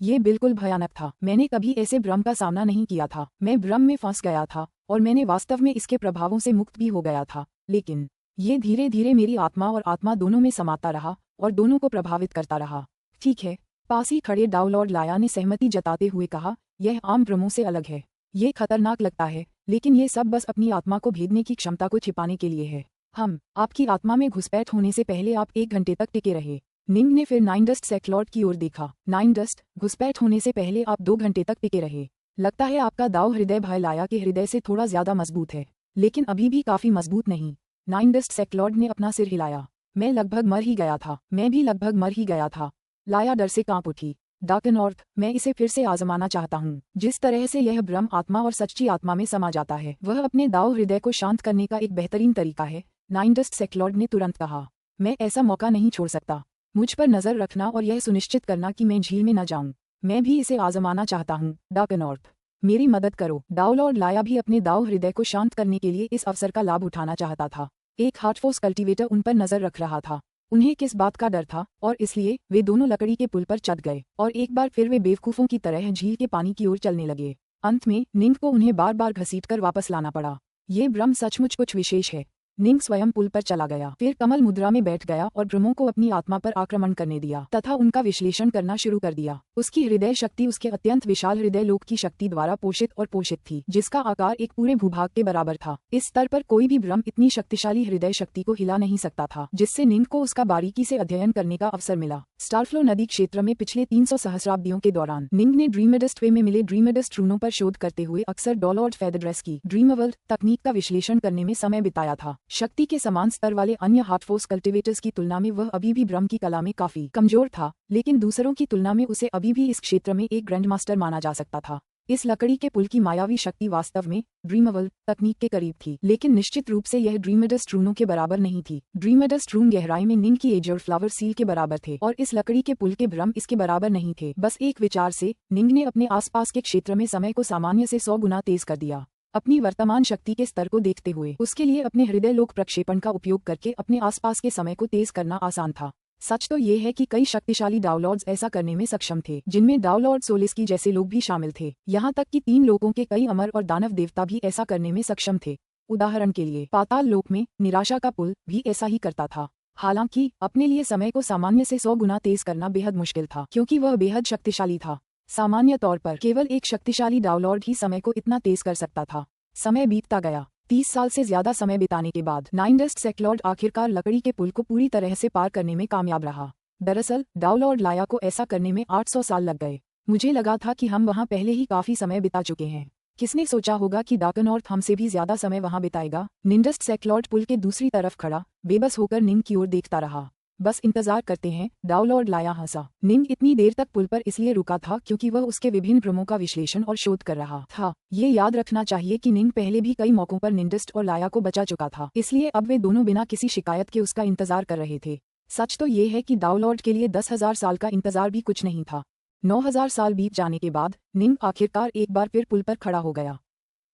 ये बिल्कुल भयानक था। मैंने कभी ऐसे भ्रम का सामना नहीं किया था। मैं भ्रम में फंस गया था और मैंने वास्तव में इसके प्रभावों से मुक्त भी हो गया था, लेकिन ये धीरे धीरे मेरी आत्मा और आत्मा दोनों में समाता रहा और दोनों को प्रभावित करता रहा। ठीक है, पास ही खड़े दाव लॉर्ड लाया ने सहमति जताते हुए कहा, यह आम भ्रमों से अलग है। ये खतरनाक लगता है, लेकिन ये सब बस अपनी आत्मा को भेदने की क्षमता को छिपाने के लिए है। आपकी आत्मा में घुसपैठ होने से पहले आप 1 घंटे तक टिके रहे। निंग ने फिर नाइनडस्ट सेक्लॉर्ड की ओर देखा। नाइनडस्ट, घुसपैठ होने से पहले आप 2 घंटे तक टिके रहे। लगता है आपका दाव हृदय भय लाया के हृदय से थोड़ा ज्यादा मजबूत है, लेकिन अभी भी काफी मजबूत नहीं। नाइनडस्ट सेक्लॉर्ड ने अपना सिर हिलाया। मैं लगभग मर ही गया था। मैं भी लगभग मर ही गया था। लाया डर से कांप उठी। डार्कनॉर्थ, मैं इसे फिर से आजमाना चाहता हूँ। जिस तरह से यह भ्रम आत्मा और सच्ची आत्मा में समा जाता है, वह अपने दाव हृदय को शांत करने का एक बेहतरीन तरीका है। नाइनडस्ट सेक्लॉर्ड ने तुरंत कहा। मैं ऐसा मौका नहीं छोड़ सकता। मुझ पर नजर रखना और यह सुनिश्चित करना कि मैं झील में न जाऊं। मैं भी इसे आजमाना चाहता हूँ। डार्कनॉर्थ, मेरी मदद करो। दाव लॉर्ड लाया भी अपने दाव हृदय को शांत करने के लिए इस अवसर का लाभ उठाना चाहता था। एक हार्टफोर्स कल्टीवेटर उन पर नजर रख रहा था। उन्हें किस बात का डर था, और इसलिए वे दोनों लकड़ी के पुल पर चढ़ गए और एक बार फिर वे बेवकूफों की तरह झील के पानी की ओर चलने लगे। अंत में निंग को उन्हें बार बार घसीटकर वापस लाना पड़ा। ये भ्रम सचमुच कुछ विशेष है। निंग स्वयं पुल पर चला गया, फिर कमल मुद्रा में बैठ गया और भ्रमों को अपनी आत्मा पर आक्रमण करने दिया तथा उनका विश्लेषण करना शुरू कर दिया। उसकी हृदय शक्ति उसके अत्यंत विशाल हृदय लोक की शक्ति द्वारा पोषित और पोषित थी, जिसका आकार एक पूरे भूभाग के बराबर था। इस स्तर पर कोई भी भ्रम इतनी शक्तिशाली हृदय शक्ति को हिला नहीं सकता था, जिससे निंग को उसका बारीकी से अध्ययन करने का अवसर मिला। स्टारफ्लो नदी क्षेत्र में पिछले 300 सहस्राब्दियों के दौरान निंग ने ड्रीमेडस्ट वे में मिले ड्रीमेडस्ट रूनों पर शोध करते हुए अक्सर डॉलॉर्ड फेदरड्रेस की ड्रीमवर्ल्ड तकनीक का विश्लेषण करने में समय बिताया था। शक्ति के समान स्तर वाले अन्य हार्टफोर्स कल्टिवेटर्स की तुलना में वह अभी भी भ्रम की कला में काफी कमजोर था, लेकिन दूसरों की तुलना में उसे अभी भी इस क्षेत्र में एक ग्रैंडमास्टर माना जा सकता था। इस लकड़ी के पुल की मायावी शक्ति वास्तव में ड्रीमवर्ल्ड तकनीक के करीब थी, लेकिन निश्चित रूप से यह ड्रीमेडस्ट रूनों के बराबर नहीं थी। ड्रीमेडस्ट रून गहराई में निंग की एज और फ्लावर सील के बराबर थे और इस लकड़ी के पुल के भ्रम इसके बराबर नहीं थे। बस एक विचार से निंग ने अपने आसपास के क्षेत्र में समय को सामान्य से 100 गुना तेज कर दिया। अपनी वर्तमान शक्ति के स्तर को देखते हुए उसके लिए अपने हृदय लोक प्रक्षेपण का उपयोग करके अपने आसपास के समय को तेज करना आसान था। सच तो ये है कि कई शक्तिशाली डाउलॉर्ड्स ऐसा करने में सक्षम थे, जिनमें डाउलॉर्ड सोलिस्की जैसे लोग भी शामिल थे। यहाँ तक कि 3 लोगों के कई अमर और दानव देवता भी ऐसा करने में सक्षम थे। उदाहरण के लिए पाताल लोक में निराशा का पुल भी ऐसा ही करता था। हालांकि अपने लिए समय को सामान्य से 100 गुना तेज करना बेहद मुश्किल था, क्योंकि वह बेहद शक्तिशाली था। सामान्य तौर पर केवल एक शक्तिशाली डाउलॉर्ड ही समय को इतना तेज कर सकता था। समय बीतता गया। 30 साल से ज्यादा समय बिताने के बाद नाइनडस्ट सेक्लॉर्ड आखिरकार लकड़ी के पुल को पूरी तरह से पार करने में कामयाब रहा। दरअसल डाउलॉर्ड लाया को ऐसा करने में 800 साल लग गए। मुझे लगा था कि हम वहां पहले ही काफी समय बिता चुके हैं। किसने सोचा होगा कि डार्कनॉर्थ हमसे भी ज्यादा समय वहां बिताएगा। निंडस्ट सेक्लॉर्ड पुल के दूसरी तरफ खड़ा बेबस होकर निंग की ओर देखता रहा। बस इंतजार करते हैं, डाउलॉर्ड लाया हंसा। निंग इतनी देर तक पुल पर इसलिए रुका था क्योंकि वह उसके विभिन्न भ्रमों का विश्लेषण और शोध कर रहा था। ये याद रखना चाहिए कि निंग पहले भी कई मौकों पर निंडस्ट और लाया को बचा चुका था, इसलिए अब वे दोनों बिना किसी शिकायत के उसका इंतजार कर रहे थे। सच तो ये है कि डाउलॉर्ड के लिए 10,000 साल का इंतजार भी कुछ नहीं था। 9,000 साल बीत जाने के बाद निंग आखिरकार एक बार फिर पुल पर खड़ा हो गया।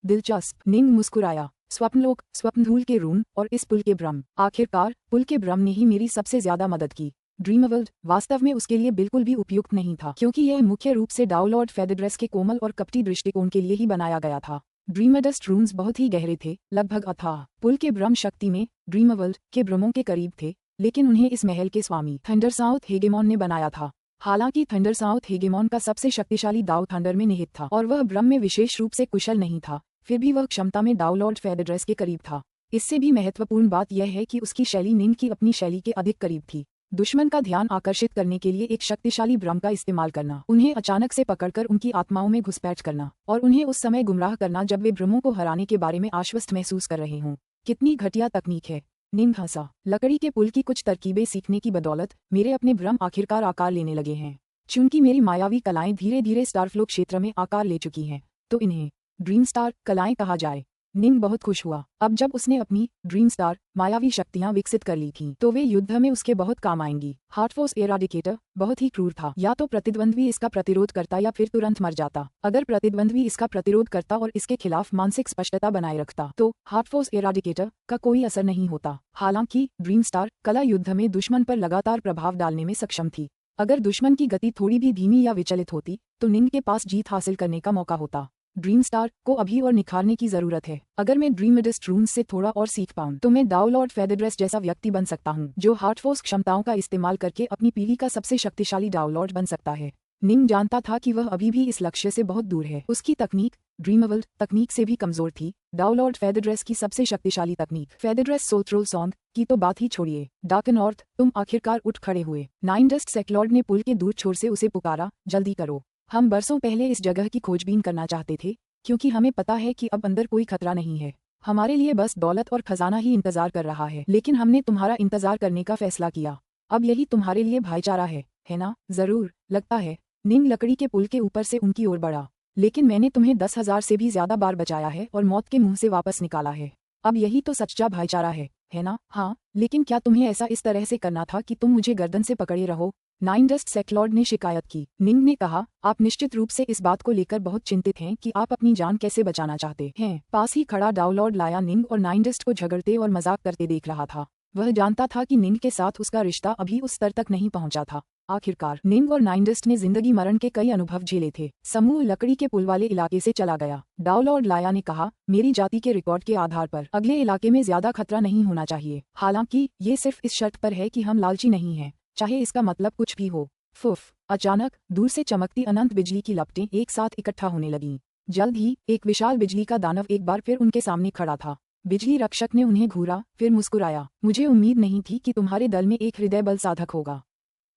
दिलचस्प, निंग मुस्कुराया। स्वप्नलोक, स्वप्नधूल के रून और इस पुल के भ्रम, आखिरकार पुल के भ्रम ने ही मेरी सबसे ज्यादा मदद की। ड्रीमवर्ल्ड वास्तव में उसके लिए बिल्कुल भी उपयुक्त नहीं था, क्योंकि यह मुख्य रूप से डाउलॉर्ड फेदरड्रेस के कोमल और कपटी दृष्टिकोण के लिए ही बनाया गया था। ड्रीमेडस्ट रून्स बहुत ही गहरे थे, लगभग अथाह। पुल के भ्रम शक्ति में ड्रीमवर्ल्ड के भ्रमों के करीब थे, लेकिन उन्हें इस महल के स्वामी थंडरसाउथ हेगेमॉन ने बनाया था। हालांकि थंडरसाउथ हेगेमॉन का सबसे शक्तिशाली दाव थंडर में निहित था और वह भ्रम में विशेष रूप से कुशल नहीं था, फिर भी वह क्षमता में डाउलॉर्ड फेदरड्रेस के करीब था। इससे भी महत्वपूर्ण बात यह है कि उसकी शैली निंग की अपनी शैली के अधिक करीब थी। दुश्मन का ध्यान आकर्षित करने के लिए एक शक्तिशाली भ्रम का इस्तेमाल करना, उन्हें अचानक से पकड़कर उनकी आत्माओं में घुसपैठ करना और उन्हें उस समय गुमराह करना जब वे भ्रमों को हराने के बारे में आश्वस्त महसूस कर रहे हों। कितनी घटिया तकनीक है। निंग हंसा। लकड़ी के पुल की कुछ तरकीबें सीखने की बदौलत मेरे अपने भ्रम आखिरकार आकार लेने लगे हैं। चूंकि मेरी मायावी कलाएं धीरे धीरे स्टारफ्लो क्षेत्र में आकार ले चुकी हैं, तो इन्हें ड्रीम स्टार कलाएं कहा जाए। निंग बहुत खुश हुआ। अब जब उसने अपनी ड्रीम स्टार मायावी शक्तियां विकसित कर ली थीं, तो वे युद्ध में उसके बहुत काम आएंगी। हार्टफोर्स एराडिकेटर बहुत ही क्रूर था। या तो प्रतिद्वंद्वी इसका प्रतिरोध करता या फिर तुरंत मर जाता। अगर प्रतिद्वंद्वी इसका प्रतिरोध करता और इसके खिलाफ मानसिक स्पष्टता बनाए रखता, तो हार्टफोर्स एराडिकेटर का कोई असर नहीं होता। हालांकि ड्रीम स्टार कला युद्ध में दुश्मन पर लगातार प्रभाव डालने में सक्षम थी। अगर दुश्मन की गति थोड़ी भी धीमी या विचलित होती, तो निंग के पास जीत हासिल करने का मौका होता। ड्रीम स्टार को अभी और निखारने की जरूरत है। अगर मैं ड्रीमेडस्ट रून्स से थोड़ा और सीख पाऊं, तो मैं डाउलॉर्ड फेदरड्रेस जैसा व्यक्ति बन सकता हूं, जो हार्टफोर्स क्षमताओं का इस्तेमाल करके अपनी पीढ़ी का सबसे शक्तिशाली डाउलॉर्ड बन सकता है। निंग जानता था कि वह अभी भी इस लक्ष्य से बहुत दूर है। उसकी तकनीक ड्रीमवर्ल्ड तकनीक से भी कमजोर थी। डाउलॉर्ड फेदरड्रेस की सबसे शक्तिशाली तकनीक फेदरड्रेस सोलथ्रोल सॉन्ग की तो बात ही छोड़िए। डार्कनॉर्थ, तुम आखिरकार उठ खड़े हुए। नाइनडस्ट सेक्लॉर्ड ने पुल के दूर छोर से उसे पुकारा, जल्दी करो। हम बरसों पहले इस जगह की खोजबीन करना चाहते थे, क्योंकि हमें पता है कि अब अंदर कोई खतरा नहीं है। हमारे लिए बस दौलत और खजाना ही इंतजार कर रहा है, लेकिन हमने तुम्हारा इंतजार करने का फैसला किया। अब यही तुम्हारे लिए भाईचारा है ना? जरूर, लगता है। निंग लकड़ी के पुल के ऊपर से उनकी ओर बढ़ा। लेकिन मैंने तुम्हें 10,000 से भी ज्यादा बार बचाया है और मौत के मुंह से वापस निकाला है। अब यही तो सच्चा भाईचारा है ना? हाँ, लेकिन क्या तुम्हें ऐसा इस तरह से करना था कि तुम मुझे गर्दन से पकड़े रहो? नाइनडस्ट सेक्लॉर्ड ने शिकायत की। निंग ने कहा, आप निश्चित रूप से इस बात को लेकर बहुत चिंतित हैं कि आप अपनी जान कैसे बचाना चाहते हैं। पास ही खड़ा डाउलॉर्ड लाया निंग और नाइनडस्ट को झगड़ते और मजाक करते देख रहा था। वह जानता था कि निंग के साथ उसका रिश्ता अभी उस स्तर तक नहीं पहुंचा था। आखिरकार निंग और नाइनडिस्ट ने जिंदगी मरण के कई अनुभव झेले थे। समूह लकड़ी के पुल वाले इलाके से चला गया। डाउलॉर्ड लाया ने कहा, मेरी जाति के रिकॉर्ड के आधार पर अगले इलाके में ज्यादा खतरा नहीं होना चाहिए। हालांकि ये सिर्फ इस शर्त पर है कि हम लालची नहीं हैं, चाहे इसका मतलब कुछ भी हो। फुफ! अचानक दूर से चमकती अनंत बिजली की लपटें एक साथ इकट्ठा होने लगीं। जल्द ही एक विशाल बिजली का दानव एक बार फिर उनके सामने खड़ा था। बिजली रक्षक ने उन्हें घूरा, फिर मुस्कुराया। मुझे उम्मीद नहीं थी कि तुम्हारे दल में एक हृदय बल साधक होगा।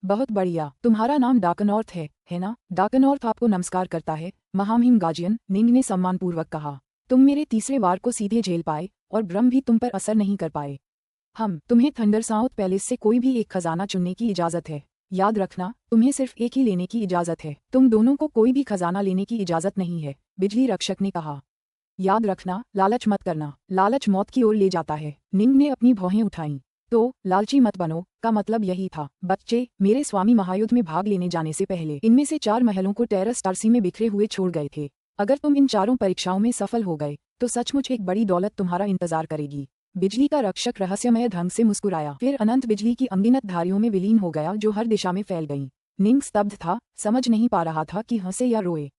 बहुत बढ़िया, तुम्हारा नाम डाकनॉर्थ है ना? डाकनॉर्थ आपको नमस्कार करता है, महामहिम गार्जियन, निंग ने सम्मानपूर्वक कहा। तुम मेरे तीसरे वार को सीधे झेल पाए और ब्रह्म भी तुम पर असर नहीं कर पाए। तुम्हें थंडरसाउथ पैलेस से कोई भी एक खजाना चुनने की इजाजत है। याद रखना, तुम्हें सिर्फ एक ही लेने की इजाजत है। तुम दोनों को कोई भी खजाना लेने की इजाजत नहीं है, बिजली रक्षक ने कहा। याद रखना, लालच मत करना, लालच मौत की ओर ले जाता है। निंग ने अपनी भौहें उठाईं। तो लालची मत बनो का मतलब यही था। बच्चे, मेरे स्वामी महायुद्ध में भाग लेने जाने से पहले इनमें से 4 महलों को टेरस टारसी में बिखरे हुए छोड़ गए थे। अगर तुम इन चारों परीक्षाओं में सफल हो गए तो सचमुच एक बड़ी दौलत तुम्हारा इंतजार करेगी। बिजली का रक्षक रहस्यमय ढंग से मुस्कुराया, फिर अनंत बिजली की अनगिनत धारियों में विलीन हो गया जो हर दिशा में फैल गईं। निंग स्तब्ध था, समझ नहीं पा रहा था कि हंसे या रोए।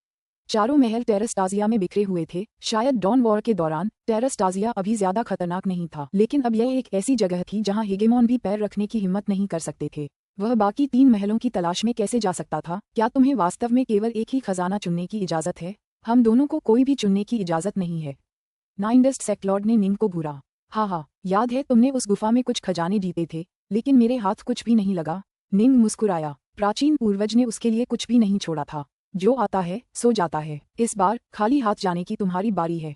चारों महल टेरस्टाजिया में बिखरे हुए थे। शायद डॉन वॉर के दौरान टेरस्टाजिया अभी ज्यादा खतरनाक नहीं था, लेकिन अब यह एक ऐसी जगह थी जहां हेगेमॉन भी पैर रखने की हिम्मत नहीं कर सकते थे। वह बाकी 3 महलों की तलाश में कैसे जा सकता था? क्या तुम्हें वास्तव में केवल एक ही खजाना चुनने की इजाजत है? हम दोनों को कोई भी चुनने की इजाजत नहीं है। नाइनडिस्ट सेक्लॉर्ड ने निंग को घूरा। हाँ, याद है तुमने उस गुफा में कुछ खजाने जीते थे, लेकिन मेरे हाथ कुछ भी नहीं लगा। निंग मुस्कुराया। प्राचीन पूर्वज ने उसके लिए कुछ भी नहीं छोड़ा था। जो आता है सो जाता है। इस बार खाली हाथ जाने की तुम्हारी बारी है।